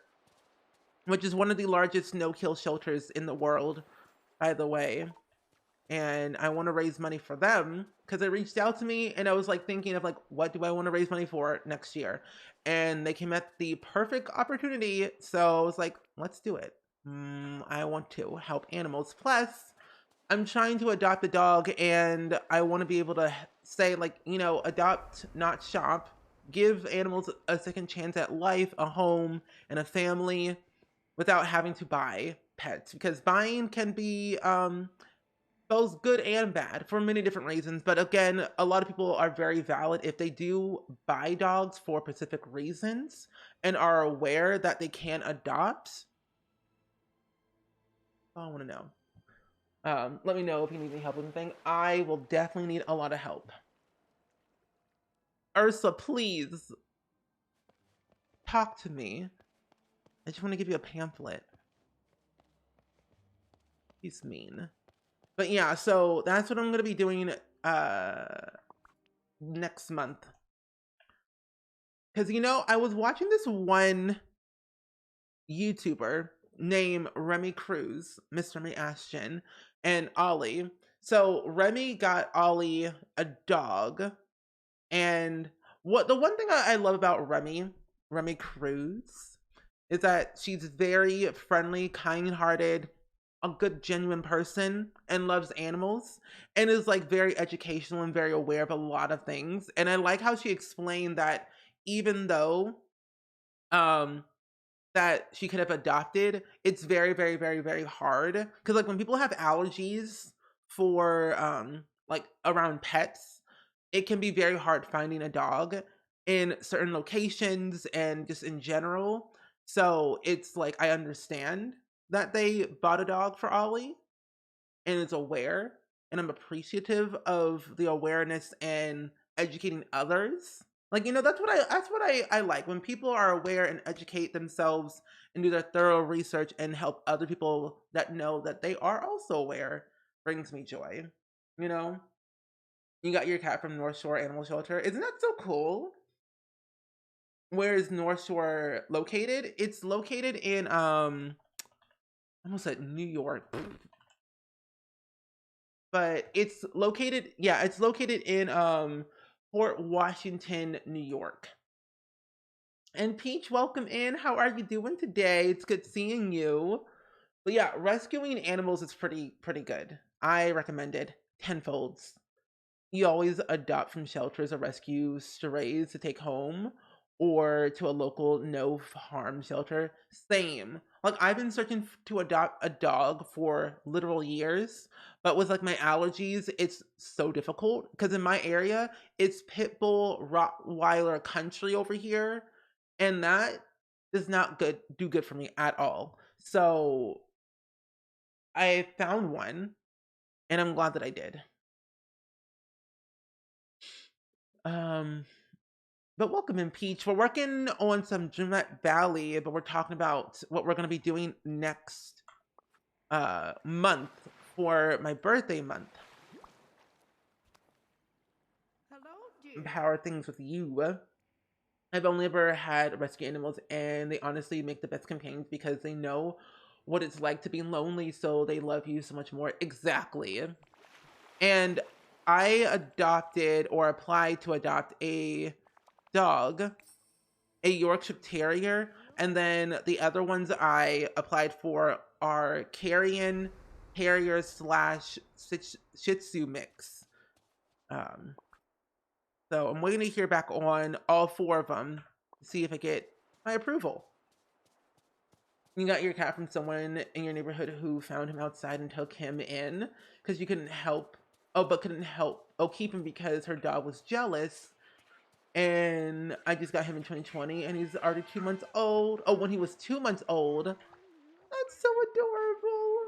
which is one of the largest no-kill shelters in the world, by the way. And I want to raise money for them because they reached out to me and I was like thinking of like, what do I want to raise money for next year? And they came at the perfect opportunity. So I was like, let's do it. I want to help animals. Plus, I'm trying to adopt a dog and I want to be able to say like, you know, adopt, not shop, give animals a second chance at life, a home, and a family without having to buy pets because buying can be, both good and bad for many different reasons. But again, a lot of people are very valid if they do buy dogs for specific reasons and are aware that they can adopt. I want to know. Let me know if you need any help with anything. I will definitely need a lot of help. Ursa, please. Talk to me. I just want to give you a pamphlet. He's mean. But yeah, so that's what I'm going to be doing next month. Because, I was watching this one YouTuber named Remy Cruz, Miss Remy Ashton, and Ollie. So Remy got Ollie a dog. And the one thing I love about Remy Cruz, is that she's very friendly, kind-hearted, a good genuine person, and loves animals, and is like very educational and very aware of a lot of things. And I like how she explained that even though um that she could have adopted, it's very, very, very, very hard. Because like when people have allergies for like around pets, it can be very hard finding a dog in certain locations and just in general. So it's like I understand that they bought a dog for Ollie and is aware, and I'm appreciative of the awareness and educating others. Like, that's what I like when people are aware and educate themselves and do their thorough research and help other people that know that they are also aware. Brings me joy. You know, you got your cat from North Shore Animal Shelter. Isn't that so cool? Where is North Shore located? It's located in I almost said New York. But it's located in Port Washington, New York. And Peach, welcome in. How are you doing today? It's good seeing you. But yeah, rescuing animals is pretty good. I recommend it tenfolds. You always adopt from shelters or rescue strays to take home or to a local no harm shelter. Same. Like I've been searching to adopt a dog for literal years, but with like my allergies, it's so difficult because in my area, it's pit bull Rottweiler country over here, and that does not do good for me at all. So I found one, and I'm glad that I did. Um, But welcome in, Peach. We're working on some Dreamette Valley, but we're talking about what we're going to be doing next month for my birthday month. Hello, dear. Empower things with you. I've only ever had rescue animals, and they honestly make the best companions because they know what it's like to be lonely, so they love you so much more. Exactly. And I adopted or applied to adopt a dog, a Yorkshire Terrier, and then the other ones I applied for are Carrion Terrier slash Shih Tzu mix. Um, so I'm waiting to hear back on all four of them to see if I get my approval. You got your cat from someone in your neighborhood who found him outside and took him in because you couldn't help. Oh, but couldn't help. Oh, keep him because her dog was jealous, and I just got him in 2020, and he's already 2 months old. Oh, when he was 2 months old. That's so adorable.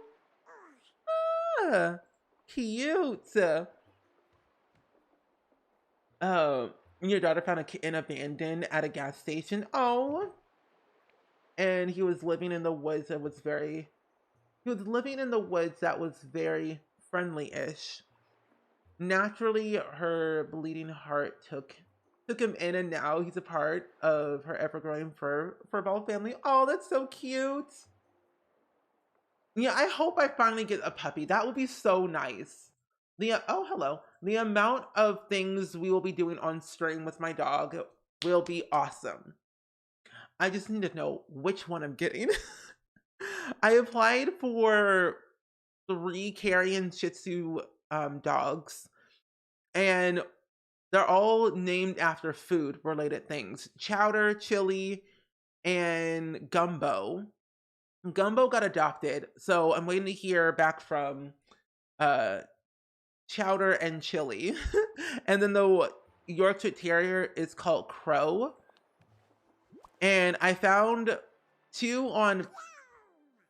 Ah, cute. Your daughter found a kitten abandoned at a gas station. Oh, and he was living in the woods that was very. He was living in the woods that was very friendly-ish. Naturally, her bleeding heart took him in, and now he's a part of her ever-growing furball family. Oh, that's so cute. Yeah, I hope I finally get a puppy. That would be so nice. Oh, hello. The amount of things we will be doing on stream with my dog will be awesome. I just need to know which one I'm getting. I applied for 3 carrion Shih Tzu dogs, and they're all named after food related things: chowder, chili, and gumbo. Gumbo got adopted, so I'm waiting to hear back from uh chowder and chili. And then the Yorkshire Terrier is called Crow. And I found 2 on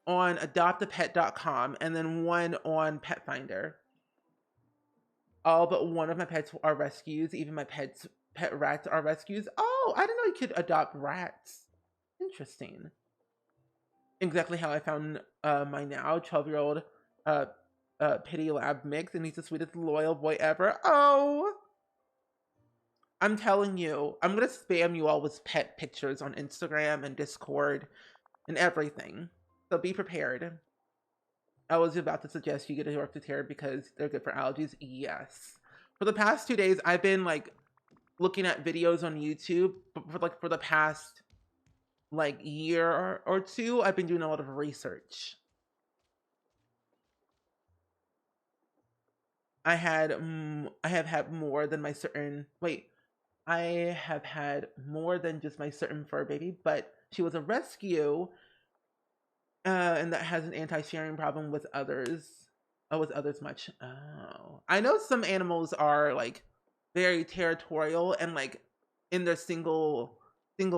adoptapet.com and then 1 on Pet Finder. All but one of my pets are rescues. Even my pet rats are rescues. Oh, I didn't know you could adopt rats. Interesting. Exactly how I found my now 12-year-old uh, Pity Lab mix, and he's the sweetest, loyal boy ever. Oh, I'm telling you, I'm gonna spam you all with pet pictures on Instagram and Discord and everything. So be prepared. I was about to suggest you get a Yorkshire Terrier because they're good for allergies. Yes. For the past 2 days, I've been like looking at videos on YouTube. But for the past like year or two, I've been doing a lot of research. I have had more than my certain wait. I have had more than just my certain fur baby, but she was a rescue, and that has an anti-sharing problem with others. Oh, with others much. Oh, I know some animals are like very territorial and like in their single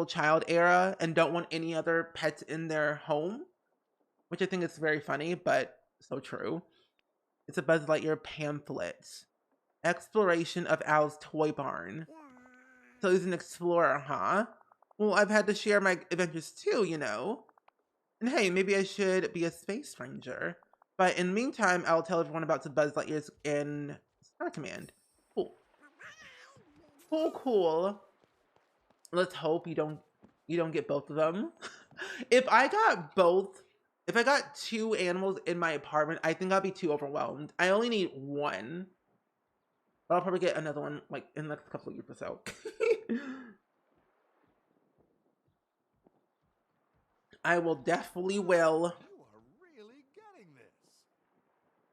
child era and don't want any other pets in their home, which I think is very funny, but so true. It's a Buzz Lightyear pamphlet. Exploration of Al's toy barn. So he's an explorer, huh? Well, I've had to share my adventures too, you know. And hey, maybe I should be a space ranger. But in the meantime, I'll tell everyone about the Buzz Lightyears in Star Command. Cool. Cool, cool. Let's hope you don't get both of them. If I got both, if I got two animals in my apartment, I think I'll be too overwhelmed. I only need one. But I'll probably get another one like in the next couple of years or so. I will definitely will. You are really getting this.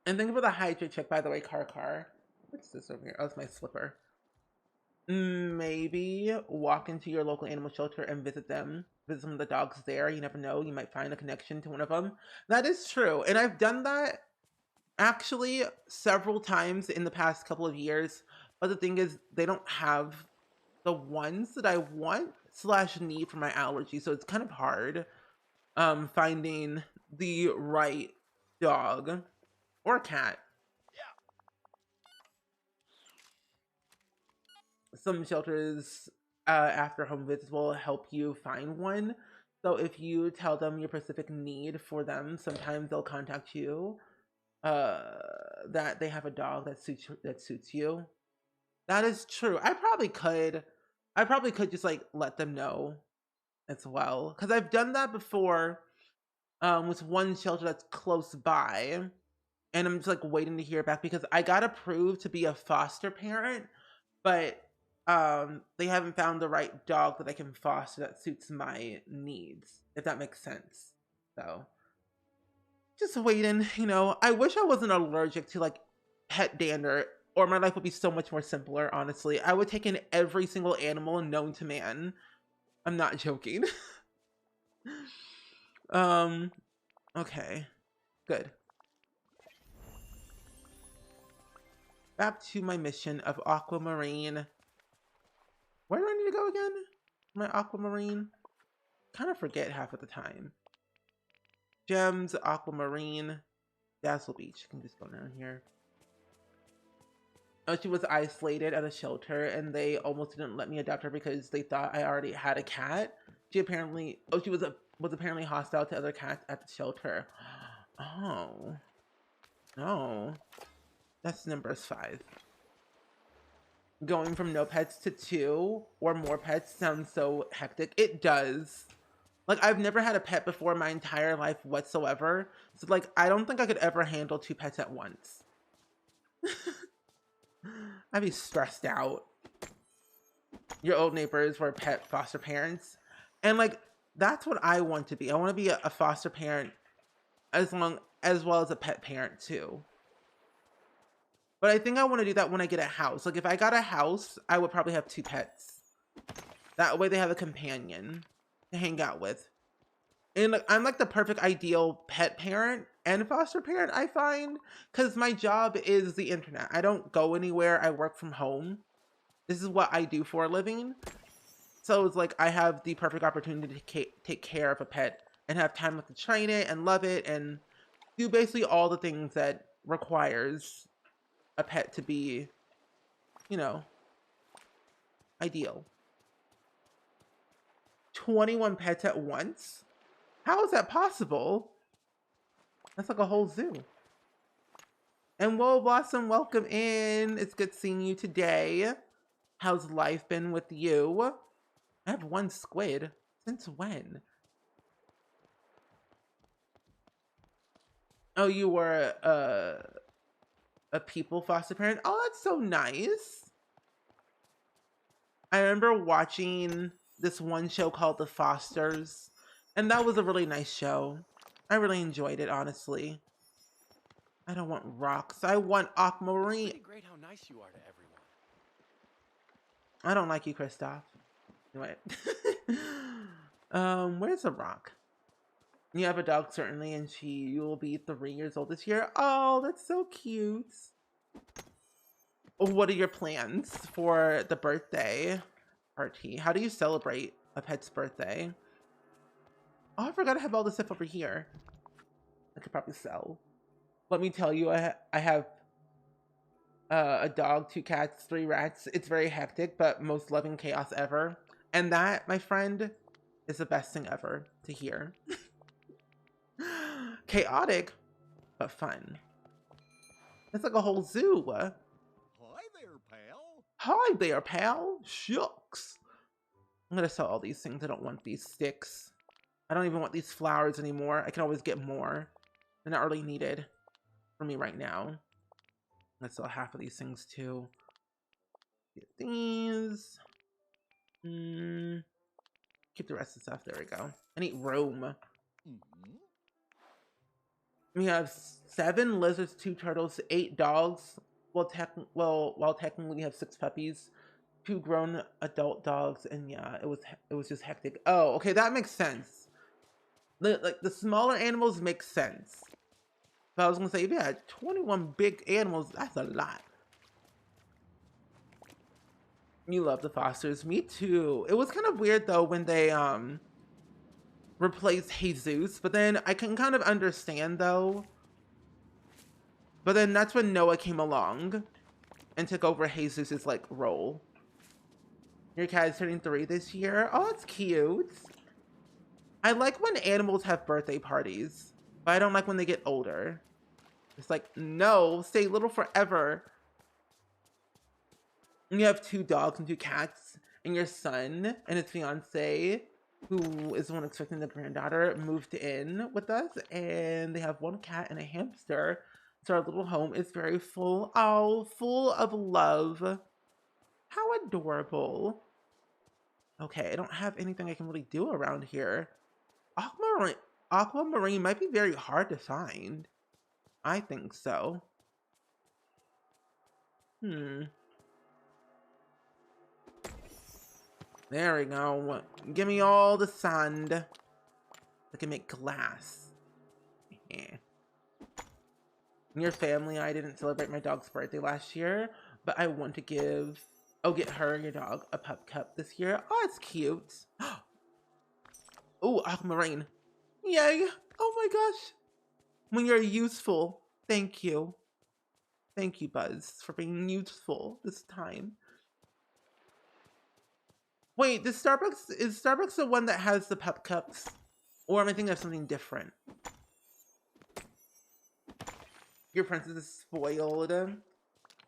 And thank you for the hydrate check, by the way, Car. What's this over here? Oh, it's my slipper. Maybe walk into your local animal shelter and visit them. Visit some of the dogs there. You never know. You might find a connection to one of them. That is true. And I've done that actually several times in the past couple of years. But the thing is, they don't have the ones that I want / need for my allergy. So it's kind of hard finding the right dog or cat. Some shelters after home visits will help you find one. So if you tell them your specific need for them, sometimes they'll contact you that they have a dog that suits you. That is true. I probably could just like let them know as well because I've done that before with one shelter that's close by, and I'm just like waiting to hear back because I got approved to be a foster parent, but they haven't found the right dog that I can foster that suits my needs, if that makes sense. So just waiting, you know. I wish I wasn't allergic to like pet dander, or my life would be so much more simpler, honestly. I would take in every single animal known to man. I'm not joking. Okay. Good. Back to my mission of aquamarine. Where do I need to go again? My aquamarine? Kind of forget half of the time. Gems, aquamarine, Dazzle Beach. You can just go down here. Oh, she was isolated at a shelter, and they almost didn't let me adopt her because they thought I already had a cat. She was apparently hostile to other cats at the shelter. Oh, no, that's number 5. Going from no pets to 2 or more pets sounds so hectic. It does. Like, I've never had a pet before in my entire life whatsoever. So, like, I don't think I could ever handle 2 pets at once. I'd be stressed out. Your old neighbors were pet foster parents. And, like, that's what I want to be. I want to be a foster parent as well as a pet parent, too. But I think I want to do that when I get a house. Like, if I got a house, I would probably have 2 pets. That way they have a companion to hang out with. And like, I'm like the perfect ideal pet parent and foster parent, I find. Because my job is the internet. I don't go anywhere. I work from home. This is what I do for a living. So it's like I have the perfect opportunity to take care of a pet and have time to train it and love it and do basically all the things that requires a pet to be, you know, ideal. 21 pets at once? How is that possible? That's like a whole zoo. And Whoa Blossom, welcome in. It's good seeing you today. How's life been with you? I have one squid. Since when? Oh, you were a people foster parent? Oh, that's so nice. I remember watching this one show called The Fosters, and that was a really nice show. I really enjoyed it, honestly. I don't want rocks. I want aquamarine. Pretty great how nice you are to everyone. I don't like you, Kristoff. Anyway. Where's the rock? You have a dog, certainly, and you will be 3 years old this year. Oh, that's so cute. What are your plans for the birthday party? How do you celebrate a pet's birthday? Oh, I forgot I have all this stuff over here. I could probably sell. Let me tell you, I have a dog, 2 cats, 3 rats. It's very hectic, but most loving chaos ever. And that, my friend, is the best thing ever to hear. Chaotic, but fun. It's like a whole zoo. Hi there, pal. Hi there, pal. Shucks. I'm gonna sell all these things. I don't want these sticks. I don't even want these flowers anymore. I can always get more. They're not really needed for me right now. I'm gonna sell half of these things too. Get these. Keep the rest of the stuff. There we go. I need room. Mm-hmm. We have 7 lizards, 2 turtles, 8 dogs. While technically we have 6 puppies, 2 grown adult dogs, and yeah, it was just hectic. Oh, okay, that makes sense. Like the smaller animals make sense. But I was gonna say, if you had 21 big animals, that's a lot. You love the Fosters, me too. It was kind of weird though when they replaced Jesus, but then I can kind of understand though. But then that's when Noah came along and took over Jesus's like role. Your cat is turning 3 this year. Oh, that's cute. I like when animals have birthday parties, but I don't like when they get older. It's like, no, stay little forever. And you have 2 dogs and 2 cats, and your son and his fiance, who is the one expecting the granddaughter, moved in with us, and they have 1 cat and a hamster. So our little home is very full, full of love. How adorable. Okay, I don't have anything I can really do around here. Aquamarine might be very hard to find. I think so. There we go. Give me all the sand. I can make glass. Yeah. Your family, I didn't celebrate my dog's birthday last year, but I want to get her, your dog, a pup cup this year. Oh, it's cute. Oh, aquamarine. Yay. Oh my gosh. When you're useful. Thank you. Thank you, Buzz, for being useful this time. Wait, is Starbucks the one that has the pup cups? Or am I thinking of something different? Your princess is spoiled.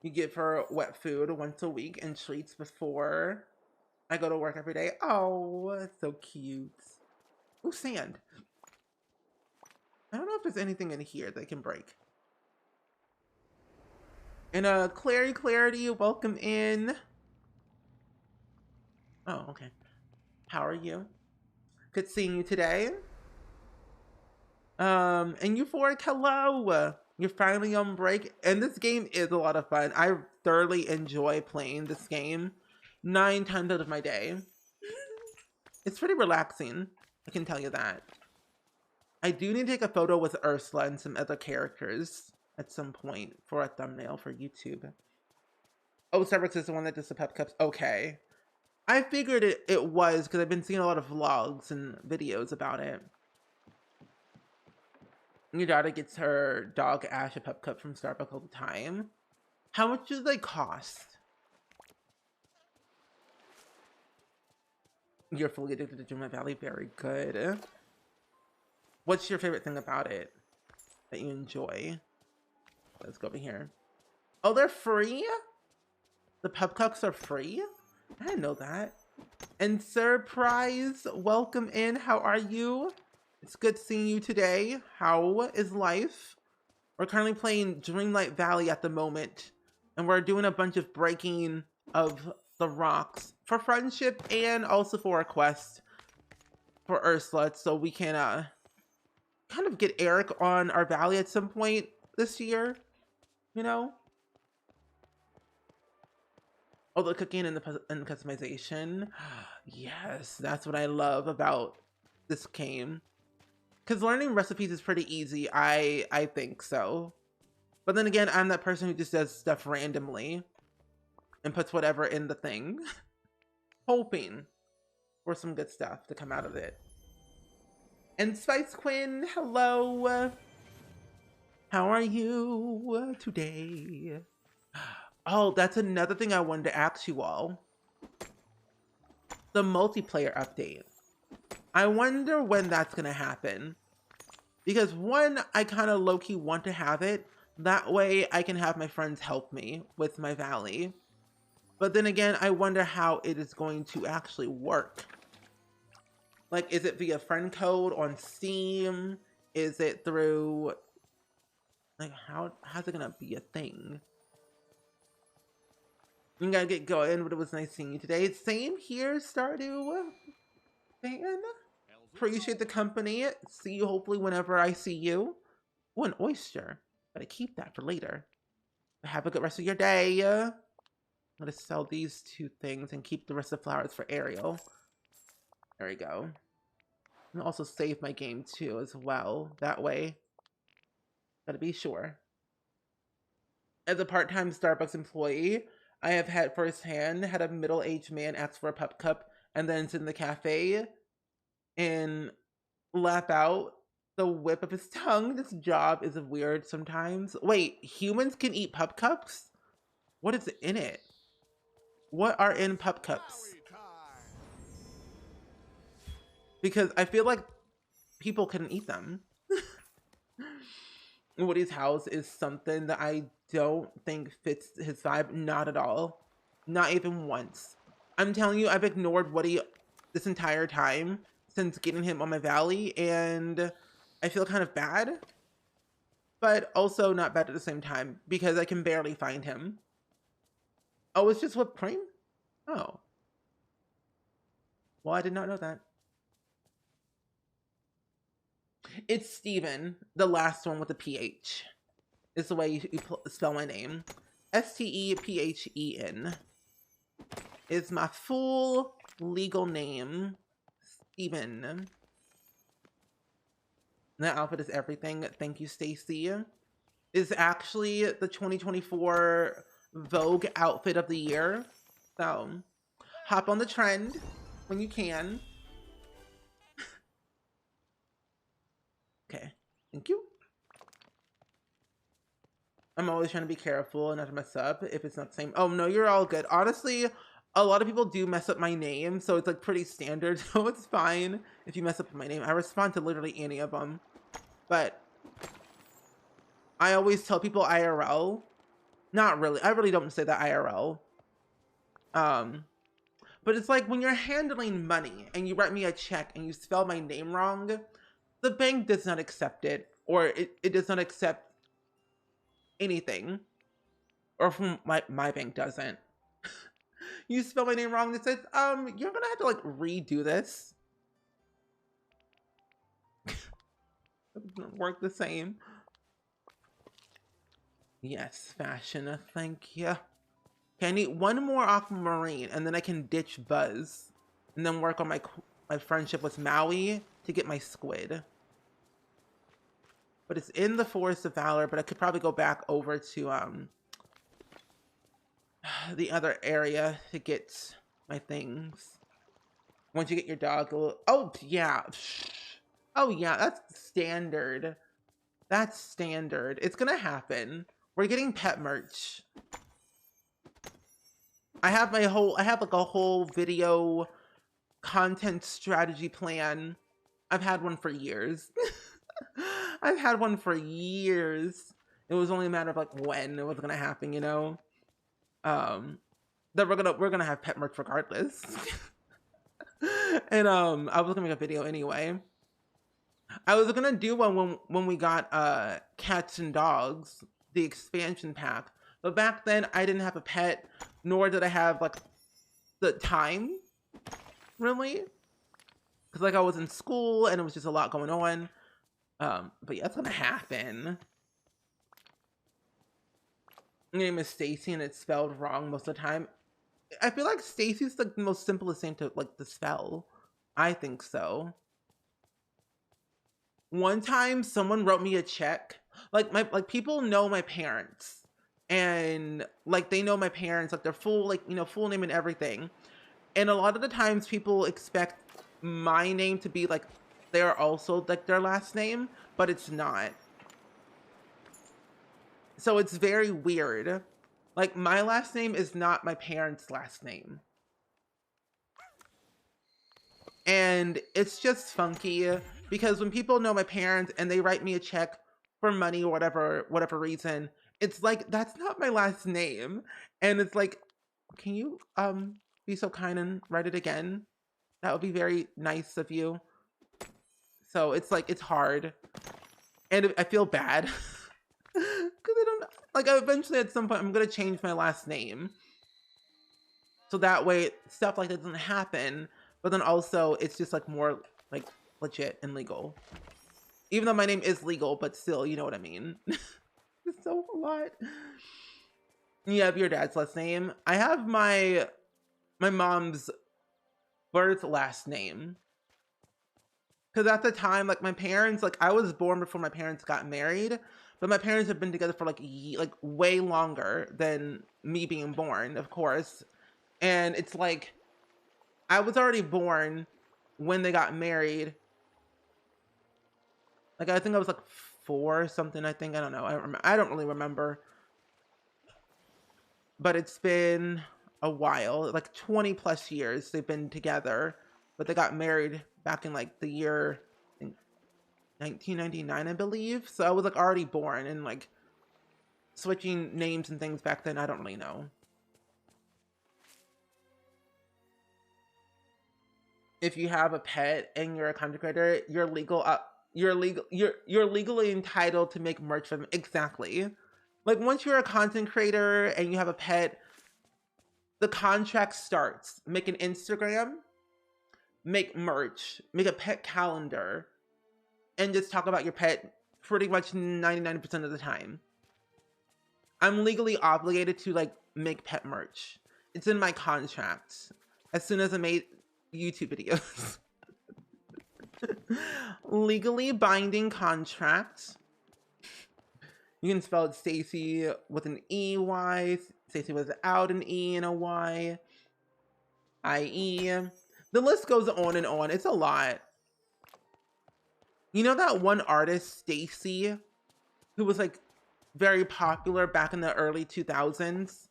You give her wet food once a week and treats before I go to work every day. Oh, that's so cute. Oh, sand. I don't know if there's anything in here that can break. And Clarity, welcome in. Oh, okay. How are you? Good seeing you today. And Euphoric, hello. You're finally on break, and this game is a lot of fun. I thoroughly enjoy playing this game 9 times out of my day. It's pretty relaxing, I can tell you that. I do need to take a photo with Ursula and some other characters at some point for a thumbnail for YouTube. Oh, Starbucks is the one that does the pep cups. Okay. I figured it was because I've been seeing a lot of vlogs and videos about it. Your daughter gets her dog Ash a pup cup from Starbucks all the time. How much do they cost? You're fully addicted to Dreamlight Valley. Very good. What's your favorite thing about it that you enjoy? Let's go over here. Oh, they're free? The pupcakes are free? I didn't know that. And Surprise, welcome in. How are you? It's good seeing you today. How is life? We're currently playing Dreamlight Valley at the moment, and we're doing a bunch of breaking of the rocks for friendship and also for a quest for Ursula, so we can kind of get Eric on our valley at some point this year, you know? Oh, the cooking and the customization. Yes, that's what I love about this game. Because learning recipes is pretty easy, I think so. But then again, I'm that person who just does stuff randomly and puts whatever in the thing, hoping for some good stuff to come out of it. And Spice Quinn, hello. How are you today? Oh, that's another thing I wanted to ask you all. The multiplayer update. I wonder when that's gonna happen. Because one, I kind of low-key want to have it. That way I can have my friends help me with my valley. But then again, I wonder how it is going to actually work. Like, is it via friend code on Steam? Is it through... Like, how's it gonna be a thing? You gotta get going, but it was nice seeing you today. Same here, Stardew. Fan. Appreciate the company. See you hopefully whenever I see you. Oh, an oyster. Gotta keep that for later. Have a good rest of your day. I'm gonna sell these two things and keep the rest of the flowers for Ariel. There we go. And also save my game too as well. That way. Gotta be sure. As a part-time Starbucks employee, I have had firsthand had a middle-aged man ask for a pup cup and then sit in the cafe and lap out the whip of his tongue. This job is weird sometimes. Wait, humans can eat pup cups? What is in it? What are in pup cups? Because I feel like people couldn't eat them. Woody's house is something that I don't think fits his vibe. Not at all. Not even once. I'm telling you, I've ignored Woody this entire time since getting him on my valley, and I feel kind of bad, but also not bad at the same time because I can barely find him. Oh, it's just whipped cream? Oh. Well, I did not know that. It's Steven, the last one with the PH. Is the way you spell my name. Stephen is my full legal name. Steven. That outfit is everything. Thank you, Stacy. Is actually the 2024 Vogue outfit of the year. So, hop on the trend when you can. Okay, thank you. I'm always trying to be careful and not to mess up if it's not the same. Oh, no, you're all good. Honestly, a lot of people do mess up my name, so it's like pretty standard, so it's fine if you mess up my name. I respond to literally any of them. But I always tell people IRL. Not really. I really don't say that IRL. But it's like when you're handling money and you write me a check and you spell my name wrong, the bank does not accept it, or it does not accept anything. Or from my bank doesn't. You spell my name wrong, it says, you're gonna have to like redo this. It doesn't work the same. Yes, fashion, thank you. Okay, I need one more aquamarine and then I can ditch Buzz. And then work on my friendship with Maui to get my squid. But it's in the Forest of Valor, but I could probably go back over to the other area to get my things. Once you get your dog, oh yeah. Oh yeah, that's standard. That's standard. It's gonna happen. We're getting pet merch. I have like a whole video content strategy plan. I've had one for years. I've had one for years. It was only a matter of like when it was gonna happen, you know. That we're gonna have pet merch regardless. And I was gonna make a video anyway. I was gonna do one when we got cats and dogs, the expansion pack. But back then I didn't have a pet, nor did I have like the time, really. Because like I was in school and it was just a lot going on. But yeah, it's gonna happen. My name is Stacy and it's spelled wrong most of the time. I feel like Stacy's like the most simplest name to like to spell. I think so. One time someone wrote me a check. Like people know my parents. And like they know my parents, like their full like, you know, full name and everything. And a lot of the times people expect my name to be like they're also like their last name, but it's not. So it's very weird. Like my last name is not my parents' last name. And it's just funky because when people know my parents and they write me a check for money or whatever reason, it's like that's not my last name. And it's like, can you be so kind and write it again? That would be very nice of you. So it's like it's hard. And I feel bad. Because I don't like eventually at some point I'm gonna change my last name. So that way stuff like that doesn't happen. But then also it's just like more like legit and legal. Even though my name is legal, but still, you know what I mean. It's so a lot. You have your dad's last name. I have my mom's birth last name. Because at the time, like my parents, like I was born before my parents got married, but my parents have been together for like way longer than me being born, of course. And it's like I was already born when they got married. Like I think I was like 4 or something. I think I don't know. I don't really remember. But it's been a while, like 20 plus years they've been together. But they got married back in like the year 1999, I believe. So I was like already born, and like switching names and things back then, I don't really know. If you have a pet and you're a content creator, you're legally entitled to make merch from them. Exactly. Like once you're a content creator and you have a pet, the contract starts. Make an Instagram, make merch, make a pet calendar, and just talk about your pet pretty much 99% of the time. I'm legally obligated to like make pet merch. It's in my contract. As soon as I made YouTube videos. Legally binding contract. You can spell it Stacy with an E-Y, Stacy without an E and a Y, I-E. The list goes on and on. It's a lot. You know that one artist, Stacy, who was like very popular back in the early 2000s?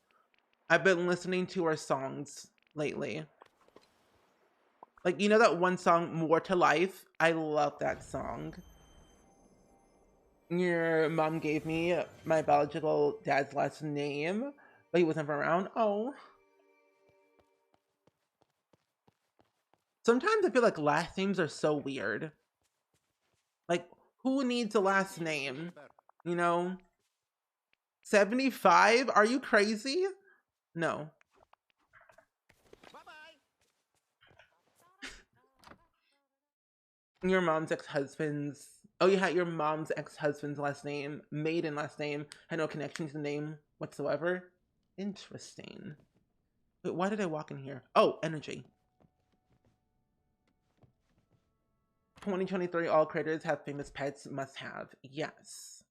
I've been listening to her songs lately. Like, you know that one song, More to Life? I love that song. Your mom gave me my biological dad's last name, but he wasn't around. Oh. Sometimes I feel like last names are so weird. Like, who needs a last name? You know? 75? Are you crazy? No. Your mom's ex-husband's... Oh, you had your mom's ex-husband's last name, maiden last name, had no connection to the name whatsoever? Interesting. Wait, why did I walk in here? Oh, energy. 2023, all creators have famous pets, must have. Yes.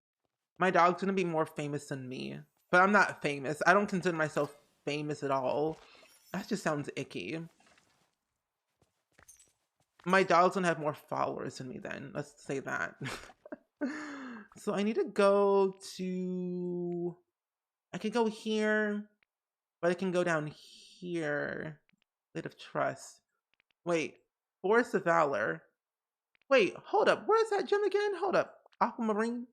My dog's gonna be more famous than me. But I'm not famous. I don't consider myself famous at all. That just sounds icky. My dog's gonna have more followers than me then. Let's say that. So I need to go to... I could go here, but I can go down here. Bit of trust. Wait, Forest of Valor. Wait, hold up. Where's that gym again? Hold up. Aquamarine?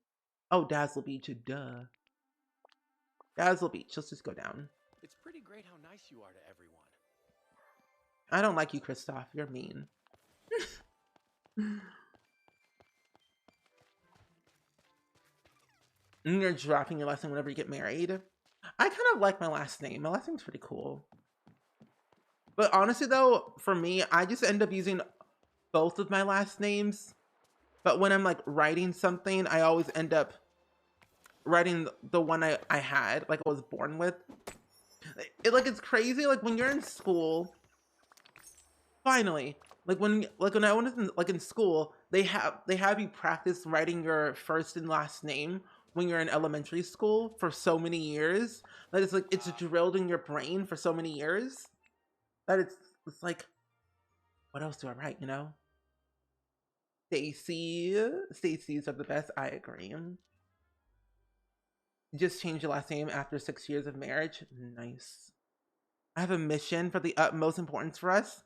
Oh, Dazzle Beach, duh. Dazzle Beach. Let's just go down. It's pretty great how nice you are to everyone. I don't like you, Kristoff. You're mean. And you're dropping your last name whenever you get married. I kind of like my last name. My last name's pretty cool. But honestly, though, for me, I just end up using both of my last names. But when I'm like writing something, I always end up writing the one I had, like I was born with. It's crazy. Like when you're in school, finally, when I was in school, they have you practice writing your first and last name when you're in elementary school for so many years. That it's drilled in your brain for so many years that it's like, what else do I write? You know, Stacy's are the best. I agree. Just change your last name after 6 years of marriage. Nice. I have a mission for the utmost importance for us,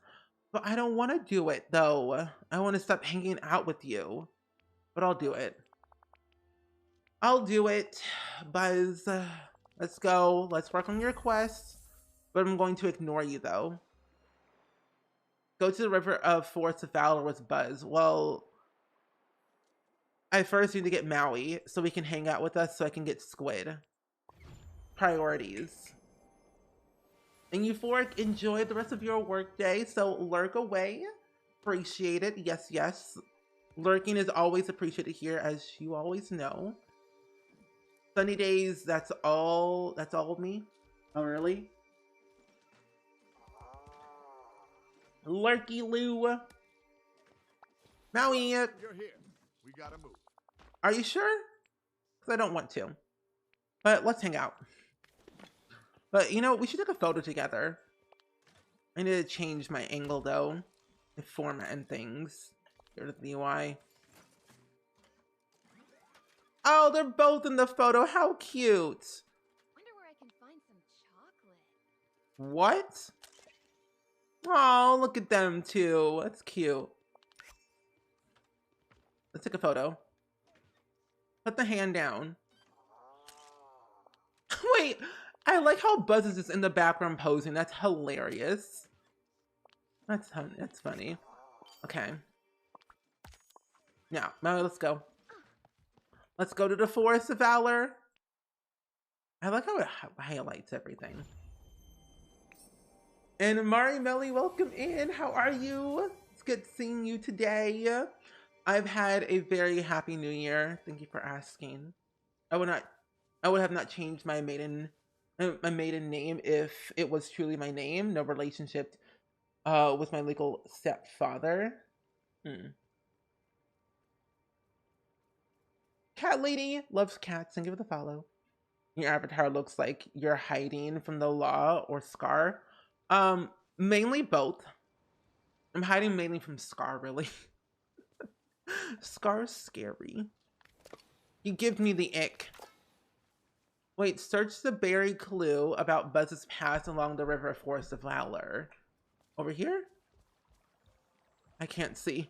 but I don't want to do it though. I want to stop hanging out with you, but I'll do it. I'll do it, Buzz. Let's go. Let's work on your quest. But I'm going to ignore you though. Go to the river of Forest of Valor with Buzz. Well, I first need to get Maui so we can hang out with us so I can get Squid. Priorities. And Euphoric, enjoy the rest of your workday. So lurk away. Appreciate it. Yes, yes. Lurking is always appreciated here, as you always know. Sunny days, that's all of me. Oh, really? Lurky Lou. Maui. You're here. We gotta move. Are you sure? Because I don't want to. But let's hang out. But, you know, we should take a photo together. I need to change my angle, though. The format and things. Go to the UI. Oh, they're both in the photo. How cute. Wonder where I can find some chocolate. What? Oh, look at them, too. That's cute. Let's take a photo. Put the hand down. Wait, I like how Buzz is just in the background posing. That's hilarious. That's funny. Okay. Now, let's go. Let's go to the Forest of Valor. I like how it highlights everything. And Mari Melly, welcome in. How are you? It's good seeing you today. I've had a very happy new year. Thank you for asking. I would have not changed my maiden name if it was truly my name. No relationship with my legal stepfather. Cat lady loves cats and give it a follow. Your avatar looks like you're hiding from the law or Scar. Mainly both. I'm hiding mainly from Scar, really. Scar's scary. He gives me the ick. Wait, search the buried clue about Buzz's past along the river Forest of Valor. Over here? I can't see.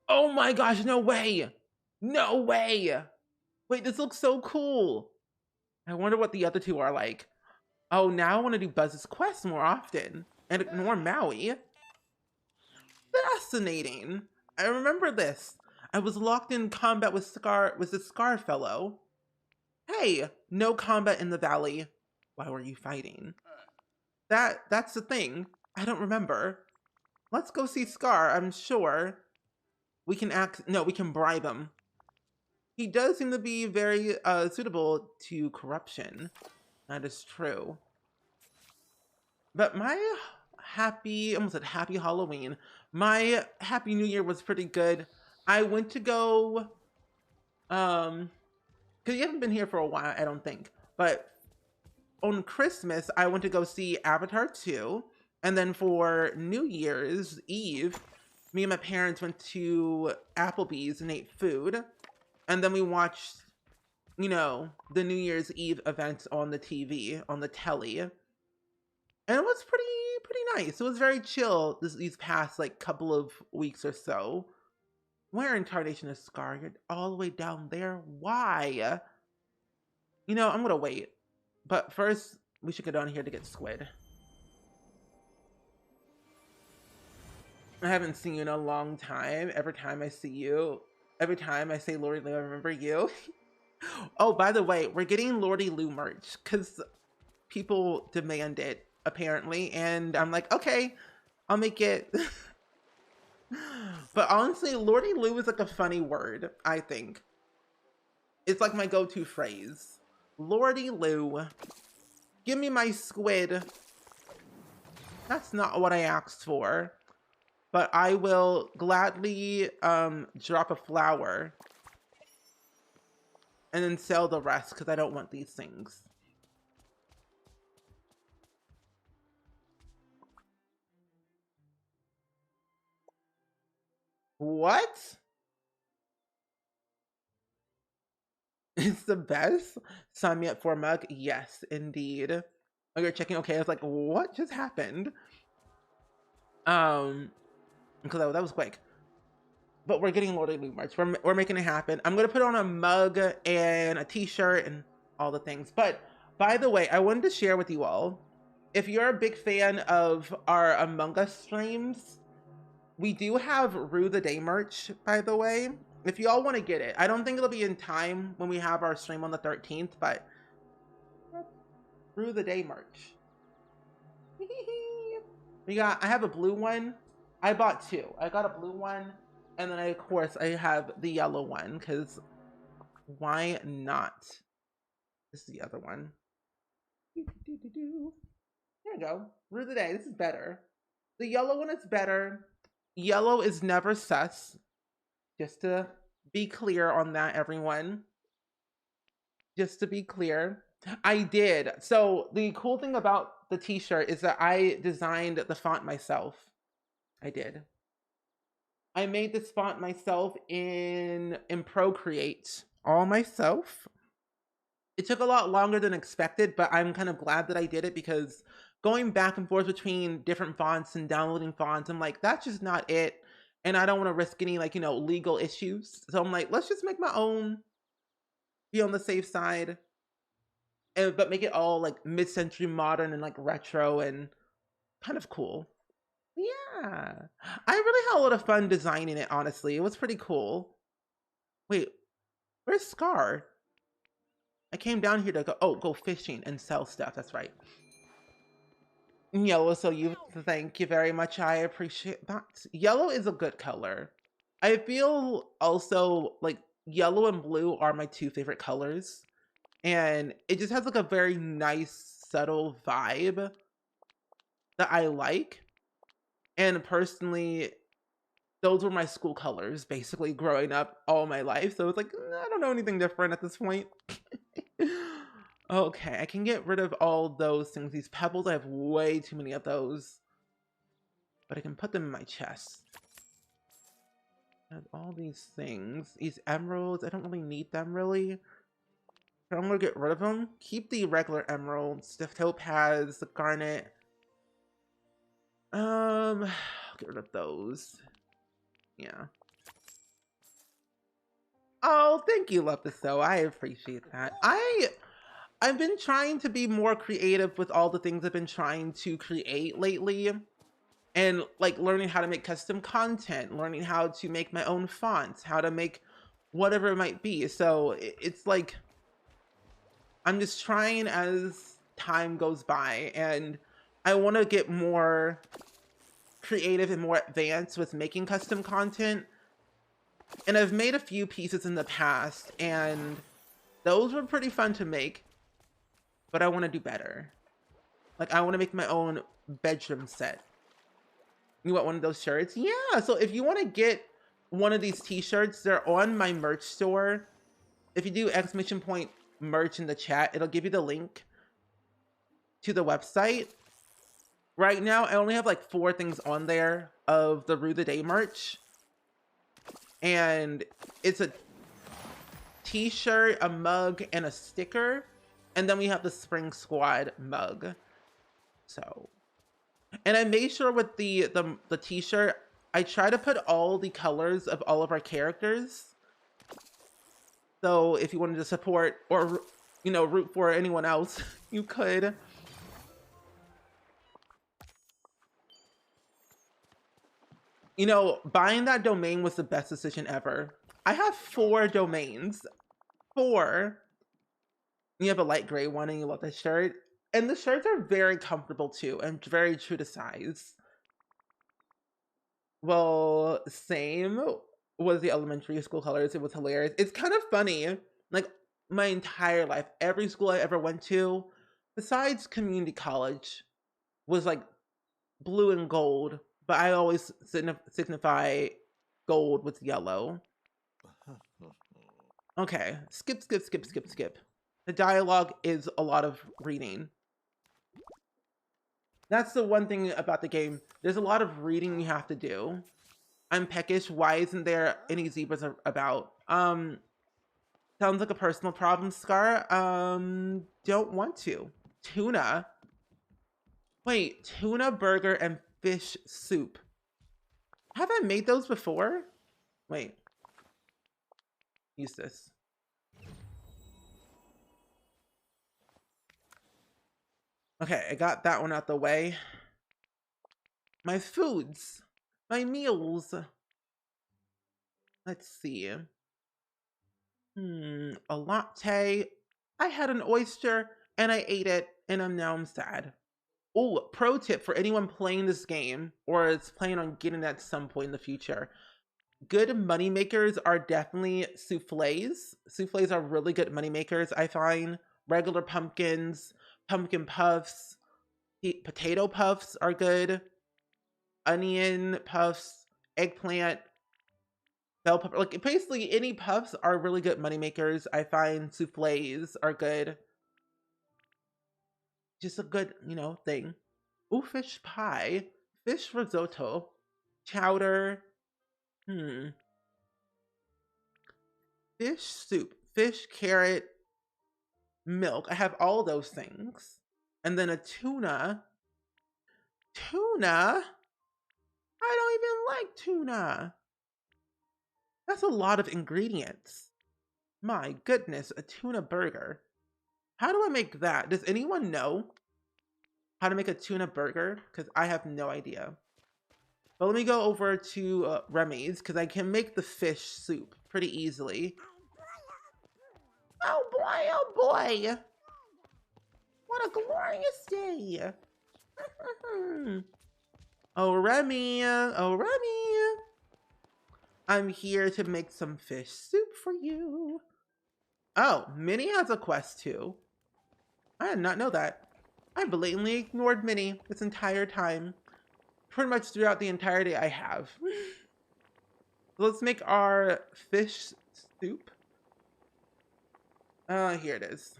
Oh my gosh, no way! No way! Wait, this looks so cool. I wonder what the other two are like. Oh, now I want to do Buzz's quest more often and ignore Maui. Fascinating. I remember this. I was locked in combat with the Scar fellow. Hey, no combat in the valley. Why were you fighting? That's the thing. I don't remember. Let's go see Scar, I'm sure. We can bribe him. He does seem to be very suitable to corruption. That is true. But my almost said happy Halloween. My happy New Year was pretty good. I went to go, because you haven't been here for a while, I don't think. But on Christmas, I went to go see Avatar 2. And then for New Year's Eve, me and my parents went to Applebee's and ate food. And then we watched you know, the New Year's Eve events on the TV, on the telly. And it was pretty nice. It was very chill these past like couple of weeks or so. Where in tarnation is Scar? You're all the way down there. Why? You know, I'm gonna wait. But first, we should go down here to get Squid. I haven't seen you in a long time. Every time I see you, every time I say Lordy Lou, I remember you. Oh, by the way, we're getting Lordy Lou merch because people demand it, apparently. And I'm like, okay, I'll make it. But honestly, Lordy Lou is like a funny word, I think. It's like my go-to phrase. Lordy Lou. Give me my squid. That's not what I asked for. But I will gladly drop a flower and then sell the rest because I don't want these things. What? It's the best? Sign me up for a mug? Yes, indeed. Oh, you're checking? Okay, I was like, what just happened? Because that was quick. But we're getting Lordy Lou merch. We're making it happen. I'm gonna put on a mug and a t-shirt and all the things. But by the way, I wanted to share with you all, if you're a big fan of our Among Us streams, we do have Rue the Day merch, by the way. If you all want to get it, I don't think it'll be in time when we have our stream on the 13th, but Rue the Day merch. I have a blue one. I bought two. I got a blue one, and then of course I have the yellow one, because why not? This is the other one. There we go. Rue the Day. This is better. The yellow one is better. Yellow is never sus. Just to be clear on that, everyone. Just to be clear. I did. So the cool thing about the t-shirt is that I designed the font myself. I did. I made this font myself in Procreate all myself. It took a lot longer than expected, but I'm kind of glad that I did it because going back and forth between different fonts and downloading fonts, I'm like, that's just not it. And I don't want to risk any like, you know, legal issues. So I'm like, let's just make my own, be on the safe side, but make it all like mid-century modern and like retro and kind of cool. Yeah, I really had a lot of fun designing it, honestly. It was pretty cool. Wait, where's Scar? I came down here to go fishing and sell stuff. That's right. Yellow, so thank you very much. I appreciate that. Yellow is a good color. I feel also like yellow and blue are my two favorite colors. And it just has like a very nice, subtle vibe that I like. And personally, those were my school colors, basically, growing up all my life. So it's like, I don't know anything different at this point. Okay, I can get rid of all those things. These pebbles, I have way too many of those. But I can put them in my chest. I have all these things. These emeralds, I don't really need them, really. So I'm gonna get rid of them. Keep the regular emeralds, the topaz, the garnet. I'll get rid of those. Yeah. Oh, thank you, Love the Sow. I appreciate that. I've been trying to be more creative with all the things I've been trying to create lately. And like learning how to make custom content, learning how to make my own fonts, how to make whatever it might be. So it's like, I'm just trying as time goes by, and I want to get more creative and more advanced with making custom content. And I've made a few pieces in the past, and those were pretty fun to make, but I want to do better. Like, I want to make my own bedroom set. You want one of those shirts? Yeah, so if you want to get one of these t-shirts, they're on my merch store. If you do !merch in the chat, it'll give you the link to the website. Right now, I only have like 4 things on there of the Rue the Day merch. And it's a t-shirt, a mug, and a sticker. And then we have the Spring Squad mug. So, and I made sure with the t-shirt, I try to put all the colors of all of our characters. So if you wanted to support or, you know, root for anyone else, you could. You know, buying that domain was the best decision ever. I have 4 domains. 4. You have a light gray one and you love the shirt. And the shirts are very comfortable too and very true to size. Well, same was the elementary school colors. It was hilarious. It's kind of funny. Like my entire life, every school I ever went to, besides community college, was like blue and gold. But I always signify gold with yellow. Okay, skip, skip, skip, skip, skip. The dialogue is a lot of reading. That's the one thing about the game. There's a lot of reading you have to do. I'm peckish. Why isn't there any zebras about? Sounds like a personal problem, Scar. Don't want to. Tuna. Wait, tuna burger and fish soup. Have I made those before? Wait. Use this. Okay, I got that one out the way. My foods. My meals. Let's see. A latte. I had an oyster and I ate it and I'm sad. Oh, pro tip for anyone playing this game or is planning on getting it at some point in the future. Good money makers are definitely souffles. Souffles are really good money makers, I find. Regular pumpkins, pumpkin puffs, potato puffs are good. Onion puffs, eggplant, bell pepper. Like basically any puffs are really good money makers. I find souffles are good. Just a good, you know, thing. Ooh, fish pie, fish risotto, chowder. Fish soup, fish, carrot, milk. I have all those things. And then a tuna. Tuna? I don't even like tuna. That's a lot of ingredients. My goodness, a tuna burger. How do I make that? Does anyone know how to make a tuna burger? Because I have no idea. But let me go over to Remy's because I can make the fish soup pretty easily. Oh boy, oh boy. What a glorious day. Oh, Remy. Oh, Remy. I'm here to make some fish soup for you. Oh, Minnie has a quest too. I did not know that. I blatantly ignored Minnie this entire time. Pretty much throughout the entirety I have. Let's make our fish soup. Here it is.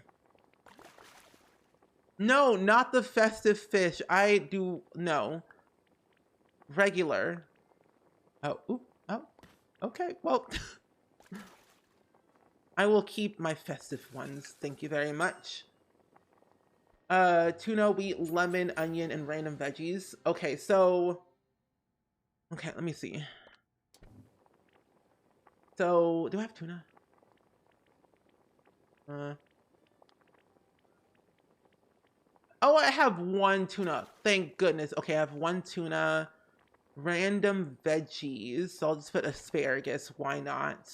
No, not the festive fish. I do, no. Regular. Oh, ooh, oh, okay, well. I will keep my festive ones. Thank you very much. Tuna, wheat, lemon, onion, and random veggies. Okay, so... Okay, let me see. So, do I have tuna? Oh, I have 1 tuna. Thank goodness. Okay, I have 1 tuna. Random veggies. So I'll just put asparagus. Why not?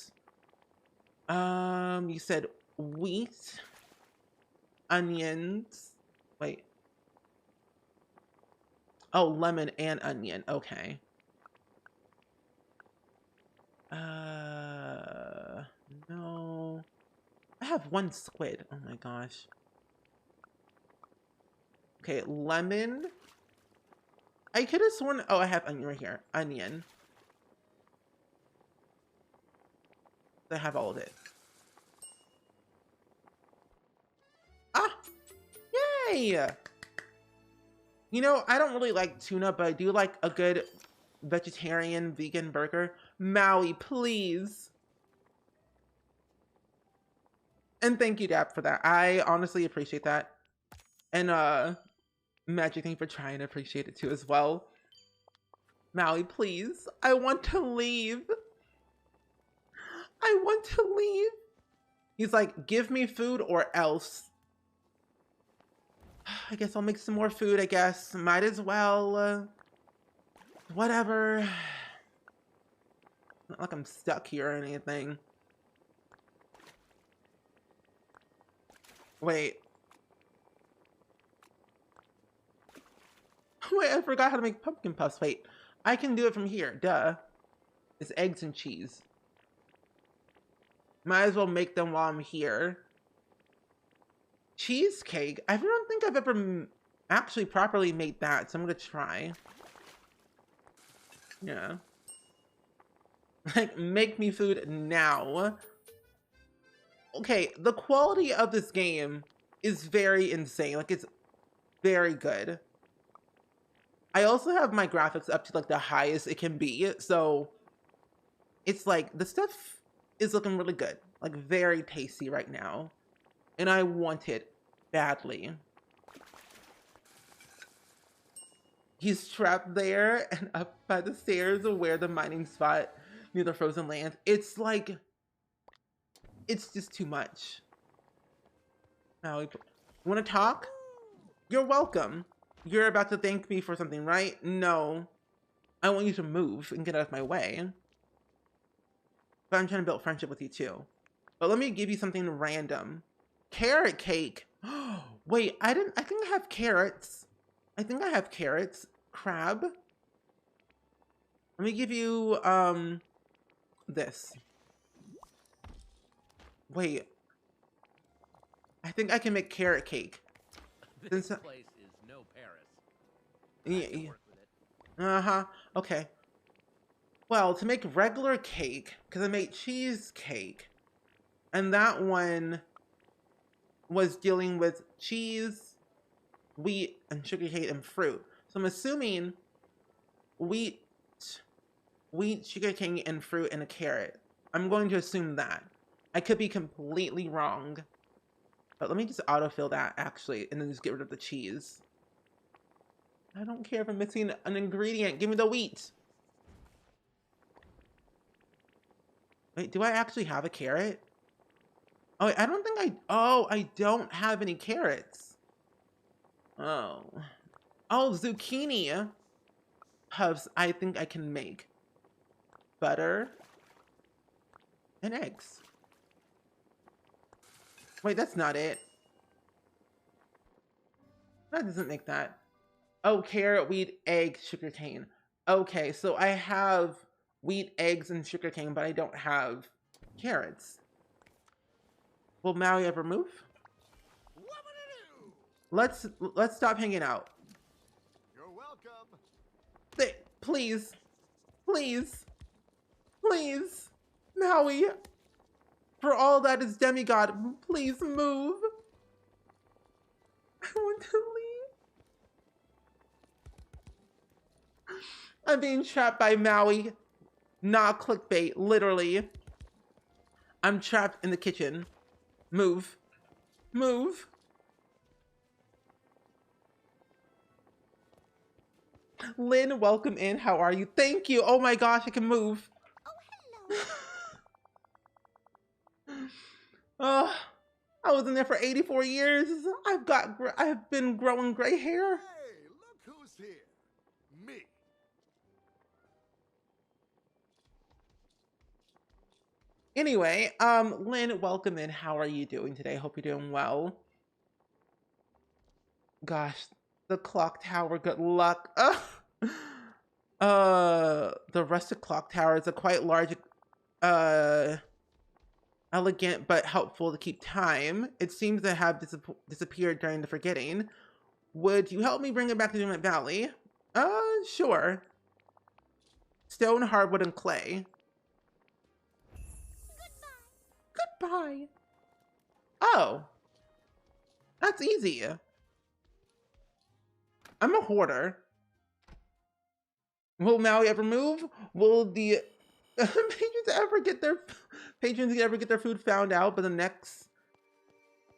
You said wheat, onions. Wait. Oh, lemon and onion. Okay. No. I have 1 squid. Oh my gosh. Okay, lemon. I could have sworn. Oh, I have onion right here. Onion. I have all of it. Ah! Yay! You know, I don't really like tuna, but I do like a good vegetarian vegan burger. Maui, please. And thank you, Dap, for that. I honestly appreciate that. And Magic, thank you for trying to appreciate it too as well. Maui, please. I want to leave. I want to leave. He's like, give me food or else. I guess I'll make some more food, I guess. Might as well. Whatever. Not like I'm stuck here or anything. Wait. Wait, I forgot how to make pumpkin puffs. Wait, I can do it from here. Duh. It's eggs and cheese. Might as well make them while I'm here. Cheesecake? I don't think I've ever actually properly made that, so I'm gonna try. Yeah. Like, make me food now. Okay, the quality of this game is very insane. Like, it's very good. I also have my graphics up to like the highest it can be, so it's like the stuff is looking really good, like very tasty right now, and I want it badly. He's trapped there and up by the stairs where the mining spot near the frozen land. It's like, it's just too much. Now, you want to talk? You're welcome. You're about to thank me for something, right? No. I want you to move and get out of my way. But I'm trying to build friendship with you too. But let me give you something random. Carrot cake. Wait, I think I have carrots. I think I have carrots. Crab. Let me give you, this. Wait. I think I can make carrot cake. This place is no Paris. I Yeah, can yeah. work with it. Uh-huh. Okay. Well, to make regular cake, because I made cheesecake, and that one was dealing with cheese, wheat, and sugarcane and fruit. So I'm assuming wheat, sugarcane, and fruit, and a carrot. I'm going to assume that. I could be completely wrong. But let me just autofill that, actually, and then just get rid of the cheese. I don't care if I'm missing an ingredient. Give me the wheat. Wait, do I actually have a carrot? Oh, wait, I don't think I don't have any carrots. Oh. Oh, zucchini puffs I think I can make. Butter and eggs. Wait, that's not it. That doesn't make that. Oh, carrot, wheat, egg, sugarcane. Okay, so I have wheat, eggs, and sugarcane, but I don't have carrots. Will Maui ever move? Let's stop hanging out. You're welcome. Please, please, please, Maui. For all that is demigod, please move. I want to leave. I'm being trapped by Maui. Not clickbait, literally. I'm trapped in the kitchen. Move. Move. Lynn, welcome in. How are you? Thank you. Oh my gosh, I can move. Oh, hello. Oh, I was in there for 84 years. I've been growing gray hair. Hey, look who's here. Me. Anyway, Lynn, welcome in. How are you doing today? Hope you're doing well. Gosh, the clock tower, good luck. The rustic clock tower is a quite large, elegant but helpful to keep time. It seems to have disappeared during the forgetting. Would you help me bring it back to Moonlight Valley? Sure. Stone, hardwood, and clay. Goodbye. Oh. That's easy. I'm a hoarder. Will Maui ever move? Will the patrons ever get their food found out by the next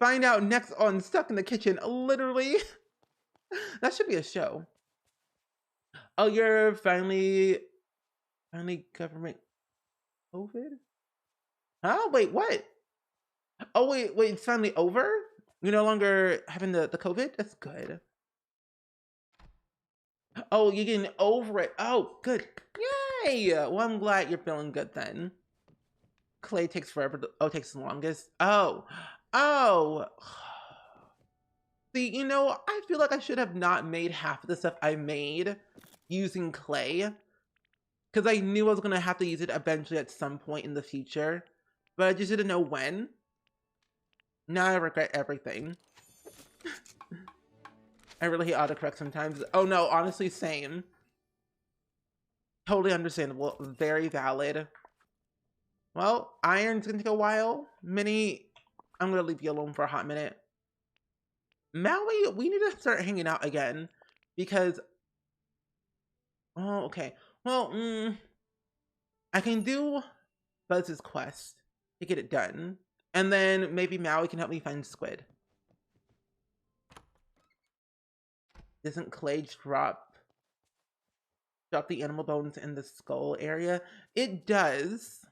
Find out next on Stuck in the Kitchen. Literally. That should be a show. Oh, you're finally government COVID? Huh? Wait, what? Oh, wait, it's finally over? You're no longer having the COVID? That's good. Oh, you're getting over it. Oh, good. Yay! Well, I'm glad you're feeling good then. Clay takes forever. It takes the longest. Oh. See, I feel like I should have not made half of the stuff I made using clay. Because I knew I was going to have to use it eventually at some point in the future. But I just didn't know when. Now I regret everything. I really hate autocorrect sometimes. Oh no, honestly, same. Totally understandable. Very valid. Well, iron's gonna take a while. Minnie, I'm gonna leave you alone for a hot minute. Maui, we need to start hanging out again. Because... Oh, okay. Well, I can do Buzz's quest to get it done. And then maybe Maui can help me find Squid. Doesn't Clay drop the animal bones in the skull area? It does.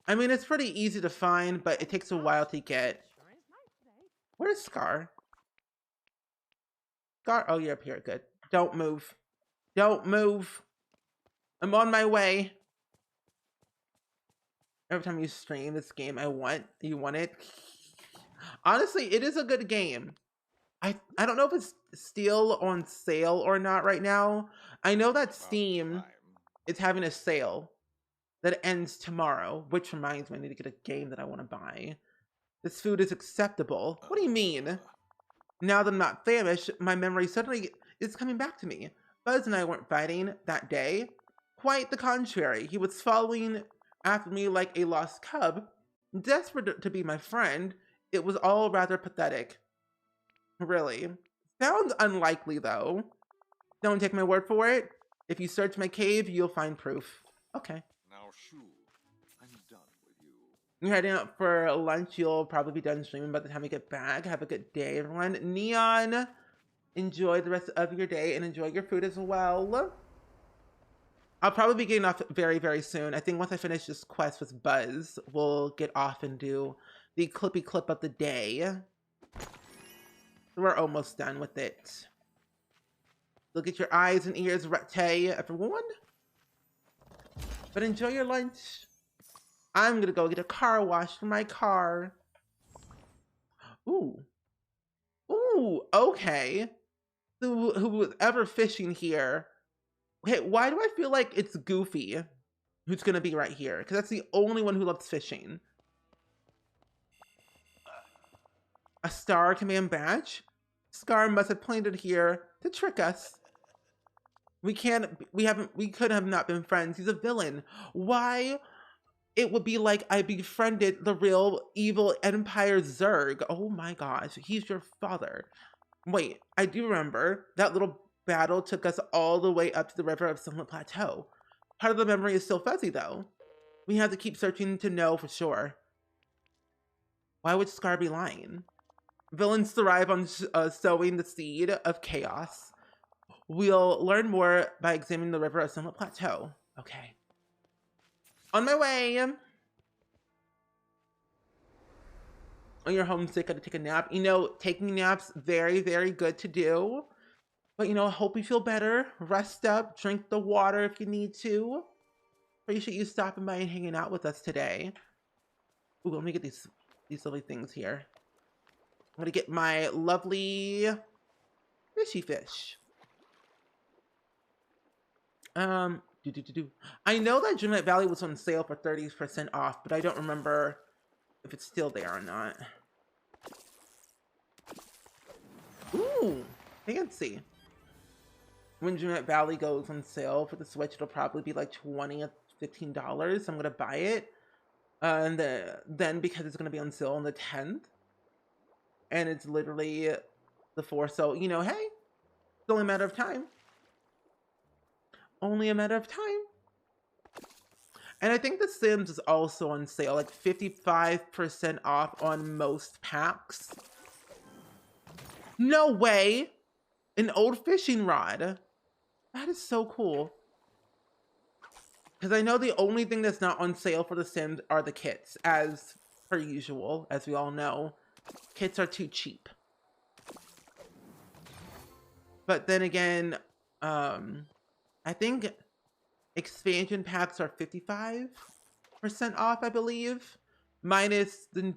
I mean, it's pretty easy to find, but it takes a while to get. Sure is nice today. Where's Scar? Scar, oh, you're up here. Good. Don't move. Don't move. I'm on my way. Every time you stream this game, you want it. Honestly, it is a good game. I don't know if it's still on sale or not right now. I know that Steam is having a sale that ends tomorrow, which reminds me I need to get a game that I want to buy. This food is acceptable. What do you mean? Now that I'm not famished, my memory suddenly is coming back to me. Buzz and I weren't fighting that day. Quite the contrary. He was following after me like a lost cub, desperate to be my friend. It was all rather pathetic. Really. Sounds unlikely, though. Don't take my word for it. If you search my cave, you'll find proof. Okay. Now, shoo, I'm done with you. You're heading out for lunch. You'll probably be done streaming by the time you get back. Have a good day, everyone. Neon, enjoy the rest of your day and enjoy your food as well. I'll probably be getting off very, very soon. I think once I finish this quest with Buzz, we'll get off and do the clippy clip of the day. We're almost done with it. Look at your eyes and ears, Rete, everyone. But enjoy your lunch. I'm gonna go get a car wash for my car. Ooh. Ooh, okay. Who was ever fishing here? Okay, why do I feel like it's Goofy who's gonna be right here? Because that's the only one who loves fishing. A Star Command badge? Scar must have planted here to trick us. We could have not been friends. He's a villain. Why? It would be like I befriended the real evil Empire Zurg. Oh my gosh, he's your father. Wait, I do remember that little battle took us all the way up to the river of Sunlit Plateau. Part of the memory is still fuzzy though. We have to keep searching to know for sure. Why would Scar be lying? Villains thrive on sowing the seed of chaos. We'll learn more by examining the river of Sunlit Plateau. Okay. On my way! When you're homesick, gotta take a nap. Taking naps, very, very good to do. But, I hope you feel better. Rest up, drink the water if you need to. Appreciate you stopping by and hanging out with us today. Ooh, let me get these lovely things here. I'm gonna get my lovely fishy fish. I know that Dreamlight Valley was on sale for 30% off, but I don't remember if it's still there or not. Ooh, fancy. When Dreamlight Valley goes on sale for the Switch, it'll probably be like $20 or $15. So I'm gonna buy it. And then because it's gonna be on sale on the 10th, and it's literally the 4th, so hey, it's only a matter of time. Only a matter of time. And I think The Sims is also on sale, like 55% off on most packs. No way! An old fishing rod. That is so cool. Because I know the only thing that's not on sale for The Sims are the kits, as per usual, as we all know. Kits are too cheap. But then again, I think expansion packs are 55% off, I believe. Minus the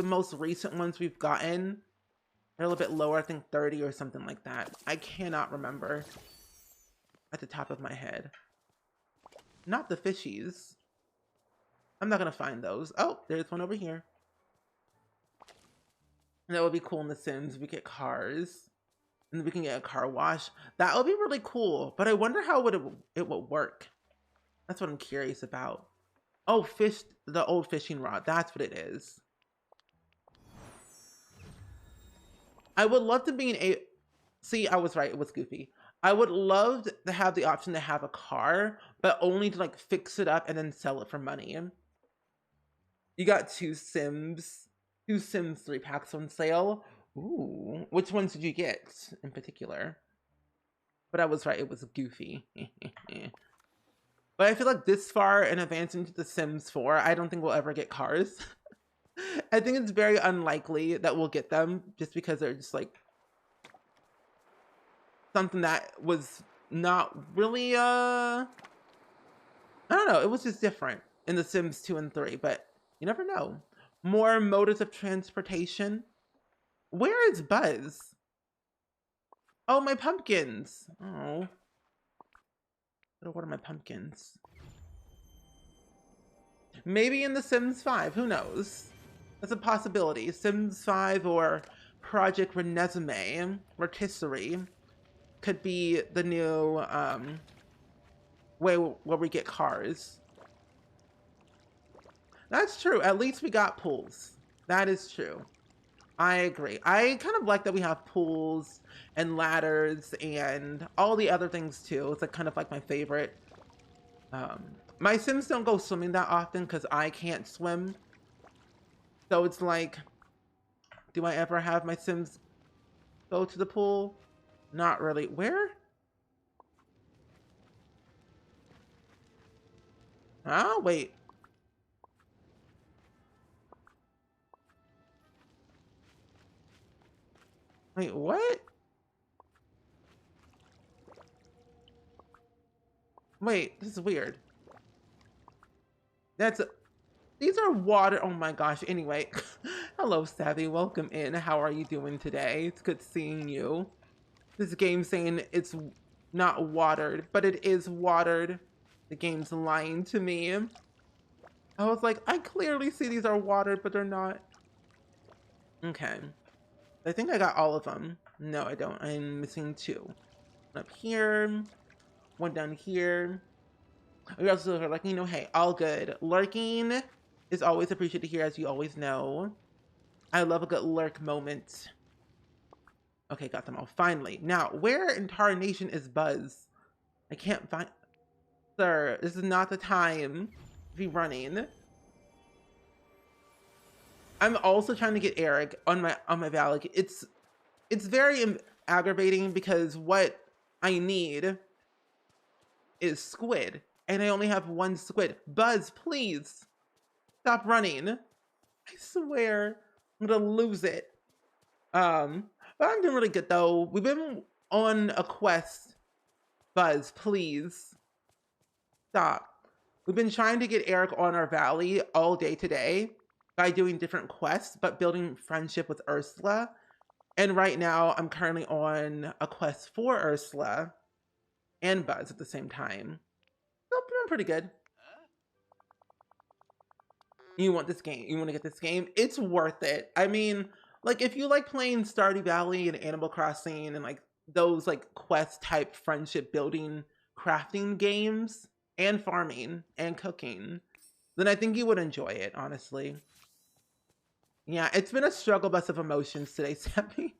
most recent ones we've gotten. They're a little bit lower, I think 30 or something like that. I cannot remember at the top of my head. Not the fishies. I'm not gonna find those. Oh, there's one over here. That would be cool in The Sims. We get cars. And we can get a car wash. That would be really cool. But I wonder how it would work. That's what I'm curious about. Oh, the old fishing rod. That's what it is. I would love to be see, I was right. It was Goofy. I would love to have the option to have a car, but only to like fix it up and then sell it for money. You got two Sims 3 packs on sale. Ooh, which ones did you get in particular? But I was right, it was Goofy. But I feel like this far in advance into The Sims 4, I don't think we'll ever get cars. I think it's very unlikely that we'll get them just because they're just like something that was not really I don't know, it was just different in The Sims 2 and 3, but you never know. More modes of transportation. Where is Buzz? Oh, my pumpkins. Oh. What are my pumpkins? Maybe in The Sims 5, who knows? That's a possibility. Sims 5 or Project Rotisserie could be the new way where we get cars. That's true. At least we got pools. That is true. I agree. I kind of like that we have pools and ladders and all the other things too. It's like kind of like my favorite. My Sims don't go swimming that often because I can't swim. So it's like, do I ever have my Sims go to the pool? Not really. Where? Oh, wait. Wait, what? Wait, this is weird. These are water. Oh my gosh. Anyway, hello, Savvy. Welcome in. How are you doing today? It's good seeing you. This game's saying it's not watered, but it is watered. The game's lying to me. I was like, I clearly see these are watered, but they're not. Okay. I think I got all of them. No, I don't. I'm missing 2. One up here. One down here. We also are like, hey, all good. Lurking is always appreciated here, as you always know. I love a good lurk moment. Okay, got them all. Finally. Now, where in tarnation is Buzz? I can't find... Sir, this is not the time to be running. I'm also trying to get Eric on my valley. It's very aggravating because what I need is squid. And I only have 1 squid. Buzz, please. Stop running. I swear I'm gonna lose it. But I'm doing really good though. We've been on a quest. Buzz, please. Stop. We've been trying to get Eric on our valley all day today by doing different quests, but building friendship with Ursula. And right now I'm currently on a quest for Ursula and Buzz at the same time. So I'm doing pretty good. You want this game? You want to get this game? It's worth it. I mean, like if you like playing Stardew Valley and Animal Crossing and like those like quest type friendship building crafting games and farming and cooking, then I think you would enjoy it, honestly. Yeah, it's been a struggle bus of emotions today, Sammy.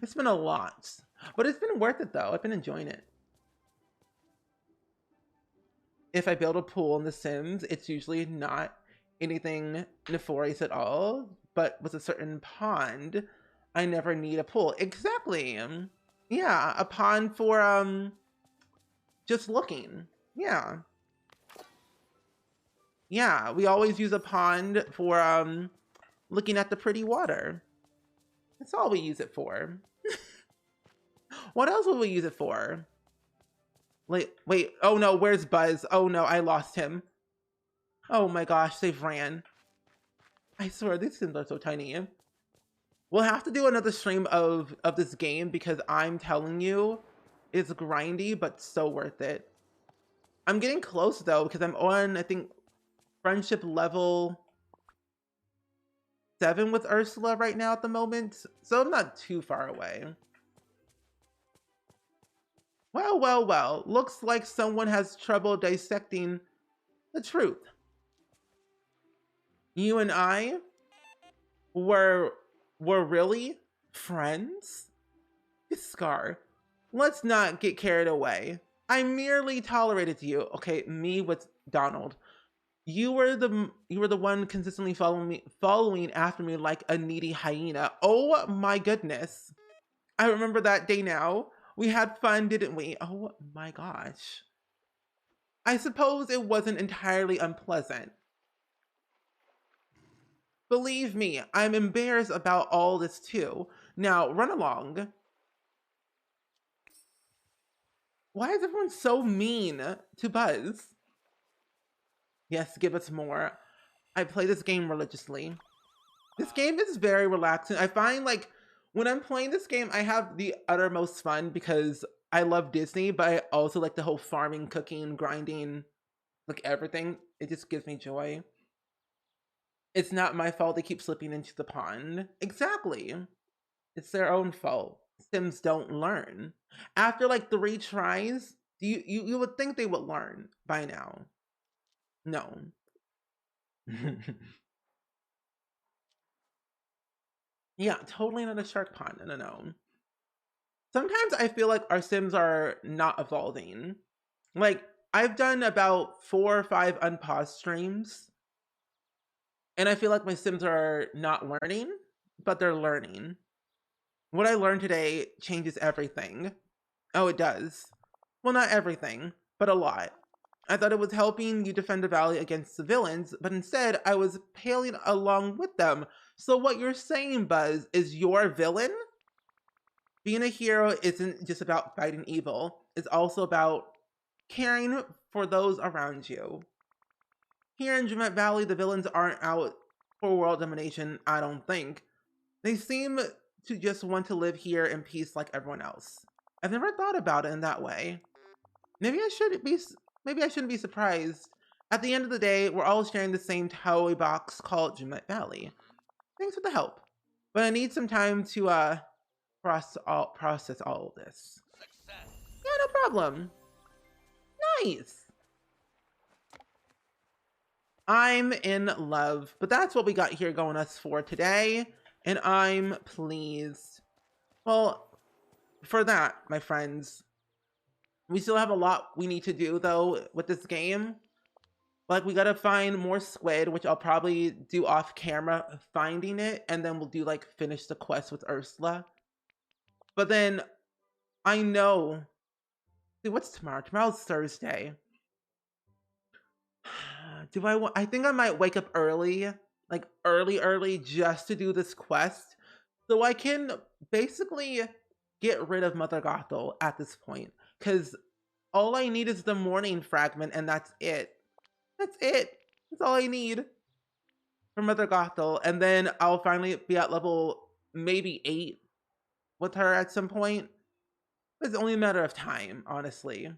It's been a lot, but it's been worth it though. I've been enjoying it. if I build a pool in The Sims, it's usually not anything nefarious at all. But with a certain pond, I never need a pool. Exactly. Yeah, a pond for just looking. Yeah. Yeah, we always use a pond for looking at the pretty water. That's all we use it for. What else would we use it for? Wait, oh no, where's Buzz? Oh no, I lost him. Oh my gosh, they've ran. I swear, these Sims are so tiny. We'll have to do another stream of this game because I'm telling you, it's grindy, but so worth it. I'm getting close though, because I'm on, I think, friendship level 7 with Ursula right now at the moment. So I'm not too far away. Well, well, well. Looks like someone has trouble dissecting the truth. You and I were really friends? Scar, let's not get carried away. I merely tolerated you. Okay, me with Donald. You were the one consistently following after me like a needy hyena. Oh my goodness. I remember that day now. We had fun, didn't we? Oh my gosh. I suppose it wasn't entirely unpleasant. Believe me, I'm embarrassed about all this too. Now, run along. Why is everyone so mean to Buzz? Yes, give us more. I play this game religiously. This game is very relaxing. I find like when I'm playing this game, I have the uttermost fun because I love Disney, but I also like the whole farming, cooking, grinding, like everything. It just gives me joy. It's not my fault they keep slipping into the pond. Exactly. It's their own fault. Sims don't learn. After like 3 tries, you would think they would learn by now. No. Yeah, totally not a shark pond. No, no, no. Sometimes I feel like our Sims are not evolving. Like, I've done about 4 or 5 unpaused streams, and I feel like my Sims are not learning, but they're learning. What I learned today changes everything. Oh, it does. Well, not everything, but a lot. I thought it was helping you defend the valley against the villains, but instead I was paling along with them. So what you're saying, Buzz, is you're a villain? Being a hero isn't just about fighting evil. It's also about caring for those around you. Here in Gemet Valley, the villains aren't out for world domination, I don't think. They seem to just want to live here in peace like everyone else. I've never thought about it in that way. Maybe I shouldn't be surprised. At the end of the day, we're all sharing the same toy box called Gemet Valley. Thanks for the help. But I need some time to process all of this. Success. Yeah, no problem. Nice. I'm in love. But that's what we got here going us for today. And I'm pleased. Well, for that, my friends, we still have a lot we need to do, though, with this game. Like, we gotta find more squid, which I'll probably do off camera, finding it, and then we'll do, like, finish the quest with Ursula. But then, I know... See, what's tomorrow? Tomorrow's Thursday. I think I might wake up early, like, early, just to do this quest. So I can basically get rid of Mother Gothel at this point. Because all I need is the morning fragment, and that's it. That's it. That's all I need for Mother Gothel. And then I'll finally be at level maybe 8 with her at some point. It's only a matter of time, honestly.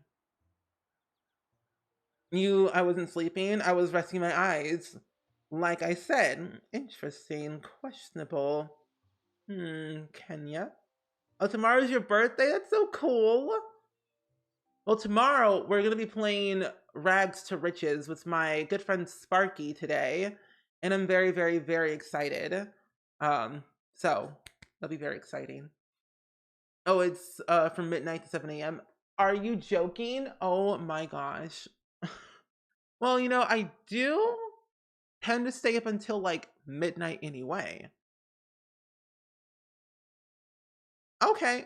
I wasn't sleeping. I was resting my eyes. Like I said, interesting, questionable. Kenya? Oh, tomorrow's your birthday? That's so cool. Well, tomorrow we're going to be playing Rags to Riches with my good friend Sparky today. And I'm very, very, very excited. So that'll be very exciting. Oh, it's from midnight to 7 a.m. Are you joking? Oh my gosh. Well, I do tend to stay up until like midnight anyway. Okay.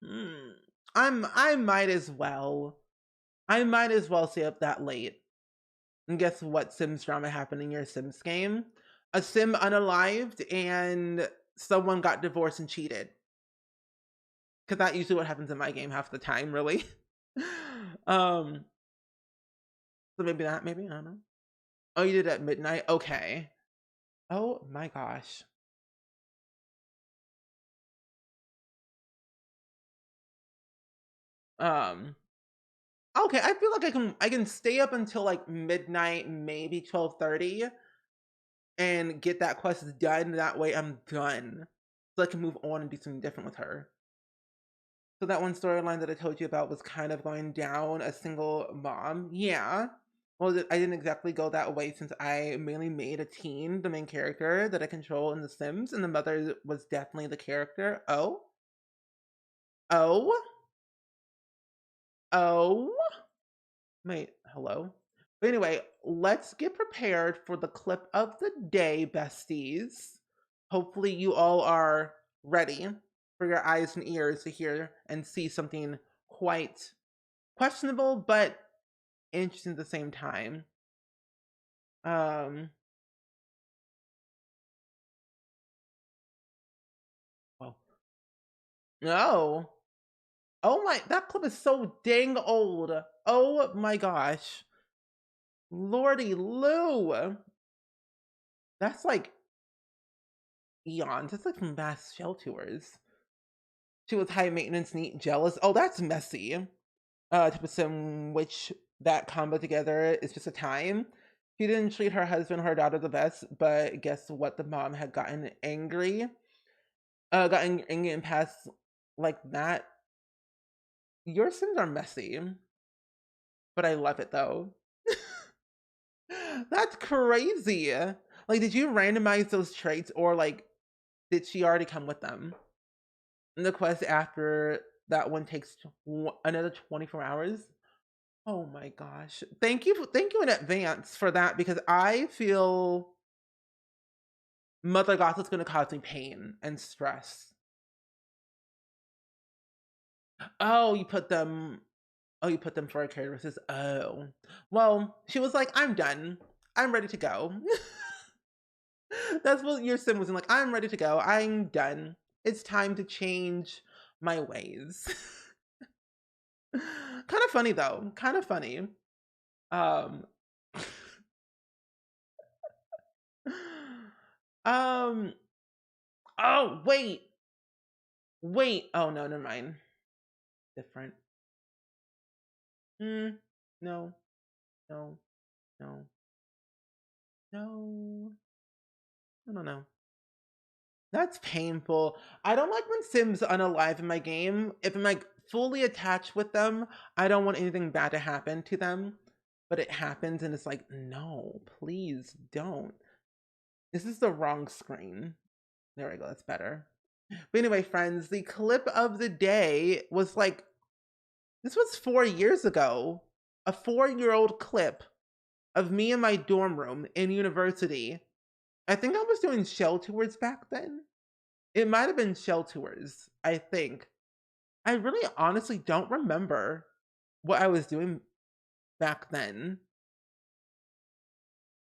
Mm, I might as well. I might as well stay up that late. And guess what Sims drama happened in your Sims game? A Sim unalived and someone got divorced and cheated. Because that's usually what happens in my game half the time, really. um, so maybe that, maybe, I don't know. Oh, you did it at midnight? Okay. Oh my gosh. Um, okay, I feel like I can stay up until like midnight, maybe 12:30 and get that quest done. That way I'm done. So I can move on and do something different with her. So that one storyline that I told you about was kind of going down a single mom. Yeah. Well, I didn't exactly go that way since I mainly made a teen the main character that I control in The Sims, and the mother was definitely the character. Oh? Oh? Oh? Wait, hello? But anyway, let's get prepared for the clip of the day, besties. Hopefully, you all are ready for your eyes and ears to hear and see something quite questionable but interesting at the same time. Um, well, no. Oh my, that clip is so dang old. Oh my gosh. Lordy Lou. That's like eons. That's like from Mass Shell Tours. She was high maintenance, neat, jealous. Oh, that's messy. Type of sim which that combo together is just a time. She didn't treat her husband or her daughter the best, but guess what? The mom had gotten angry. Gotten angry and passed like that. Your sims are messy, but I love it though. That's crazy. Like, did you randomize those traits or like did she already come with them? And the quest after that one takes another 24 hours. Oh my gosh. Thank you in advance for that because I feel Mother Goth is going to cause me pain and stress. Oh, you put them for a character. Oh. Well, she was like, I'm done. I'm ready to go. That's what your sim was like. I'm ready to go. I'm done. It's time to change my ways. Kind of funny though. Kind of funny. Um um oh wait. Wait. Oh no, never mind. Different. No. No. No. No. I don't know. That's painful. I don't like when Sims unalive in my game. If I'm like fully attached with them, I don't want anything bad to happen to them. But it happens and it's like, no, please don't. This is the wrong screen. There we go, that's better. But anyway, friends, the clip of the day was like, this was 4 years ago. A 4-year-old clip of me in my dorm room in university. I think I was doing shell tours back then. It might have been shell tours, I think. I really honestly don't remember what I was doing back then.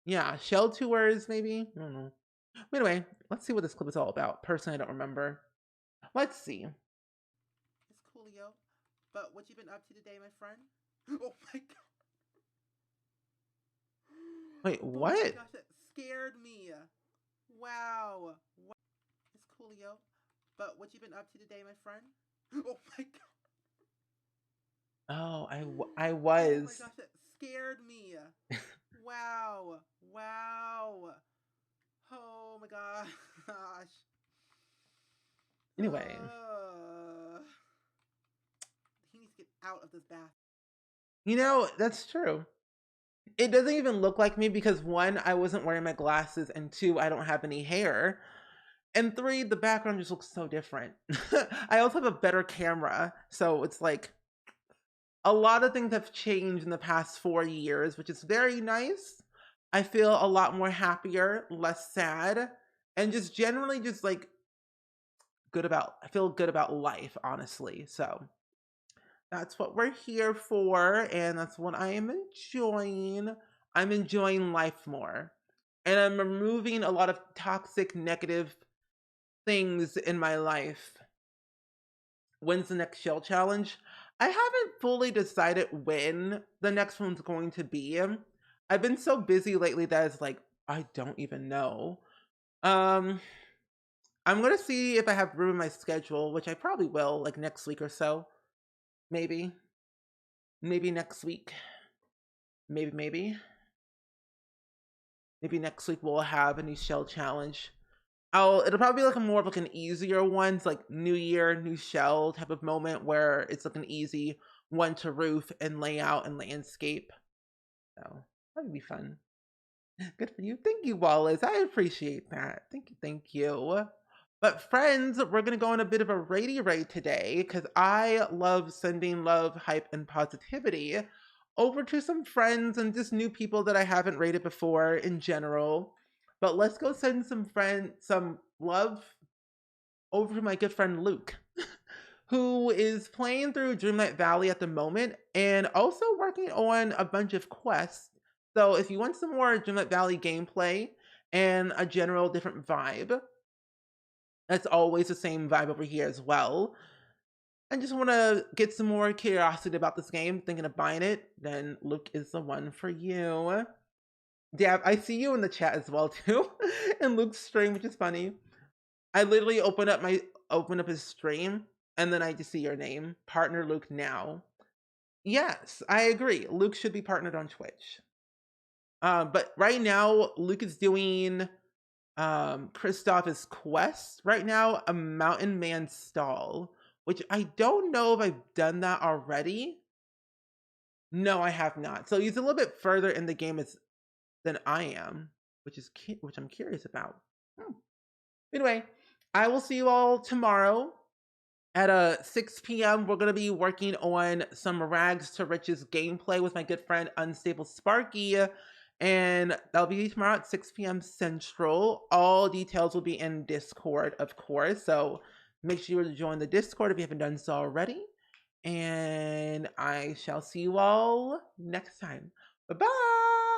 Yeah, shell tours, maybe? I don't know. But anyway, let's see what this clip is all about. Personally, I don't remember. Let's see. It's Coolio. But what you been up to today, my friend? Oh my god. Wait, what? Oh my gosh, that scared me. Wow. It's Coolio. But what you been up to today, my friend? Oh my god. Oh, I was. Oh my gosh, that scared me. Wow. Wow. Oh my gosh. Anyway. He needs to get out of this bath. That's true. It doesn't even look like me because one, I wasn't wearing my glasses, and two, I don't have any hair. And three, the background just looks so different. I also have a better camera, so it's like a lot of things have changed in the past 4 years, which is very nice. I feel a lot more happier, less sad, and just generally just like I feel good about life, honestly. So that's what we're here for, and that's what I am enjoying. I'm enjoying life more. And I'm removing a lot of toxic, negative things in my life. When's the next shell challenge? I haven't fully decided when the next one's going to be. I've been so busy lately that it's like, I don't even know. Um, I'm gonna see if I have room in my schedule, which I probably will, like next week or so. Maybe. Maybe next week. Maybe. Maybe next week we'll have a new shell challenge. It'll probably be like a more of like an easier one. It's like new year, new shell type of moment where it's like an easy one to roof and layout and landscape. So that would be fun. Good for you. Thank you, Wallace. I appreciate that. Thank you. Thank you. But friends, we're gonna go on a bit of a rainy raid today because I love sending love, hype, and positivity over to some friends and just new people that I haven't rated before in general. But let's go send some love over to my good friend Luke, who is playing through Dreamlight Valley at the moment and also working on a bunch of quests. So if you want some more Dreamlight Valley gameplay and a general different vibe, that's always the same vibe over here as well. I just want to get some more curiosity about this game, thinking of buying it, then Luke is the one for you. Dab, I see you in the chat as well too, in Luke's stream, which is funny. I literally open up his stream, and then I just see your name, partner Luke now. Yes, I agree. Luke should be partnered on Twitch. But right now, Luke is doing Kristoff's quest right now, a mountain man stall, which I don't know if I've done that already. No, I have not. So he's a little bit further in the game than I am, which I'm curious about. Anyway, I will see you all tomorrow at 6 p.m. We're gonna be working on some Rags to Riches gameplay with my good friend Unstable Sparky, and that'll be tomorrow at 6 p.m. Central. All details will be in Discord, of course. So make sure to join the Discord if you haven't done so already. And I shall see you all next time. Bye bye.